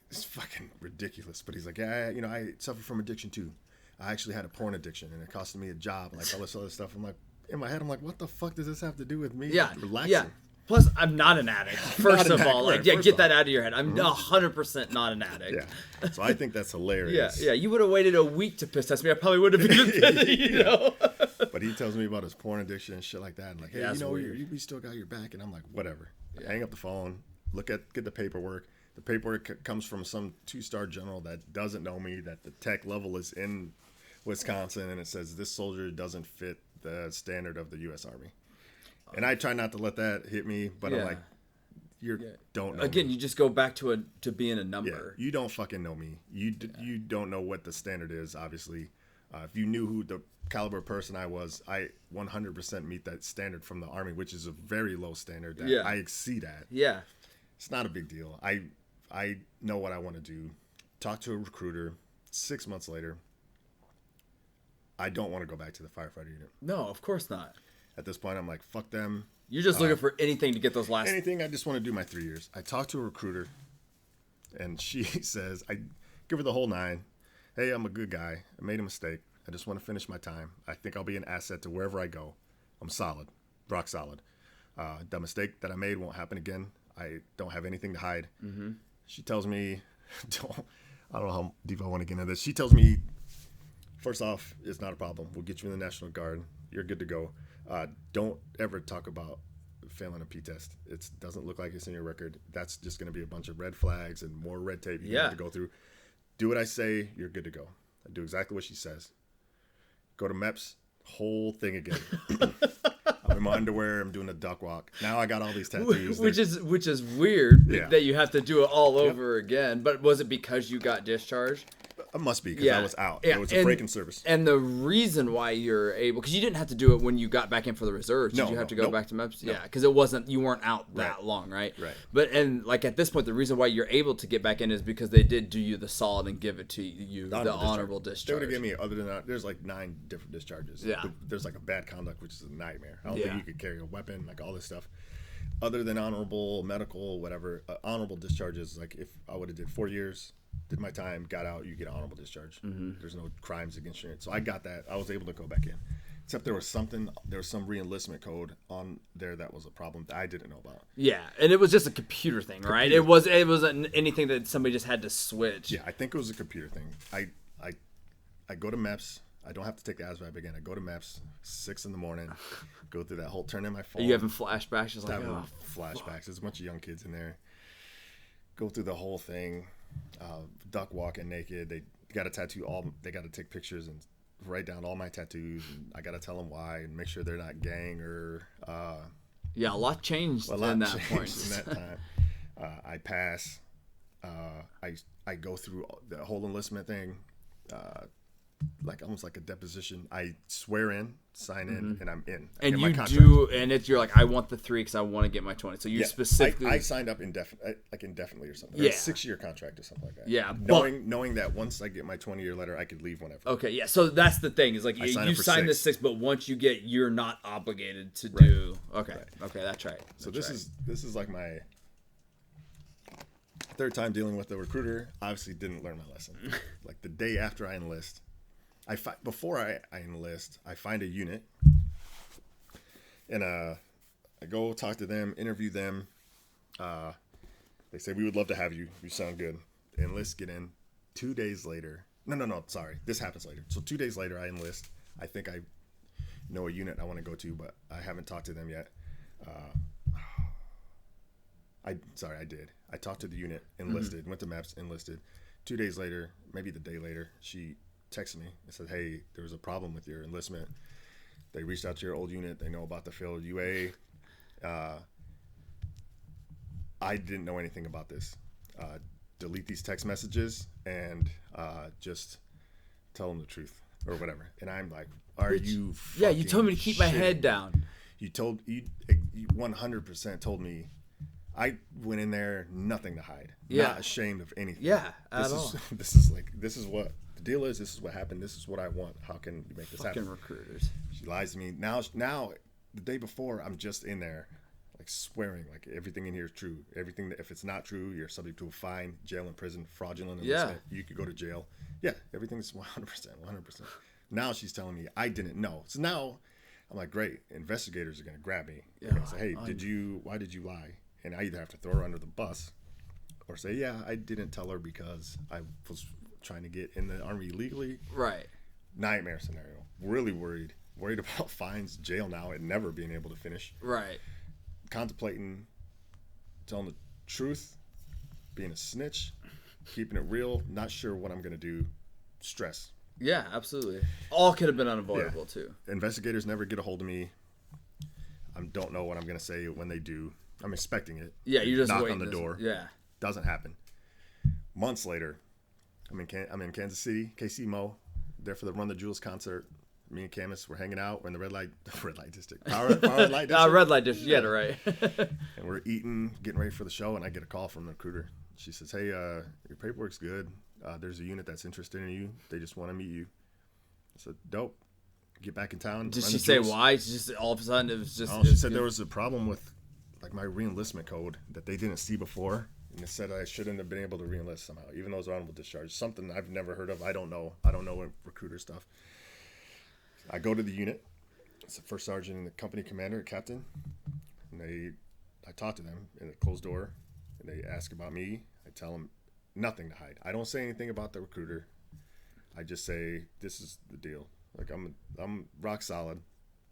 it's fucking ridiculous. But he's like, yeah, I suffer from addiction too. I actually had a porn addiction, and it costed me a job, like all this other stuff. I'm like, in my head, I'm like, what the fuck does this have to do with me? Yeah, Relaxing. yeah. Plus, I'm not an addict. First an of addict, all, like, right, yeah, first get off. that out of your head. I'm 100% not an addict. Yeah. So I think that's Yeah, hilarious. yeah. You would have waited a week to piss test me. I probably would have been, you know. But he tells me about his porn addiction and shit like that. And like, hey, Yeah, that's weird. we still got your back. And I'm like, whatever. Hang up the phone. Get the paperwork. The paperwork comes from some 2-star general that doesn't know me. That the tech level is in Wisconsin, and it says this soldier doesn't fit the standard of the U.S. Army. And I try not to let that hit me, but Yeah. I'm like, don't know Again, me. you just go back to being a Yeah, number. you don't fucking know me. You don't know what the standard is, obviously. If you knew who the caliber person I was, I 100% meet that standard from the Army, which is a very low standard. That Yeah. I exceed at. Yeah. It's not a big deal. I know what I want to do. Talk to a recruiter. 6 months later, I don't want to go back to the firefighter unit. No, of course not. At this point, I'm like, fuck them. You're just looking for anything to get those last. Anything, I just want to do my 3 years. I talked to a recruiter, and she says, I give her the whole 9. Hey, I'm a good guy. I made a mistake. I just want to finish my time. I think I'll be an asset to wherever I go. I'm solid, rock solid. The mistake that I made won't happen again. I don't have anything to hide. Mm-hmm. She tells me, I don't know how deep I want to get into this. She tells me, first off, it's not a problem. We'll get you in the National Guard. You're good to go. Don't ever talk about failing a P test. It doesn't look like it's in your record. That's just going to be a bunch of red flags and more red tape you have to go through. Do what I say. You're good to go. I do exactly what she says. Go to MEPS. Whole thing again. I'm in my underwear. I'm doing a duck walk. Now I got all these tattoos. Which is weird Yeah. that you have to do it all over again. But was it because you got discharged? It must be because I was out. Yeah. It was a break in service. And the reason why you're able, because you didn't have to do it when you got back in for the reserves. Did No, you have no, to go nope. back to MEPS? Nope. Yeah, because you weren't out that long, right? Right. But and like at this point, the reason why you're able to get back in is because they did do you the solid and give it to you, the honorable They discharge. would have given me, other than that, there's like 9 different discharges. Yeah. There's like a bad conduct, which is a nightmare. I don't Yeah. think you could carry a weapon, like all this stuff. Other than honorable, medical, whatever, honorable discharges, like if I would have did 4 years, did my time, got out, you get an honorable discharge. Mm-hmm. There's no crimes against you. So I got that. I was able to go back in. Except there was some re-enlistment code on there that was a problem that I didn't know about. Yeah, and it was just a computer thing, right? It wasn't anything that somebody just had to switch. Yeah, I think it was a computer thing. I go to MEPS. I don't have to take the ASVAB again. I go to MEPS, 6 in the morning, go through that whole, turn in my phone. Are you having flashbacks? Just like, Having oh, flashbacks. There's a bunch of young kids in there. Go through the whole thing, duck walking naked. They got to tattoo they got to take pictures and write down all my tattoos. And I got to tell them why and make sure they're not gang or. yeah, a lot changed A lot in that changed point. in that time. I pass. I go through the whole enlistment thing. like almost like a deposition. I swear in, sign in, and I'm in. I And get my you contract. do, and it's you're like, I want the 3 because I want to get my 20. So you specifically. I signed up indefinitely or something. Yeah. A 6-year contract or something like that. Yeah, knowing that once I get my 20-year letter, I could leave whenever. Okay, yeah. So that's the thing is like you signed up for sign the 6. 6, but once you get, you're not obligated to do. Okay, okay, that's right. So this is like my 3rd time dealing with a recruiter. Obviously, didn't learn my lesson. Like the day after I enlist, before I enlist, I find a unit, and I go talk to them, interview them. They say we would love to have you. You sound good. Enlist, get in. 2 days later, no, sorry, this happens later. So 2 days later, I enlist. I think I know a unit I want to go to, but I haven't talked to them yet. I did. I talked to the unit, enlisted, went to Maps, enlisted. 2 days later, maybe the day later, she texted me and said, hey, there was a problem with your enlistment. They reached out to your old unit. They know about the failed UA. I didn't know anything about this. Delete these text messages and just tell them the truth or whatever. And I'm like, are you Yeah, you told me to keep my head down. You 100% told me. I went in there, nothing to hide. Yeah. Not ashamed of anything. Yeah, at all. This is what the deal is. This is what happened. This is what I want. How can you make this Fucking happen? recruiters. She lies to me. Now, the day before, I'm just in there, like swearing, like everything in here is true. Everything that if it's not true, you're subject to a fine, jail and prison, fraudulent enlistment. You could go to jail. Yeah, everything's 100%, 100%. Now she's telling me I didn't know. So now I'm like, great. Investigators are gonna grab me. They're gonna say, hey, why did you lie? And I either have to throw her under the bus or say, yeah, I didn't tell her because I was trying to get in the Army legally. Right. Nightmare scenario. Really worried about fines, jail now, and never being able to finish. Right. Contemplating telling the truth, being a snitch, keeping it real, not sure what I'm going to do, stress. Yeah, absolutely. All could have been unavoidable too. Investigators never get a hold of me. I don't know what I'm going to say when they do. I'm expecting it. Yeah, you just knock on the door. Yeah. Doesn't happen. Months later, I'm in Kansas City, KC Mo, there for the Run the Jewels concert. Me and Camus were hanging out. We're in the red light district. Power light district. Red light district. Yeah, right. And we're eating, getting ready for the show, and I get a call from the recruiter. She says, hey, your paperwork's good. There's a unit that's interested in you. They just want to meet you. I said, dope. Get back in town. Did she say why? It's just all of a sudden it was just. She said there was a problem with like my re-enlistment code that they didn't see before, and it said I shouldn't have been able to re-enlist somehow, even though it was honorable discharge. Something I've never heard of. I don't know recruiter stuff. I go to the unit. It's the first sergeant and the company commander, captain, and I talk to them in a closed door, and they ask about me. I tell them nothing to hide. I don't say anything about the recruiter. I just say this is the deal. Like I'm rock solid.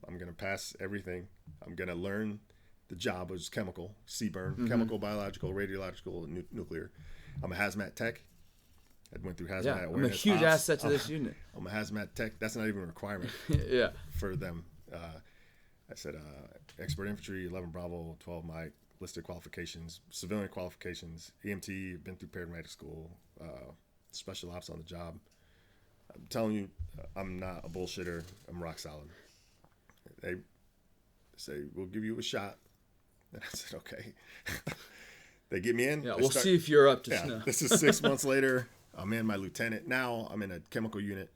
I'm gonna pass everything. I'm gonna learn the job, which is chemical, CBRN, chemical, biological, radiological, and nuclear. I'm a hazmat tech. I went through hazmat awareness. I'm a huge asset to this unit. I'm a hazmat tech. That's not even a requirement Yeah. for them. I said expert infantry, 11 Bravo, 12 Mike, listed qualifications, civilian qualifications, EMT, been through paramedic school, special ops on the job. I'm telling you, I'm not a bullshitter. I'm rock solid. They say, we'll give you a shot. And I said, okay. They get me in. Yeah, we'll see if you're up to snuff. This is 6 months later. I'm in my lieutenant. Now I'm in a chemical unit,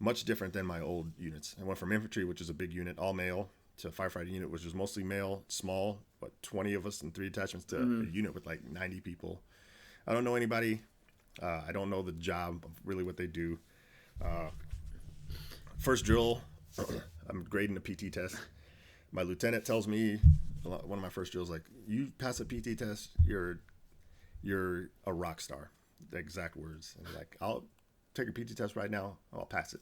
much different than my old units. I went from infantry, which is a big unit, all male, to a firefighter unit, which was mostly male, small, but 20 of us and 3 attachments to a unit with like 90 people. I don't know anybody. I don't know the job of really what they do. First drill, I'm grading a PT test. My lieutenant tells me, one of my first drills, like, you pass a PT test, you're a rock star. The exact words. And like, I'll take a PT test right now. I'll pass it.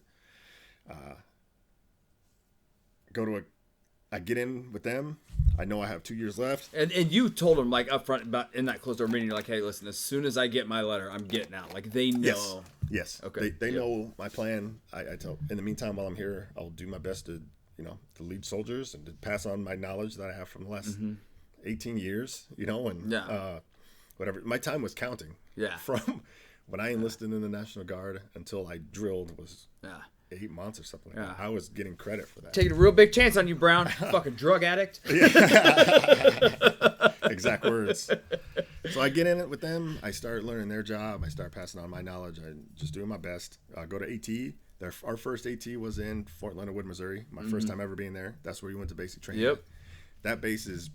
I get in with them. I know I have 2 years left. And you told them like up front about in that closed door meeting, you're like, hey, listen, as soon as I get my letter, I'm getting out. Like they know. Yes. Okay. They know my plan. I tell. In the meantime, while I'm here, I'll do my best to lead soldiers and to pass on my knowledge that I have from the last 18 years. And whatever. My time was counting. Yeah. From when I enlisted in the National Guard until I drilled was Yeah. 8 months or something like that. I was getting credit for that. Taking a real big chance on you, Brown. Fucking drug addict. Exact words. So I get in it with them. I start learning their job. I start passing on my knowledge. I'm just doing my best. Go to AT. Our first AT was in Fort Leonard Wood, Missouri. My first time ever being there. That's where we went to basic training. Yep. That base is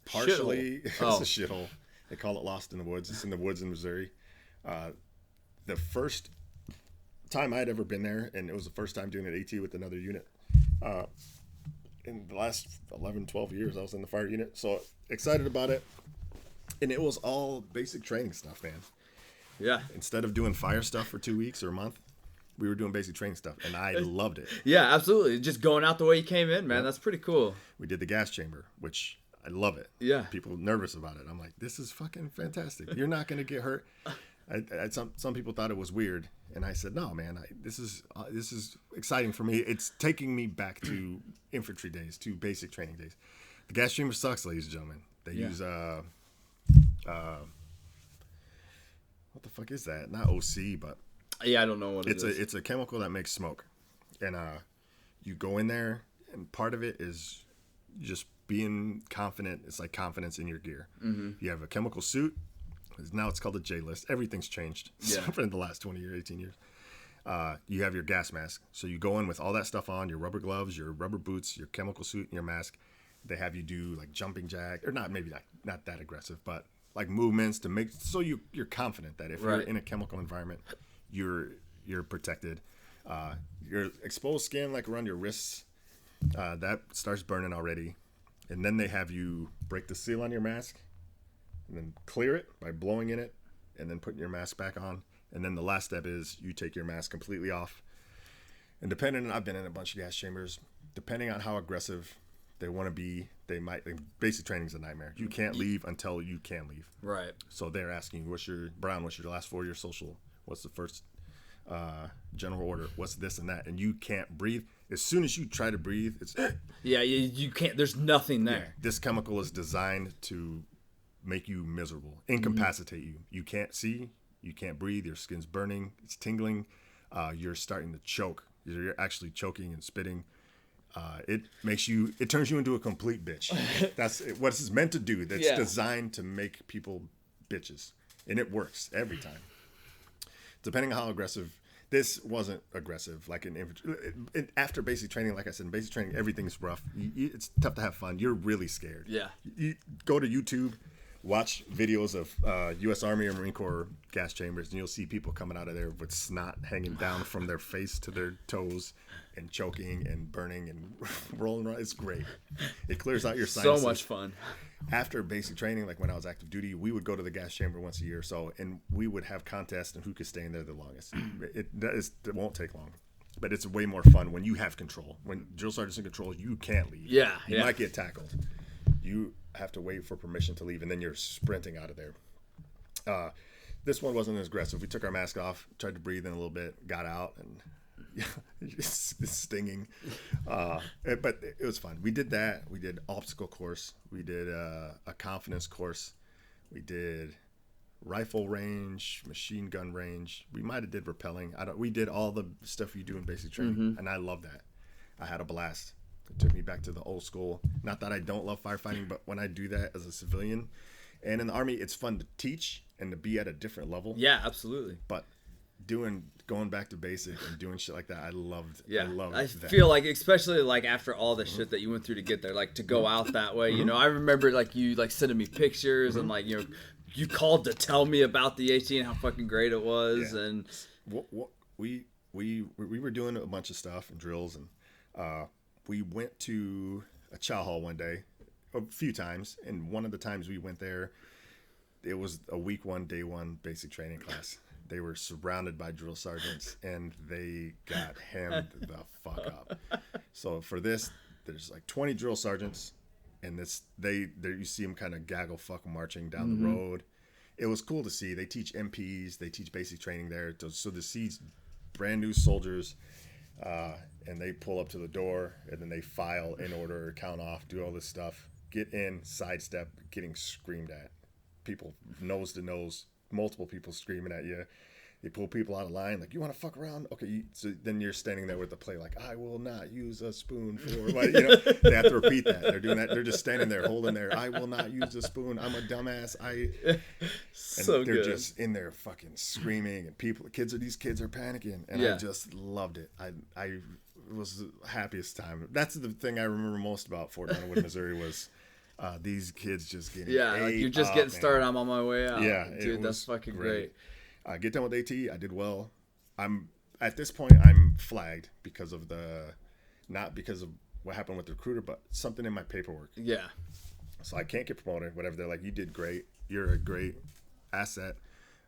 partially it's Oh. a shithole. They call it Lost in the Woods. It's in the woods in Missouri. The first time I'd ever been there, and it was the first time doing an AT with another unit. In the last 11, 12 years, I was in the fire unit. So excited about it. And it was all basic training stuff, man. Yeah. Instead of doing fire stuff for 2 weeks or a month, we were doing basic training stuff, and I loved it. Yeah, absolutely. Just going out the way you came in, man. That's pretty cool. We did the gas chamber, which I love it. Yeah. People were nervous about it. I'm like, this is fucking fantastic. You're not going to get hurt. Some people thought it was weird, and I said, no, man, this is exciting for me. It's taking me back to infantry days, to basic training days. The gas chamber sucks, ladies and gentlemen. They use what the fuck is that? Not OC, but Yeah, I don't know what it is. it's a chemical that makes smoke, and you go in there, and part of it is just being confident. It's like confidence in your gear. Mm-hmm. You have a chemical suit. Now it's called a J list. Everything's changed in the last 20 years, 18 years. You have your gas mask. So you go in with all that stuff on, your rubber gloves, your rubber boots, your chemical suit, and your mask. They have you do like jumping jack, or not that aggressive, but like movements to make so you're confident that if you're in a chemical environment, you're protected. Your exposed skin, like around your wrists, that starts burning already. And then they have you break the seal on your mask and then clear it by blowing in it and then putting your mask back on. And then the last step is you take your mask completely off. And I've been in a bunch of gas chambers, depending on how aggressive they want to be, basic training is a nightmare. You can't leave until you can leave. Right. So they're asking you, what's your last 4 years social? What's the first general order? What's this and that? And you can't breathe. As soon as you try to breathe, it's Yeah, you can't. There's nothing there. this chemical is designed to make you miserable, incapacitate you. You can't see, you can't breathe, your skin's burning, it's tingling, you're starting to choke. You're actually choking and spitting. It turns you into a complete bitch. That's what it's meant to do. That's designed to make people bitches. And it works every time. Depending on how aggressive. This wasn't aggressive like in infantry. After basic training, like I said, in basic training, everything's rough. It's tough to have fun. You're really scared. Yeah. You go to YouTube, watch videos of U.S. Army or Marine Corps gas chambers, and you'll see people coming out of there with snot hanging down from their face to their toes and choking and burning and rolling around. It's great. It clears out your sinuses. So much fun. After basic training, like when I was active duty, we would go to the gas chamber once a year or so, and we would have contests and who could stay in there the longest. It won't take long, but it's way more fun when you have control. When drill sergeant's in control, you can't leave. Yeah, You might get tackled. You have to wait for permission to leave, and then you're sprinting out of there. This one wasn't as aggressive. We took our mask off, tried to breathe in a little bit, got out, and it's stinging. But it was fun. We did that. We did obstacle course. We did a confidence course. We did rifle range, machine gun range. We might have did rappelling. We did all the stuff you do in basic training, and I love that. I had a blast. It took me back to the old school. Not that I don't love firefighting, but when I do that as a civilian and in the Army, it's fun to teach and to be at a different level. Yeah, absolutely. But going back to basic and doing shit like that, I loved. Yeah, I that. feel like, especially like after all the shit that you went through to get there, like to go out that way. You know, I remember like you like sending me pictures and like you called to tell me about the AT and how fucking great it was. Yeah. And we were doing a bunch of stuff and drills, and we went to a chow hall one day, a few times, and one of the times we went there, it was a week one, day one basic training class. They were surrounded by drill sergeants, and they got hammed the fuck up. So for this, there's like 20 drill sergeants, and you see them kind of gaggle fuck marching down the road. It was cool to see. They teach MPs, they teach basic training there. So to see brand new soldiers, and they pull up to the door, and then they file in order, count off, do all this stuff, get in, sidestep, getting screamed at. People nose to nose, multiple people screaming at you. They pull people out of line, like, you want to fuck around? Okay, so then you're standing there with the plate, like, I will not use a spoon for, like, you know, they have to repeat that. They're doing that. They're just standing there holding their, I will not use a spoon. I'm a dumbass. So they're good. just in there fucking screaming, and these kids are panicking, and Yeah. I just loved it. It was the happiest time. That's the thing I remember most about Fort Leonard Wood, Missouri was these kids just getting Like you're just getting started. I'm on my way out. Yeah, dude, that's fucking great. Get done with AT. I did well. At this point I'm flagged because of not because of what happened with the recruiter, but something in my paperwork. Yeah. So I can't get promoted. Whatever. They're like, you did great. You're a great asset.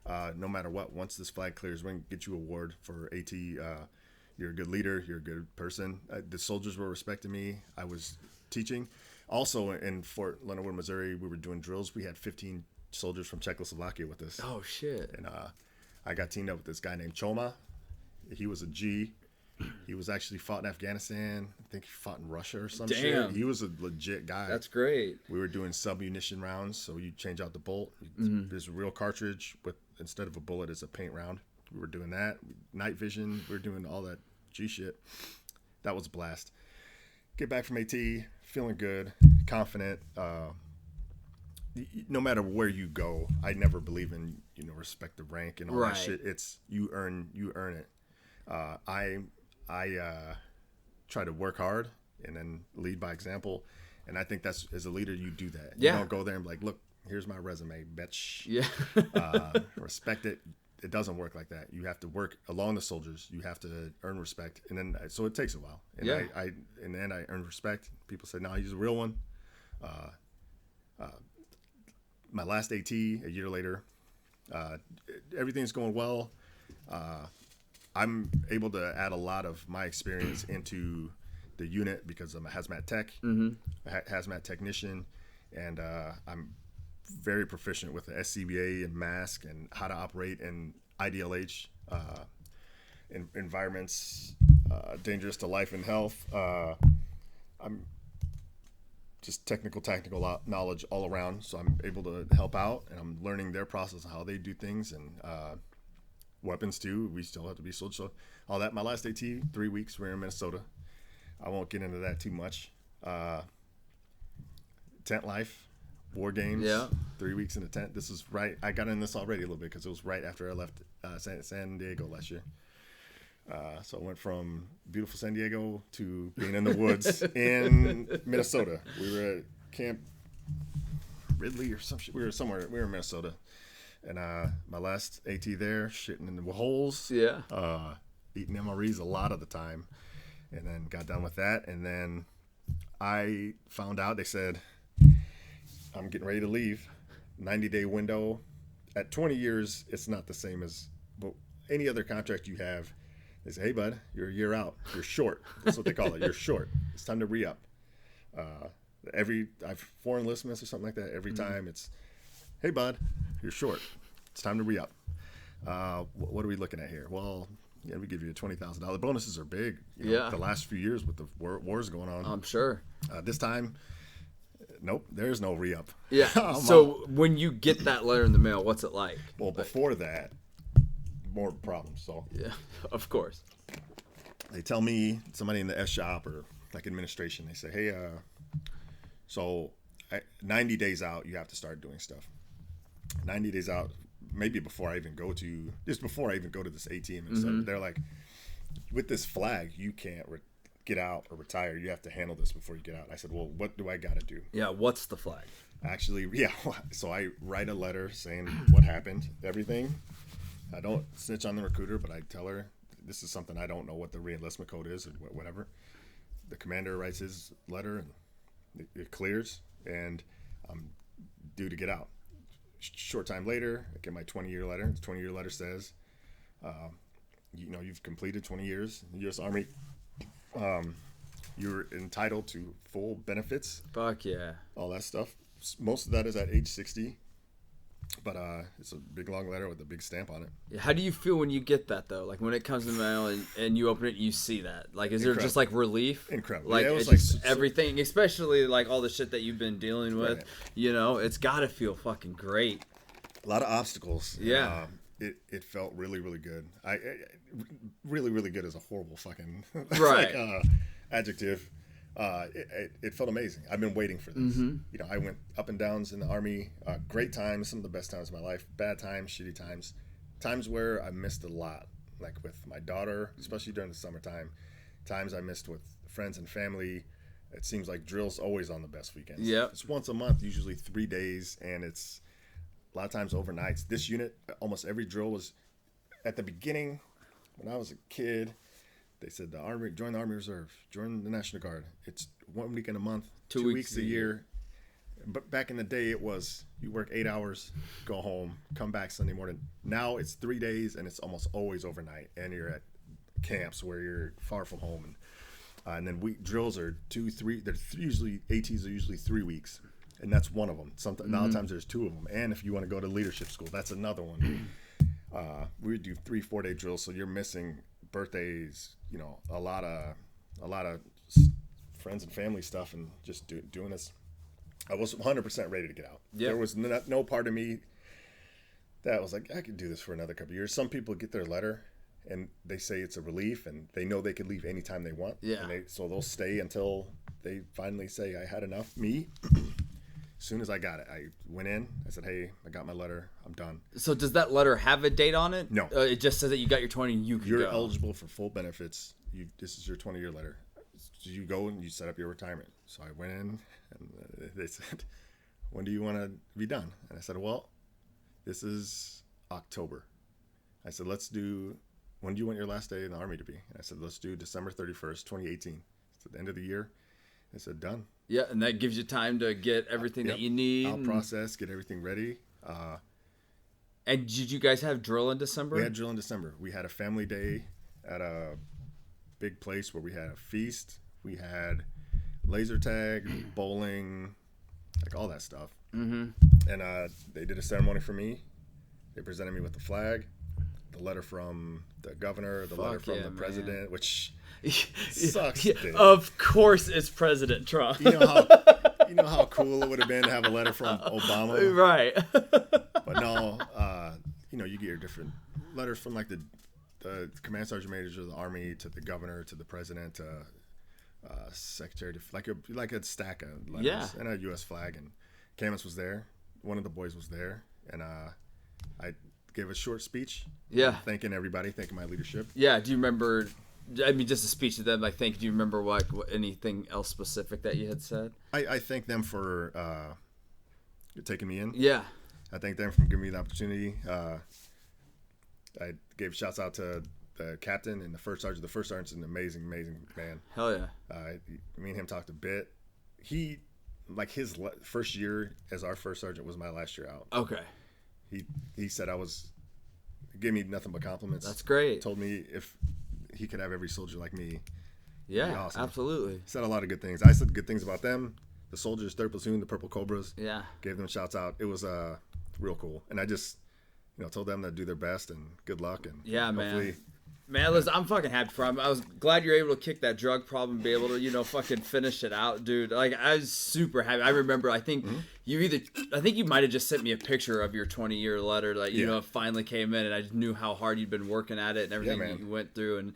No matter what. Once this flag clears, we're gonna get you an award for AT. You're a good leader. You're a good person. The soldiers were respecting me. I was teaching. Also in Fort Leonard Wood, Missouri, we were doing drills. We had 15 soldiers from Czechoslovakia with us. Oh shit. And I got teamed up with this guy named Choma. He was a G. He was actually fought in Afghanistan. I think he fought in Russia or some shit. He was a legit guy. That's great. We were doing sub-munition rounds, so you change out the bolt. There's a real cartridge with, instead of a bullet, it's a paint round. We were doing that. Night vision. We were doing all that G shit. That was a blast. Get back from AT, feeling good, confident. No matter where you go, I never believe in respect of rank and all that shit. It's you earn it. I try to work hard and then lead by example, and I think that's, as a leader, you do that. You don't go there and be like, look, here's my resume, bitch. Yeah. Respect it. It doesn't work like that. You have to work along the soldiers. You have to earn respect, and then so it takes a while. And I in the end I earned respect. People say, no, he's a real one. My last AT, a year later, everything's going well. I'm able to add a lot of my experience into the unit because I'm a hazmat tech, hazmat technician, and I'm very proficient with the SCBA and mask and how to operate in IDLH environments, dangerous to life and health. I'm just tactical knowledge all around, so I'm able to help out, and I'm learning their process of how they do things, and weapons too. We still have to be soldiers. So all that. My last AT, 3 weeks. We're in Minnesota. I won't get into that too much. Tent life, war games. Yeah. 3 weeks in the tent. This is right. I got in this already a little bit because it was right after I left San Diego last year. So I went from beautiful San Diego to being in the woods in Minnesota. We were at Camp Ridley or some shit. We were somewhere. We were in Minnesota. And my last AT there, shitting in the holes. Yeah. Eating MREs a lot of the time. And then got done with that. And then I found out, they said, I'm getting ready to leave. 90-day window. At 20 years, it's not the same as any other contract you have. They say, hey, bud, you're a year out. You're short. That's what they call it. You're short. It's time to re-up. I've 4 enlistments or something like that. Every time it's, hey, bud, you're short. It's time to re-up. What are we looking at here? Well, we give you $20,000. Bonuses are big. You know, the last few years with the wars going on. I'm sure. This time, nope, there's no re-up. Yeah. So when you get that letter in the mail, what's it like? Well, before that, more problems. So yeah, of course. They tell me, somebody in the S shop or like administration, they say, hey, so 90 days out, you have to start doing stuff. 90 days out, maybe before I even go to this ATM and stuff. They're like, with this flag, you can't get out or retire. You have to handle this before you get out. I said, well, what do I got to do? Yeah, what's the flag? Actually, yeah. So I write a letter saying what happened, everything. I don't snitch on the recruiter, but I tell her this is something I don't know what the re-enlistment code is or whatever. The commander writes his letter and it clears, and I'm due to get out. Short time later, I get my 20-year letter. The 20-year letter says, you've completed 20 years in the U.S. Army. You're entitled to full benefits. Fuck yeah. All that stuff. Most of that is at age 60. But it's a big, long letter with a big stamp on it. How do you feel when you get that, though? Like, when it comes in the mail and you open it and you see that? Like, is there just, like, relief? Incredible. Like, yeah, it was it's just everything, especially, like, all the shit that you've been dealing with. Right. You know, it's got to feel fucking great. A lot of obstacles. Yeah. It felt really, really good. Really, really good is a horrible fucking Right. adjective. It felt amazing. I've been waiting for this. You know, I went up and downs in the Army. Great times, some of the best times of my life. Bad times, shitty times. Times where I missed a lot, like with my daughter, especially during the summertime. Times I missed with friends and family. It seems like drill's always on the best weekends. Yep. It's once a month, usually 3 days, and it's a lot of times overnights. This unit, almost every drill was at the beginning. When I was a kid, they said the Army, join the Army Reserve, join the National Guard. It's 1 weekend a month, 2 weeks a year. But back in the day, it was you work 8 hours, go home, come back Sunday morning. Now it's 3 days, and it's almost always overnight, and you're at camps where you're far from home. And then drills are 2, 3. They're usually ATs are usually 3 weeks, and that's one of them. Sometimes, a lot of times there's 2 of them. And if you want to go to leadership school, that's another one. We would do 3-4 day drills, so you're missing birthdays. You know, a lot of friends and family stuff, and just doing this. I was 100% ready to get out. Yep. There was no part of me that was like, I could do this for another couple of years. Some people get their letter and they say it's a relief, and they know they could leave anytime they want. Yeah. And so they'll stay until they finally say, I had enough. Me, as soon as I got it, I went in. I said, hey, I got my letter. I'm done. So does that letter have a date on it? No. It just says that you got your 20 and you can You're go. eligible for full benefits. This is your 20-year letter. So you go and you set up your retirement. So I went in, and they said, when do you want to be done? And I said, well, this is October. I said, when do you want your last day in the Army to be? And I said, let's do December 31st, 2018. It's at the end of the year. I said, done. Yeah, and that gives you time to get everything that you need. I'll process, get everything ready. And did you guys have drill in December? We had drill in December. We had a family day at a big place where we had a feast. We had laser tag, bowling, like all that stuff. And they did a ceremony for me. They presented me with the flag, the letter from the governor, the letter from the president, which sucks. Dude. Of course, it's President Trump. You know how cool it would have been to have a letter from Obama, Right. But no, you get your different letters from like the command sergeant majors of the Army to the governor to the president to secretary to like a stack of letters. Yeah. And a U.S. flag. And Camus was there. One of the boys was there, and I gave a short speech. Yeah. Thanking everybody, thanking my leadership. Yeah. Do you remember? I mean, just a speech to them. Do you remember what anything else specific that you had said? I thank them for taking me in. Yeah. I thank them for giving me the opportunity. I gave shouts out to the captain and the first sergeant. The first sergeant's an amazing, amazing man. Hell yeah. Me and him talked a bit. He, his first year as our first sergeant was my last year out. Okay. He said he gave me nothing but compliments. That's great. Told me if he could have every soldier like me. Yeah, awesome. Absolutely. Said a lot of good things. I said good things about them. The soldiers, 3rd Platoon, the Purple Cobras. Yeah. Gave them shouts out. It was real cool. And I just, told them to do their best and good luck. And yeah, man. Man, listen, I'm fucking happy for him. I was glad you're able to kick that drug problem, be able to, fucking finish it out, dude. I was super happy. I remember, I think you might have just sent me a picture of your 20-year letter, it finally came in, and I just knew how hard you'd been working at it and everything that you went through, and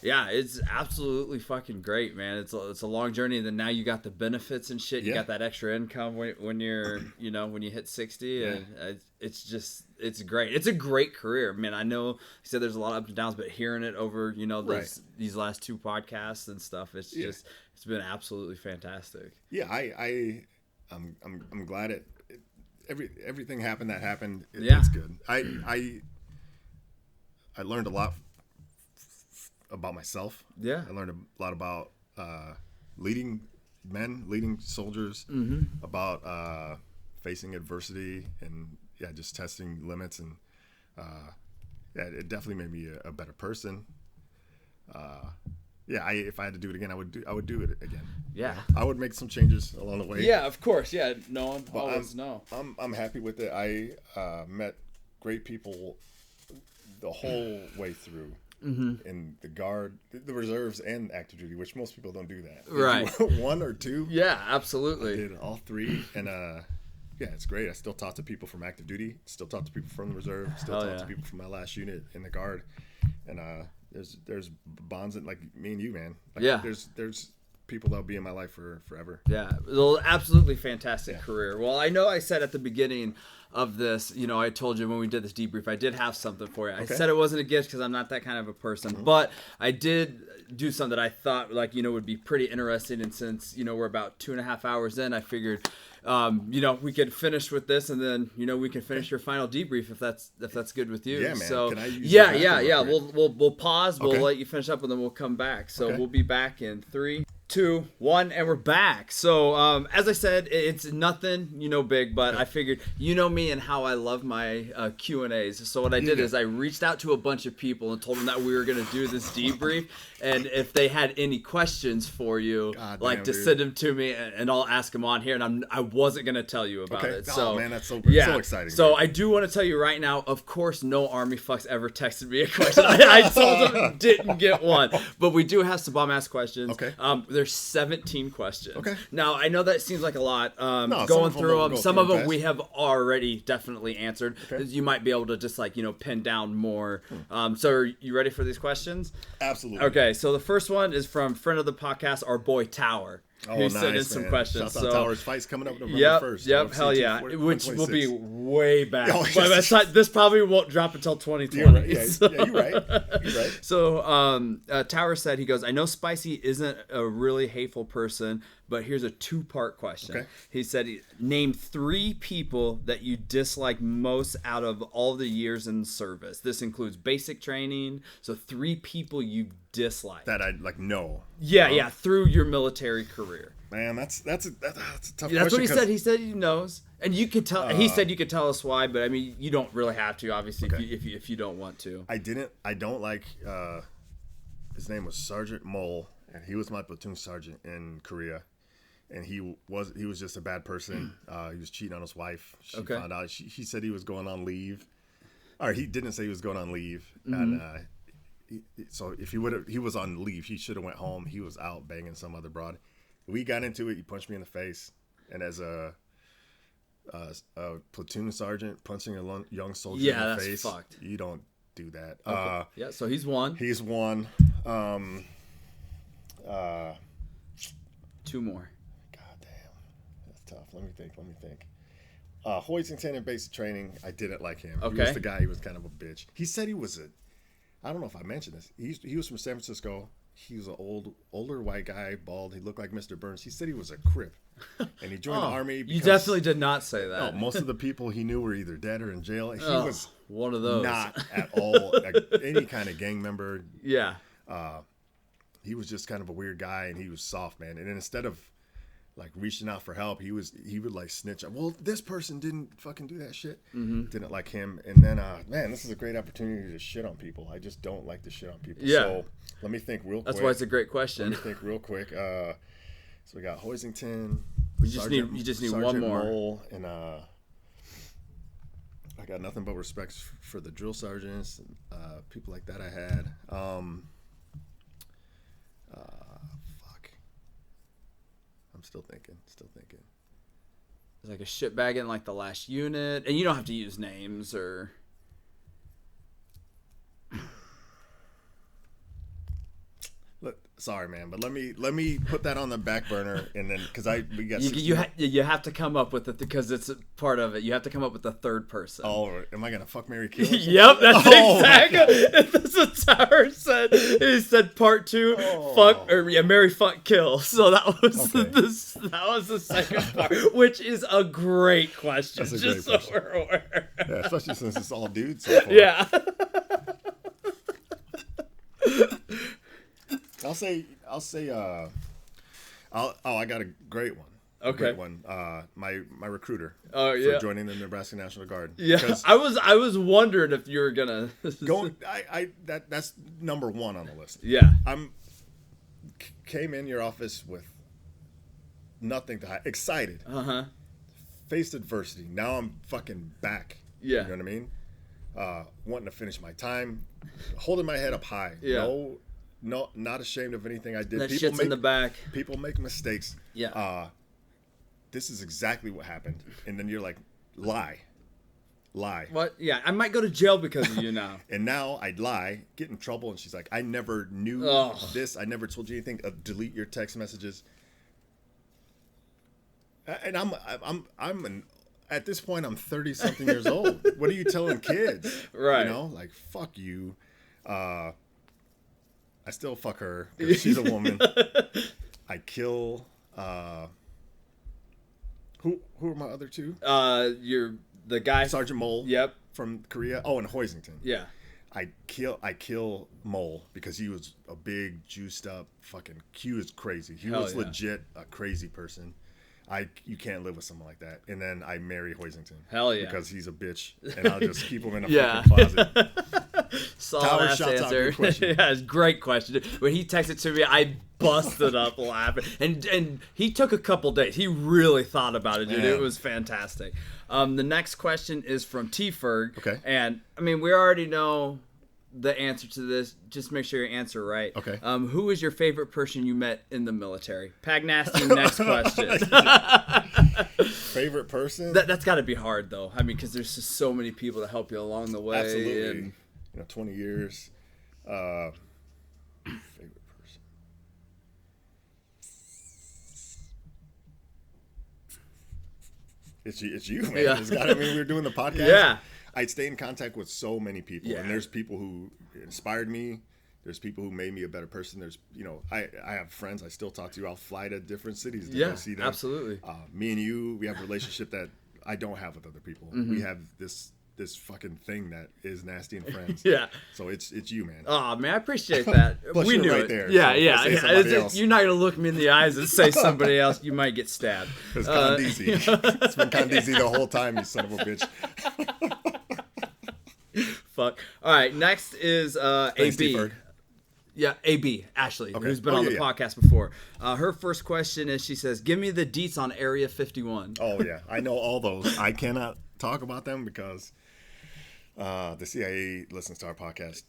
yeah, it's absolutely fucking great, man. It's a long journey, and then now you got the benefits and shit. You got that extra income when you're, when you hit 60, and it's great. It's a great career, man. I know you said there's a lot of ups and downs, but hearing it over, these last 2 podcasts and stuff, it's it's been absolutely fantastic. Yeah, I'm glad everything happened that happened. It's good. I learned a lot about myself. Yeah. I learned a lot about leading soldiers, about facing adversity, and just testing limits, and it definitely made me a better person. If I had to do it again, I would do it again. Yeah. I would make some changes along the way. Yeah, of course. Yeah, no one But always know. I'm happy with it. I met great people the whole way through. In the Guard, the reserves, and active duty, which most people don't do that. They Right. do 1 or 2. Yeah, absolutely. I did all 3, and yeah, it's great. I still talk to people from active duty, still talk to people from the reserve, still Hell talk yeah. to people from my last unit in the guard, and there's bonds that, like me and you, man. Like, Yeah. There's people that'll be in my life for forever. Yeah, well, absolutely fantastic career. Well, I know I said at the beginning of this, you know, I told you when we did this debrief, I did have something for you. I said it wasn't a gift because I'm not that kind of a person, but I did do something that I thought, like, you know, would be pretty interesting. And since, you know, we're about 2.5 hours in, I figured, you know, we could finish with this, and then, you know, we can finish your final debrief if that's good with you. Yeah, man. So Can I use yeah, the yeah, bathroom yeah. real quick? We'll pause. We'll Okay. let you finish up, and then we'll come back. So Okay. we'll be back in 3, 2, 1, and we're back. So as I said, it's nothing, you know, big, but I figured, you know me and how I love my Q&As. So what I did is I reached out to a bunch of people and told them that we were going to do this debrief, and if they had any questions for you, God like damn, to dude. send them to me, and I'll ask them on here. And I wasn't going to tell you about Okay. it. Oh, So man, that's so exciting. So man. I do want to tell you right now, of course, no Army fucks ever texted me a question. I told them didn't get one, but we do have some bomb-ass questions. Okay. There's 17 questions. Okay. Now, I know that seems like a lot. some Going of them through we'll them, go some through of them fast. we have already definitely answered. Okay. You might be able to just, like, you know, pin down more. So are you ready for these questions? Absolutely. Okay, so the first one is from friend of the podcast, our boy Tower. Oh, who nice, sent in some man. questions. Shouts out Towers Fights coming up November Yep, 1st. yep, UFC hell yeah. 240 Which will be 126. way back. Oh, By the yes. time- this probably won't drop until 2020. You're right. Yeah, so- yeah, you're right. You're right. So Tower said, he goes, I know Spicy isn't a really hateful person, but here's a 2-part question. Okay. He said, name 3 people that you dislike most out of all the years in service. This includes basic training. So 3 people you dislike. That I like know. Yeah, through your military career. Man, that's a tough That's question. what he 'cause- said. He said he knows, and you could tell. He said you could tell us why, but I mean, you don't really have to, obviously, Okay. if you don't want to. I don't like. His name was Sergeant Mole, and he was my platoon sergeant in Korea, and he was just a bad person. He was cheating on his wife. She Okay. found out. He said he was going on leave, or he didn't say he was going on leave, Mm-hmm. and so if he was on leave, he should have went home. He was out banging some other broad. We got into it. He punched me in the face, and as a platoon sergeant punching a young soldier Yeah, in the that's face, fucked. you don't do that. Yeah, so he's one. He's one. 2 more. God damn, that's tough. Let me think. Hoisington in basic training, I didn't like him. He Okay. was the guy. He was kind of a bitch. He said he was I don't know if I mentioned this. He was from San Francisco. He was an older white guy, bald. He looked like Mr. Burns. He said he was a Crip, and he joined the army. You because- definitely did not say that. No, most of the people he knew were either dead or in jail. He Oh, was one of those. not at all like any kind of gang member. Yeah. He was just kind of a weird guy, and he was soft, man. And then instead of like reaching out for help, he would like snitch. Well, this person didn't fucking do that shit. Mm-hmm. Didn't like him. And then, man, this is a great opportunity to shit on people. I just don't like to shit on people. Yeah. So let me think real quick. That's why it's a great Let question. me think real quick. So we got Hoisington. You just need one Sergeant more. Mole, and I got nothing but respect for the drill sergeants, and people like that I had. Fuck. I'm still thinking. It's like a shitbag in like the last unit, and you don't have to use names or. Look, sorry, man, but let me put that on the back burner, and then because we got You have to come up with it because it's a part of it. You have to come up with the third person. Oh, am I gonna fuck, marry, kill? or something? Yep, that's Oh, exactly. That's what Tower said. He said part 2, fuck or marry, fuck, kill. So that was Okay. that was the second part, which is a great question. That's a just great so we're aware. Yeah, especially since it's all dudes. So far. Yeah. I'll say. I got a great one. Okay. Great one. My recruiter. Oh, For yeah. joining the Nebraska National Guard. Yeah. Because I was wondering if you were gonna. that's number 1 on the list. Yeah. Came in your office with nothing to hide. Excited. Uh-huh. Faced adversity. Now I'm fucking back. Yeah. You know what I mean? Wanting to finish my time, holding my head up high. Yeah. No, not ashamed of anything I did. That shit's in the back. People make mistakes. Yeah. this is exactly what happened. And then you're like, lie. What? Yeah, I might go to jail because of you now. And now I'd lie, get in trouble, and she's like, I never knew this. I never told you anything. Delete your text messages. And at this point, I'm 30-something years old. What are you telling kids? Right. You know, like, fuck you. I still fuck her because she's a woman. I kill. Who are my other two? You're the guy. Sergeant Mole. Yep. From Korea. Oh, and Hoisington. Yeah. I kill Mole because he was a big, juiced up fucking. He was crazy. He was legit a crazy person. You can't live with someone like that. And then I marry Hoisington. Hell yeah. Because he's a bitch, and I'll just keep him in a fucking closet. Solid ass answer. Yeah, it's a great question. When he texted to me, I busted up laughing. And he took a couple days. He really thought about it, dude. Yeah. It was fantastic. The next question is from T-Ferg. Okay. And, I mean, we already know the answer to this. Just make sure you answer right. Okay. Who is your favorite person you met in the military? Pag Nasty, next question. Favorite person? That's got to be hard, though. I mean, because there's just so many people to help you along the way. Absolutely. And 20 years. Favorite person. It's you, man. Yeah. I mean, we were doing the podcast. Yeah. I'd stay in contact with so many people, Yeah. and there's people who inspired me. There's people who made me a better person. There's, I have friends I still talk to. I'll fly to different cities to go see them. Absolutely. Me and you, we have a relationship that I don't have with other people. We have this fucking thing that is Nasty and Friends. Yeah. So it's you, man. Oh man, I appreciate that. Plus we you're knew right it. there, Yeah, so yeah. if I say Yeah. somebody else- You're not gonna look me in the eyes and say somebody else. You might get stabbed. It's Condisi. It's been Condisi the whole time, you son of a bitch. Fuck. All right. Next is Thanks, AB. T-Ferg. Yeah, AB Ashley, Okay. who's been Oh, on yeah, the yeah. podcast before. Her first question is, she says, "Give me the deets on Area 51." Oh yeah, I know all those. I cannot talk about them because the CIA listens to our podcast.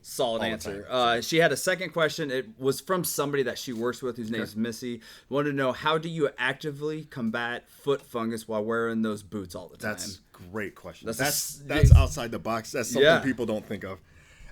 Solid All the answer. time. She had a second question. It was from somebody that she works with, whose name is Missy. Wanted to know, how do you actively combat foot fungus while wearing those boots all the time? That's a great question. That's- That's outside the box. That's something Yeah. people don't think of.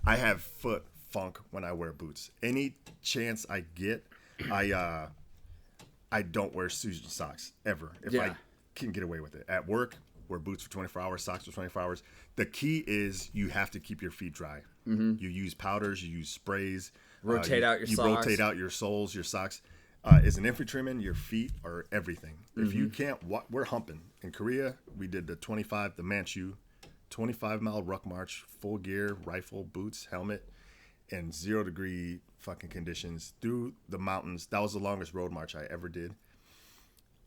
I have foot funk when I wear boots. Any chance I get, I don't wear Susan socks ever. If I Yeah. can get away with it. At work, wear boots for 24 hours, socks for 24 hours. The key is you have to keep your feet dry. You use powders, you use sprays. Rotate out your you socks. rotate out your soles, your socks. As an infantryman, your feet are everything. If you can't, we're humping. In Korea, we did the Manchu, 25-mile ruck march, full gear, rifle, boots, helmet, and 0-degree fucking conditions through the mountains. That was the longest road march I ever did.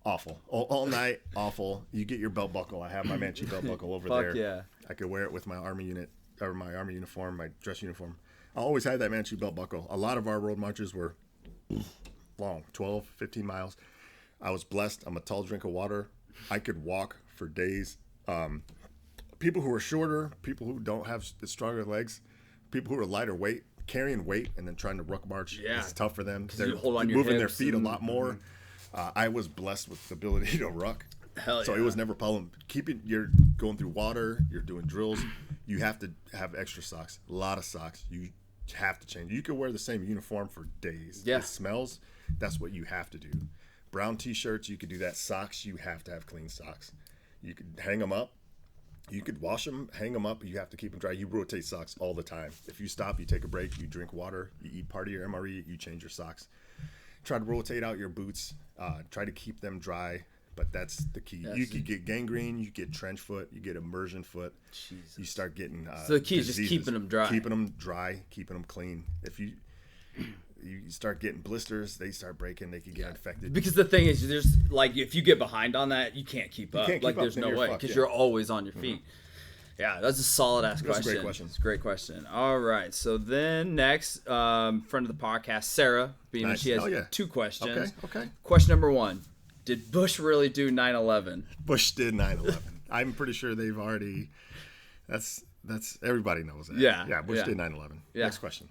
Awful. All night, awful. You get your belt buckle. I have my Manchu belt buckle over there. Fuck yeah. I could wear it with my army unit, or my army uniform, my dress uniform. I always had that Manchu belt buckle. A lot of our road marches were long, 12, 15 miles. I was blessed. I'm a tall drink of water. I could walk for days. People who are shorter, people who don't have stronger legs, people who are lighter weight, carrying weight and then trying to ruck march, Yeah. it's tough for them. They're you hold on your moving their hips feet and- a lot more. I was blessed with the ability to ruck. Hell So yeah. it was never a problem. You're going through water, you're doing drills, you have to have extra socks, a lot of socks. You have to change. You can wear the same uniform for days. Yeah. It smells. That's what you have to do. Brown t-shirts, you could do that. Socks, you have to have clean socks. You could hang them up. You could wash them, hang them up. You have to keep them dry. You rotate socks all the time. If you stop, you take a break, you drink water, you eat part of your MRE, you change your socks. Try to rotate out your boots. Try to keep them dry, but that's the key. You could get gangrene, you get trench foot, you get immersion foot. Jesus. You start getting So the key is just diseases. keeping them dry. Keeping them dry, keeping them clean. If you start getting blisters, they start breaking, they could get infected. Because the thing is, there's like, if you get behind on that, you can't keep up. can't keep Like, up, there's then no you're way, fucked, because yeah. you're always on your feet. Yeah, that's a solid ass That's a question. great question. It's a great question. All right, so then next, friend of the podcast, Sarah, being Nice. she has Oh, yeah. two questions. Okay. Question number one: did Bush really do 9/11? Bush did 9/11. I'm pretty sure they've already. That's everybody knows that. Yeah, Yeah. Bush yeah. did 9/11. Yeah. Next question.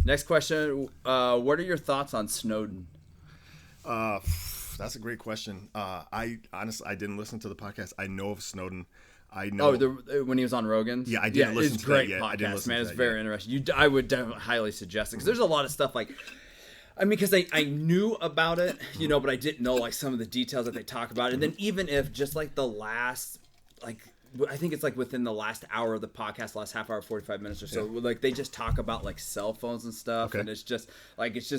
Next question: what are your thoughts on Snowden? That's a great question. I honestly, I didn't listen to the podcast. I know of Snowden. I know. When he was on Rogan's. Yeah, I didn't listen it's to great that yet. podcast, I didn't listen man. to It's that very yet. interesting. I would definitely highly suggest it because there's a lot of stuff like. I mean, because I knew about it, but I didn't know like some of the details that they talk about. And then even if just like the last, like I think it's like within the last hour of the podcast, last half hour, 45 minutes or so, like they just talk about like cell phones and stuff, and it's just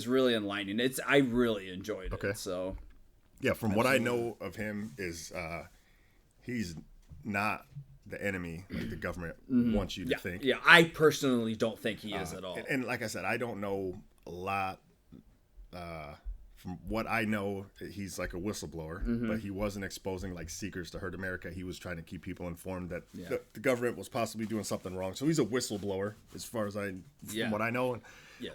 really enlightening. I really enjoyed it. So yeah, from what I know of him is he's not the enemy like the government wants you to think. Yeah, I personally don't think he is at all. And like I said, I don't know a lot. From what I know, he's like a whistleblower, but he wasn't exposing like secrets to hurt America. He was trying to keep people informed that the government was possibly doing something wrong. So he's a whistleblower, as far as from what I know. And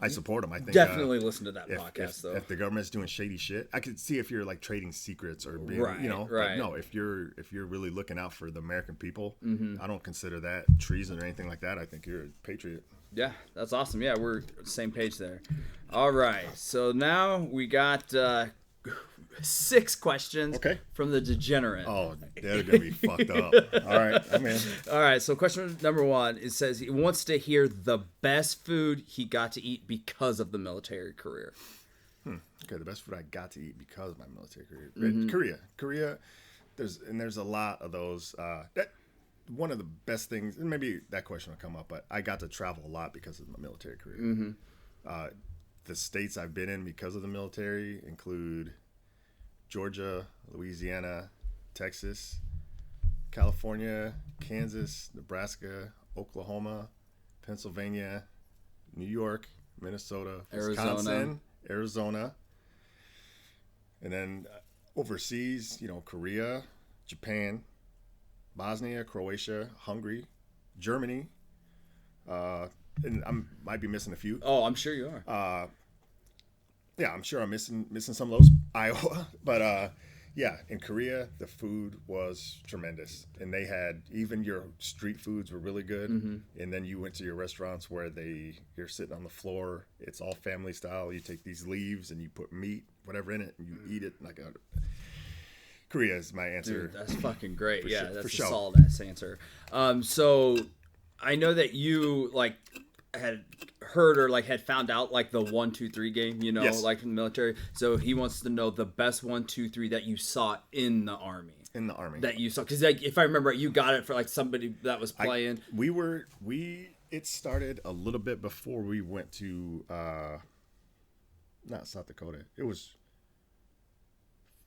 I support him. I think definitely listen to that podcast though. If the government's doing shady shit, I could see if you're like trading secrets or being, right. But no, if you're really looking out for the American people, I don't consider that treason or anything like that. I think you're a patriot. Yeah, that's awesome. Yeah, we're same page there. All right, so now we got 6 questions from the degenerate. Oh, they're gonna be fucked up. All right, I'm in. All right, so question number 1, it says he wants to hear the best food he got to eat because of the military career. Okay, the best food I got to eat because of my military career. Korea. There's a lot of those. One of the best things, and maybe that question will come up, but I got to travel a lot because of my military career. The states I've been in because of the military include Georgia, Louisiana, Texas, California, Kansas, Nebraska, Oklahoma, Pennsylvania, New York, Minnesota, Wisconsin, Arizona. And then overseas, Korea, Japan, Bosnia, Croatia, Hungary, Germany, and I might be missing a few. Oh, I'm sure you are. Yeah, I'm sure I'm missing some of those. Iowa, but in Korea the food was tremendous, and they had even your street foods were really good. And then you went to your restaurants where you're sitting on the floor. It's all family style. You take these leaves and you put meat, whatever in it, and you eat it like a. Korea is my answer. Dude, that's fucking great. Yeah, sure, that's a sure. solid ass answer. So I know that you like had heard or like had found out like the 1, 2, 3 game, Yes. like from the military. So he wants to know the best 1, 2, 3 that you saw in the army. In the army. That you saw, because like if I remember right, you got it for like somebody that was playing. It started a little bit before we went to not South Dakota. It was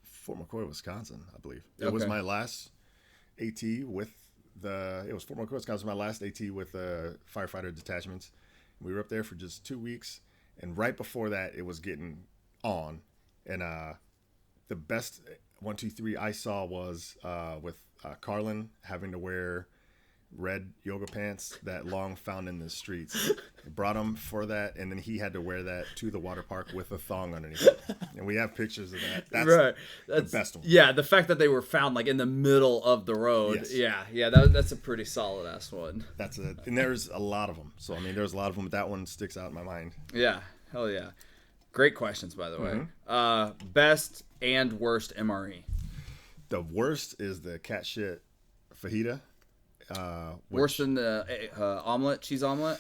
Fort McCoy, Wisconsin, I believe. It was my last AT with it was Fort McCoy, Wisconsin, my last AT with firefighter detachments. We were up there for just 2 weeks, and right before that, it was getting on. And the best 1, 2, 3 I saw was with Carlin having to wear red yoga pants that Long found in the streets. I brought him for that, and then he had to wear that to the water park with a thong underneath it. And we have pictures of that. That's the best one. Yeah, the fact that they were found like in the middle of the road. Yes. Yeah, that's a pretty solid ass one. That's it. And there's a lot of them. So I mean, there's a lot of them, but that one sticks out in my mind. Yeah, hell yeah. Great questions, by the way. Best and worst MRE. The worst is the cat shit fajita. Worse than the omelet, cheese omelet.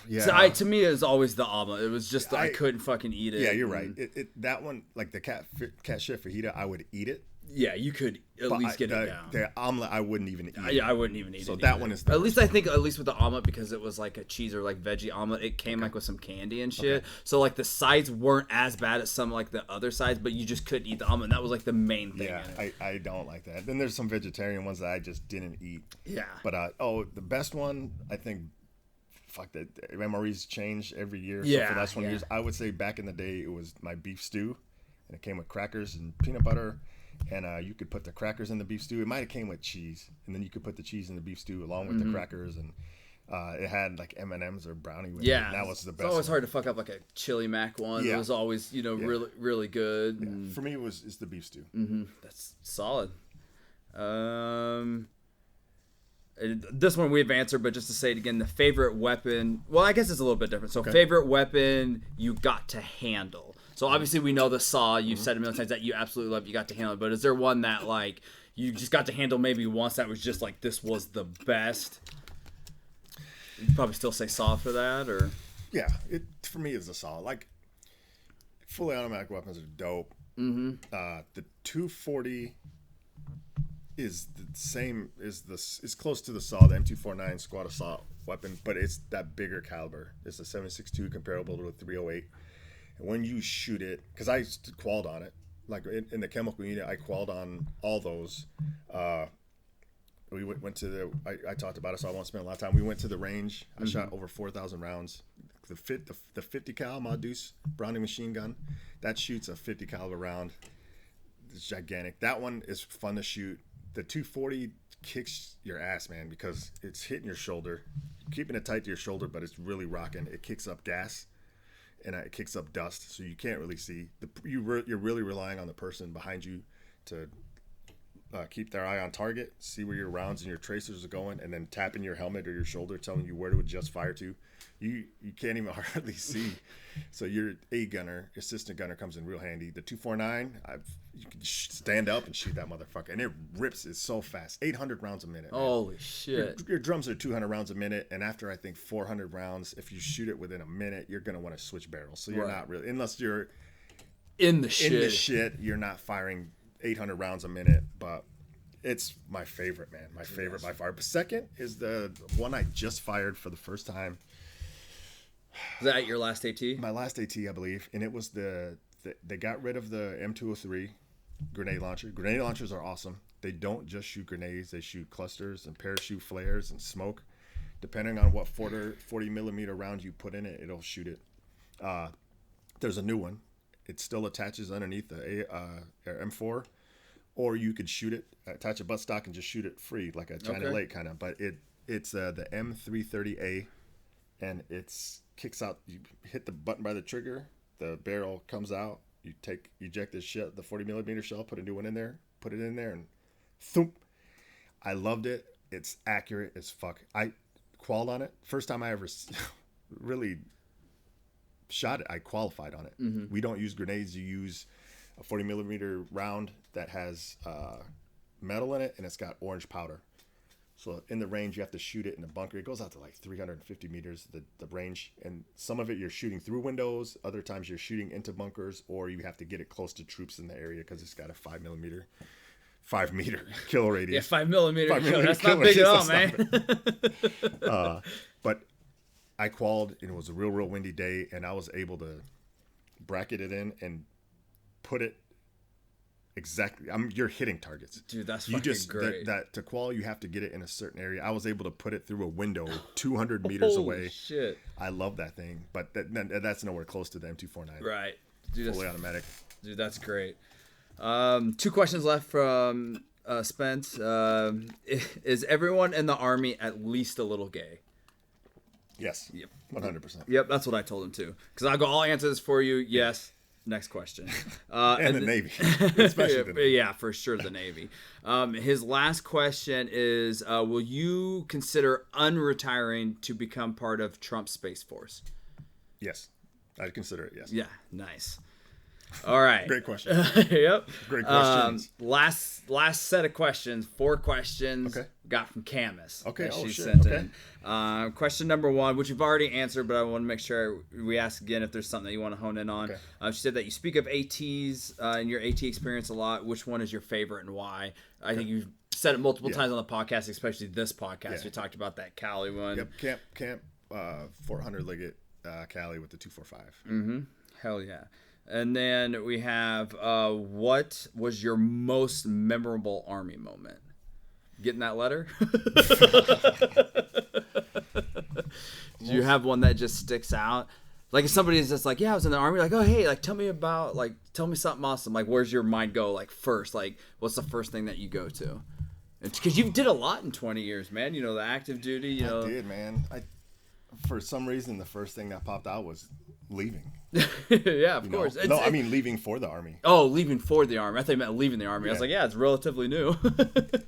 Yeah. So to me, it was always the omelet. It was just I couldn't fucking eat it. Yeah, you're right. That one, like the cat shit fajita, I would eat it. Yeah, you could at least get it down. The omelet, I wouldn't even eat. Yeah, I wouldn't even eat it. So that one is the at least I think at least with the omelet, because it was like a cheese or like veggie omelet, it came like with some candy and shit. So like the sides weren't as bad as some like the other sides, but you just couldn't eat the omelet. And that was like the main thing. Yeah, I don't like that. Then there's some vegetarian ones that I just didn't eat. Yeah. But the best one, I think. Fuck that. MREs change every year. Yeah. So for the last 20 years, I would say back in the day, it was my beef stew, and it came with crackers and peanut butter. And you could put the crackers in the beef stew. It might have came with cheese, and then you could put the cheese in the beef stew along with the crackers, and it had like M&Ms or brownie with it. And that was the best. It's always hard to fuck up like a chili mac one. Yeah. It was always really really good. Yeah. And, For me, it's the beef stew. That's solid. This one we've answered, but just to say it again, the favorite weapon. Well, I guess it's a little bit different. So favorite weapon you got to handle. So obviously we know the saw. You've said a million times that you absolutely love. You got to handle it, but is there one that like you just got to handle maybe once that was just like this was the best? You'd probably still say saw for that, or Yeah, it for me is a saw. Like fully automatic weapons are dope. The 240 is the same is close to the saw, the M249 squad assault weapon, but it's that bigger caliber. It's a 7.62 comparable to a 308. And when you shoot it, because I qualled on it, like in the chemical unit, I qualled on all those. We went to the. I talked about it, so I won't spend a lot of time. We went to the range. I shot over 4,000 rounds. The 50 cal Modus Browning machine gun, that shoots a 50 caliber round. It's gigantic. That one is fun to shoot. The 240 kicks your ass, man, because it's hitting your shoulder, keeping it tight to your shoulder, but it's really rocking. It kicks up gas, and it kicks up dust, so you can't really see. You're really relying on the person behind you to keep their eye on target, see where your rounds and your tracers are going, and then tapping your helmet or your shoulder, telling you where to adjust fire to. You can't even hardly see. So your gunner, assistant gunner, comes in real handy. The 249, you can stand up and shoot that motherfucker, and it rips it so fast. 800 rounds a minute. Man. holy shit! Your drums are 200 rounds a minute, and after I think 400 rounds, if you shoot it within a minute, you're gonna want to switch barrels. So you're not really, unless you're In the shit, you're not firing 800 rounds a minute. But it's my favorite, man. My favorite by far. But second is the one I just fired for the first time. Is that your last AT? My last AT, I believe, and it was they got rid of the M203 grenade launcher. Grenade launchers are awesome. They don't just shoot grenades; they shoot clusters and parachute flares and smoke. Depending on what 40 millimeter round you put in it, it'll shoot it. There's a new one. It still attaches underneath the M4, or you could shoot it, attach a buttstock, and just shoot it free like a China Lake kind of. But it's the M330A, and it's kicks out. You hit the button by the trigger, the barrel comes out. You eject the 40 millimeter shell, put a new one in there, put it in there, and thump. I loved it. It's accurate as fuck. I qualled on it. First time I ever really shot it, I qualified on it. We don't use grenades. You use a 40 millimeter round that has metal in it, and it's got orange powder. So in the range, you have to shoot it in a bunker. It goes out to like 350 meters, the range. And some of it you're shooting through windows. Other times you're shooting into bunkers, or you have to get it close to troops in the area because it's got a 5 meter kill radius. Yeah, 5 millimeter. That's kill not big at all, radius. man. But I qualled, and it was a real windy day, and I was able to bracket it in and put it exactly. You're hitting targets, Dude, that's fucking great. That to qual, you have to get it in a certain area. I was able to put it through a window 200 meters away. Shit. I love that thing, but that's nowhere close to the M249. Right. Dude, Fully automatic. Dude, that's great. 2 questions left from Spence. Is everyone in the Army at least a little gay? Yes. Yep. 100%. Yep, that's what I told him too. Because I'll answer this for you. Yes. Next question. And the Navy. Especially the Navy. Yeah, for sure, the Navy. His last question is, will you consider unretiring to become part of Trump's Space Force? Yes. I'd consider it, yes. Yeah, nice. All right. Great question. Yep. Great questions. Last set of questions. 4 questions. Okay. Got from Camus. Okay. That Oh, she shit. sent Okay. in. Question number 1, which you've already answered, but I want to make sure we ask again if there's something that you want to hone in on. Okay. She said that you speak of ATs in your AT experience a lot. Which one is your favorite and why? I think you've said it multiple times on the podcast, especially this podcast. Yeah. We talked about that Cali one. Yep. Camp 400 Liggett Cali with the 245. Hell yeah. And then we have, what was your most memorable Army moment? Getting that letter? Do you have one that just sticks out? Like if somebody is just like, yeah, I was in the Army, like, oh, hey, like, tell me something awesome. Like, where's your mind go? Like first, like, what's the first thing that you go to? Because you did a lot in 20 years, man. You know, the active duty, I did, man. For some reason, the first thing that popped out was leaving. Yeah, of course. No, I mean leaving for the Army. Oh, leaving for the Army. I thought you meant leaving the Army. I was like, yeah, it's relatively new.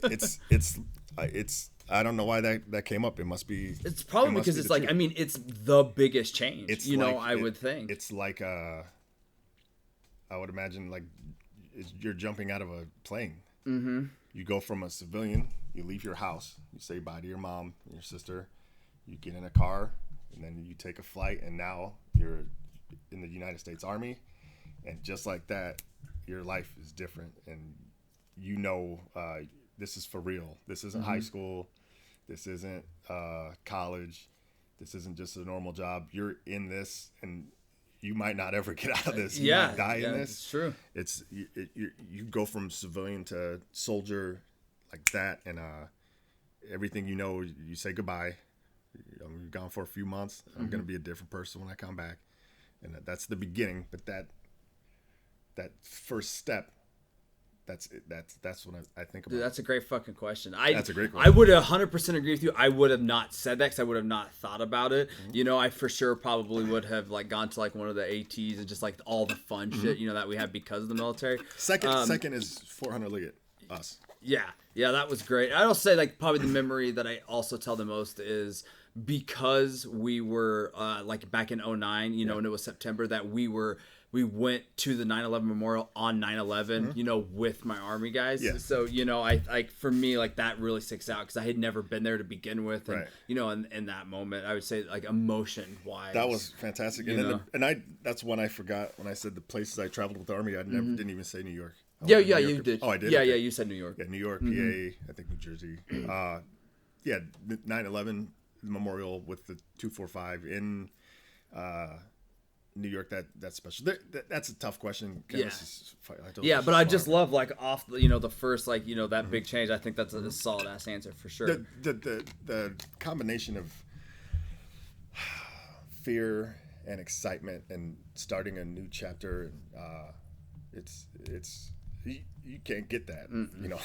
It's I don't know why that came up. It must be. It's probably because it's like, truth. I mean, it's the biggest change. It's I would think. It's like I would imagine like you're jumping out of a plane. Mm-hmm. You go from a civilian, you leave your house, you say bye to your mom, your sister, you get in a car, and then you take a flight, and now you're in the United States Army, and just like that, your life is different, and you know this is for real. This isn't high school. This isn't college. This isn't just a normal job. You're in this, and you might not ever get out of this. You might die in this. It's true. It's you go from civilian to soldier like that, and everything you know, you say goodbye. You're gone for a few months. I'm gonna be a different person when I come back, and that's the beginning. But that first step, that's what I think about. Dude, that's a great fucking question. That's a great I question. would 100% agree with you. I would have not said that because I would have not thought about it. You know, I for sure probably would have like gone to like one of the ATs and just like all the fun shit, you know, that we have because of the military. Second is 400 Liggett, us. Yeah, that was great. I'll say like probably the memory that I also tell the most is because we were like back in 2009, you know, and it was September that we went to the 9/11 memorial on 9/11, you know, with my Army guys. Yeah. So, you know, I like for me, like that really sticks out because I had never been there to begin with. And, Right. you know, in that moment, I would say like emotion wise. That was fantastic. And then that's when I forgot when I said the places I traveled with the Army. I didn't even say New York. Yeah, New York. you did. Oh, I did? Yeah, Okay. yeah, you said New York. Yeah, New York, PA, I think New Jersey. Yeah, 9/11 memorial with the 245 in New York. That's special. That's a tough question. Yeah, but I just love like off you know the first like you know that big change. I think that's a solid ass answer for sure. The combination of fear and excitement and starting a new chapter. It's you can't get that. You know.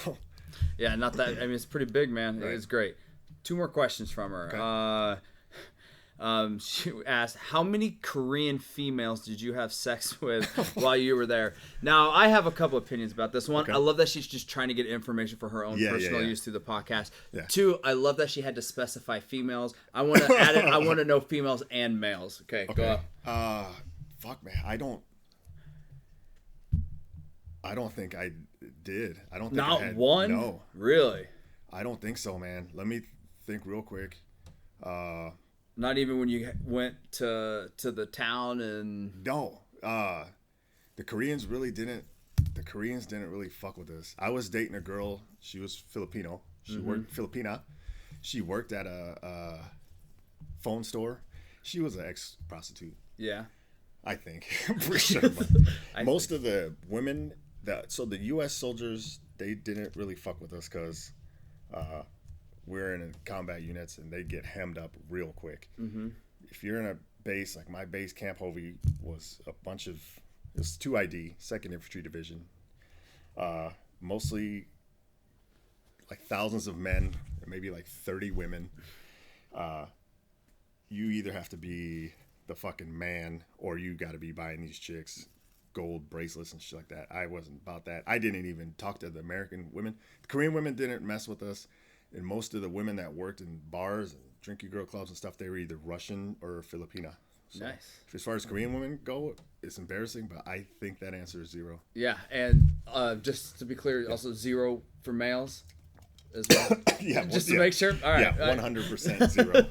Yeah, not that. I mean, it's pretty big, man. Right. It was great. 2 more questions from her. Okay. She asked, how many Korean females did you have sex with while you were there? Now, I have a couple opinions about this. One, Okay. I love that she's just trying to get information for her own personal use through the podcast. Yeah. 2, I love that she had to specify females. I want to add it. I want to know females and males. Okay, go up. Fuck, man. I don't think I did. I don't think Not I had, one? No. Really? I don't think so, man. Let me think real quick. Not even when you went to the town and... No. The Koreans didn't really fuck with us. I was dating a girl. She was Filipino. She worked Filipina. She worked at a phone store. She was an ex-prostitute. Yeah. I think. I'm pretty sure. But most of the women so the U.S. soldiers, they didn't really fuck with us because we're in combat units and they get hemmed up real quick. Mm-hmm. If you're in a base, like my base, Camp Hovey, was it was 2ID, 2nd Infantry Division. Mostly like thousands of men, maybe like 30 women. You either have to be the fucking man or you got to be buying these chicks gold bracelets and shit like that. I wasn't about that. I didn't even talk to the American women. The Korean women didn't mess with us, and most of the women that worked in bars and drinking girl clubs and stuff, they were either Russian or Filipina. So Nice. as far as Korean women go, it's embarrassing, but I think that answer is 0. Yeah, and just to be clear, also 0 for males as well. Yeah, just to make sure. All right. Yeah, 100% 0.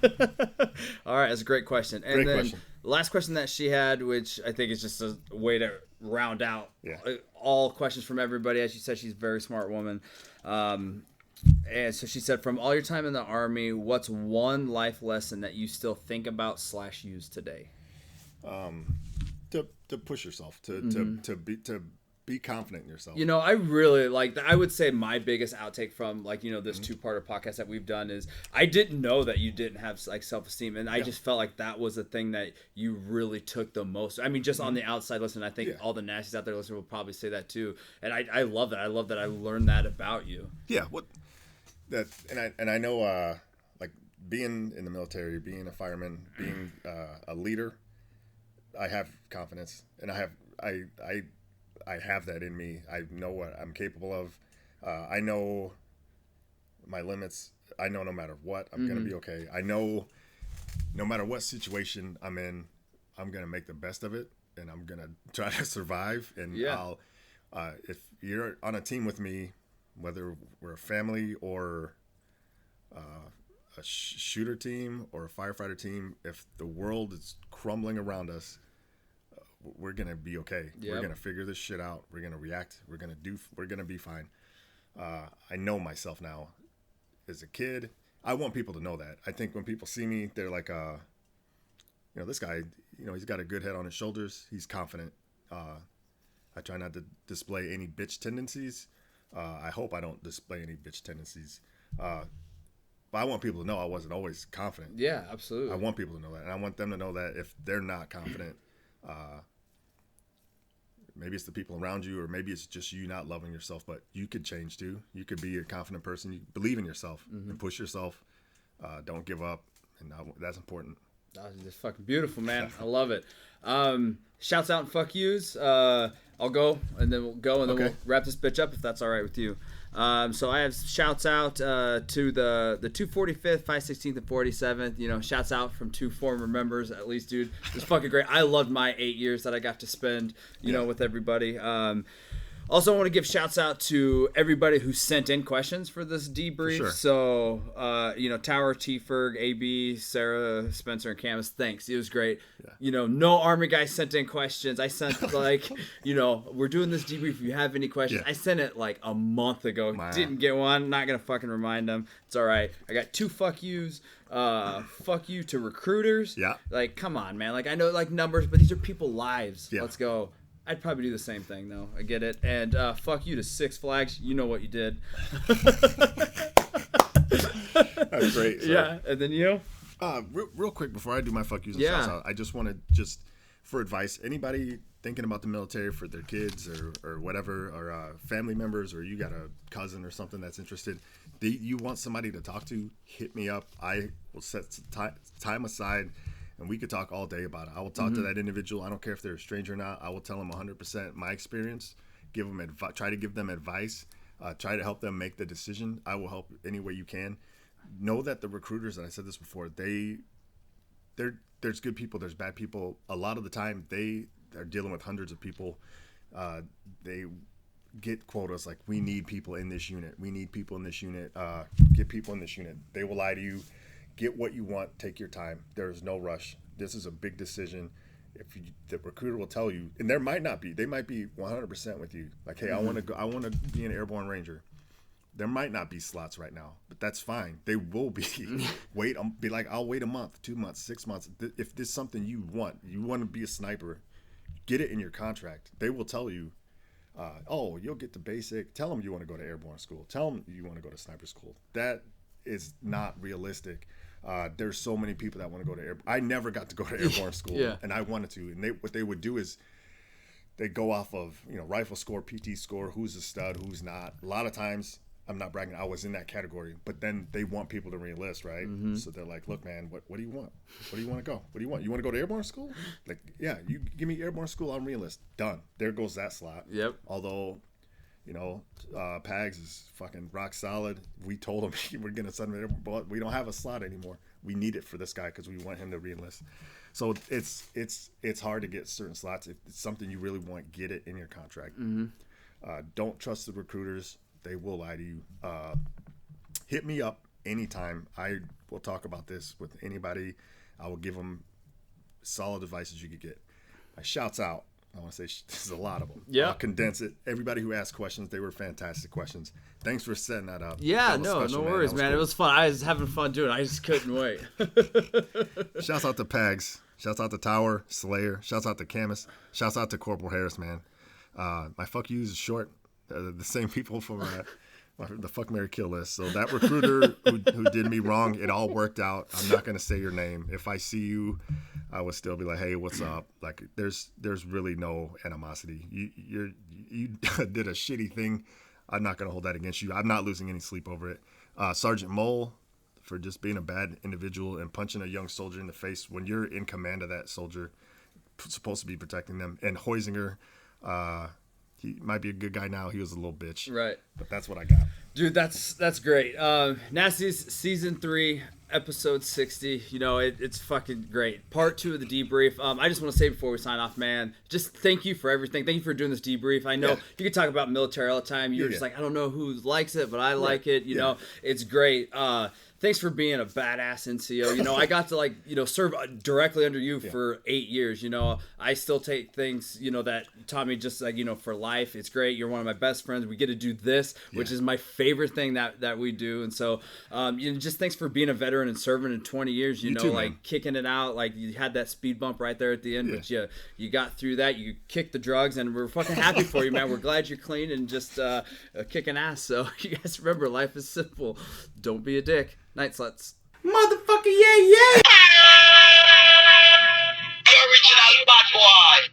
All right, that's a great question. And Great then question. the last question that she had, which I think is just a way to round out Yeah. all questions from everybody. As she said, she's a very smart woman. And so she said, from all your time in the Army, what's one life lesson that you still think about / use today? To push yourself, to be confident in yourself. You know, I really I would say my biggest outtake from like, you know, this 2-parter podcast that we've done is I didn't know that you didn't have like self-esteem. And I just felt like that was the thing that you really took the most. I mean, just on the outside listen, I think all the nasties out there listening will probably say that too. And I love that. I love that I learned that about you. Yeah. And I know, like being in the military, being a fireman, being a leader, I have confidence and I have that in me. I know what I'm capable of. I know my limits. I know no matter what, I'm going to be okay. I know no matter what situation I'm in, I'm going to make the best of it. and I'm gonna try to survive. And I'll if you're on a team with me, whether we're a family or a shooter team or a firefighter team, if the world is crumbling around us, we're gonna be okay. We're gonna figure this shit out. We're gonna react. We're gonna be fine. I know myself now. As a kid, I want people to know that. I think when people see me, they're like, this guy, he's got a good head on his shoulders. He's confident. I try not to display any bitch tendencies. I hope I don't display any bitch tendencies. But I want people to know I wasn't always confident. Yeah, absolutely. I want people to know that. And I want them to know that if they're not confident, maybe it's the people around you, or maybe it's just you not loving yourself, but you could change too. You could be a confident person. You believe in yourself and push yourself. Don't give up. And that's important. That's just fucking beautiful, man. I love it. Shouts out and fuck yous. I'll go, and then we'll wrap this bitch up if that's all right with you. So I have shouts out to the 245th, 516th, and 47th. Shouts out from 2 former members, at least, dude. It's fucking great. I loved my 8 years that I got to spend, with everybody. Also, I want to give shouts out to everybody who sent in questions for this debrief. Sure. So, Tower, T. Ferg, AB, Sarah, Spencer, and Camus, thanks. It was great. Yeah. No Army guys sent in questions. I sent, we're doing this debrief. If you have any questions, I sent it like a month ago. Wow. Didn't get one. Not going to fucking remind them. It's all right. I got 2 fuck yous. Fuck you to recruiters. Yeah. Like, come on, man. Like, I know, numbers, but these are people's lives. Yeah. Let's go. I'd probably do the same thing, though. I get it. And fuck you to Six Flags. You know what you did. That's great. So, yeah. And then you? Real quick, before I do my fuck yous and shouts out, I just want to for advice, anybody thinking about the military for their kids or whatever, or family members, or you got a cousin or something that's interested, you want somebody to talk to, hit me up. I will set time aside, and we could talk all day about it. I will talk to that individual. I don't care if they're a stranger or not. I will tell them 100% my experience, try to give them advice, try to help them make the decision. I will help any way you can. Know that the recruiters, and I said this before, there's good people, there's bad people. A lot of the time, they are dealing with hundreds of people. They get quotas like, we need people in this unit. We need people in this unit. Get people in this unit. They will lie to you. Get what you want. Take your time. There is no rush. This is a big decision. The recruiter will tell you, and there might not be. They might be 100% with you. Like, hey, I want to go. I want to be an airborne ranger. There might not be slots right now, but that's fine. They will be. Be like, I'll wait a month, 2 months, 6 months. If this is something you want to be a sniper, get it in your contract. They will tell you, you'll get the basic. Tell them you want to go to airborne school. Tell them you want to go to sniper school. That is not realistic. There's so many people that want to go to airborne. I never got to go to airborne school, and I wanted to. And what they would do is they go off of rifle score, PT score, who's a stud, who's not. A lot of times, I'm not bragging, I was in that category, but then they want people to re-enlist, right? So they're like, look, man, what do you want? What do you want to go? What do you want? You want to go to airborne school? Like, yeah, you give me airborne school, I'll re-enlist. Done. There goes that slot. Yep. Although, Pags is fucking rock solid. We told him we're going to send him airborne, but we don't have a slot anymore. We need it for this guy because we want him to re-enlist. So it's hard to get certain slots. If it's something you really want, get it in your contract. Don't trust the recruiters. They will lie to you. Hit me up anytime. I will talk about this with anybody. I will give them solid advice as you could get. My shouts out. I want to say there's a lot of them. Yeah. I'll condense it. Everybody who asked questions, they were fantastic questions. Thanks for setting that up. Yeah, no worries, man. Cool. It was fun. I was having fun doing it. I just couldn't wait. Shouts out to Pags. Shouts out to Tower, Slayer. Shouts out to Camus. Shouts out to Corporal Harris, man. My fuck yous is short. The same people from the fuck, marry, kill list. So that recruiter who did me wrong, it all worked out. I'm not going to say your name. If I see you, I would still be like, hey, what's up? Like, there's really no animosity. You did a shitty thing. I'm not going to hold that against you. I'm not losing any sleep over it. Sergeant Mole, for just being a bad individual and punching a young soldier in the face when you're in command of that soldier, supposed to be protecting them. And Heisinger, He might be a good guy now. He was a little bitch. Right. But that's what I got. Dude, that's great. Nasty's season 3, episode 60. You know, it's fucking great. Part 2 of the debrief. I just want to say before we sign off, man, just thank you for everything. Thank you for doing this debrief. I know you could talk about military all the time. You're just like, I don't know who likes it, but I like it. You know, it's great. Thanks for being a badass NCO. You know, I got to, like, you know, serve directly under you for 8 years. You know, I still take things, you know, that taught me just, like, you know, for life. It's great. You're one of my best friends. We get to do this, which is my favorite thing that we do. And so, you know, just thanks for being a veteran and serving in 20 years, you know, too, like, kicking it out. Like, you had that speed bump right there at the end, but you got through that. You kicked the drugs, and we're fucking happy for you, man. We're glad you're clean and just kicking ass. So you guys remember, life is simple. Don't be a dick. Night sluts. Motherfucker, yeah, yeah!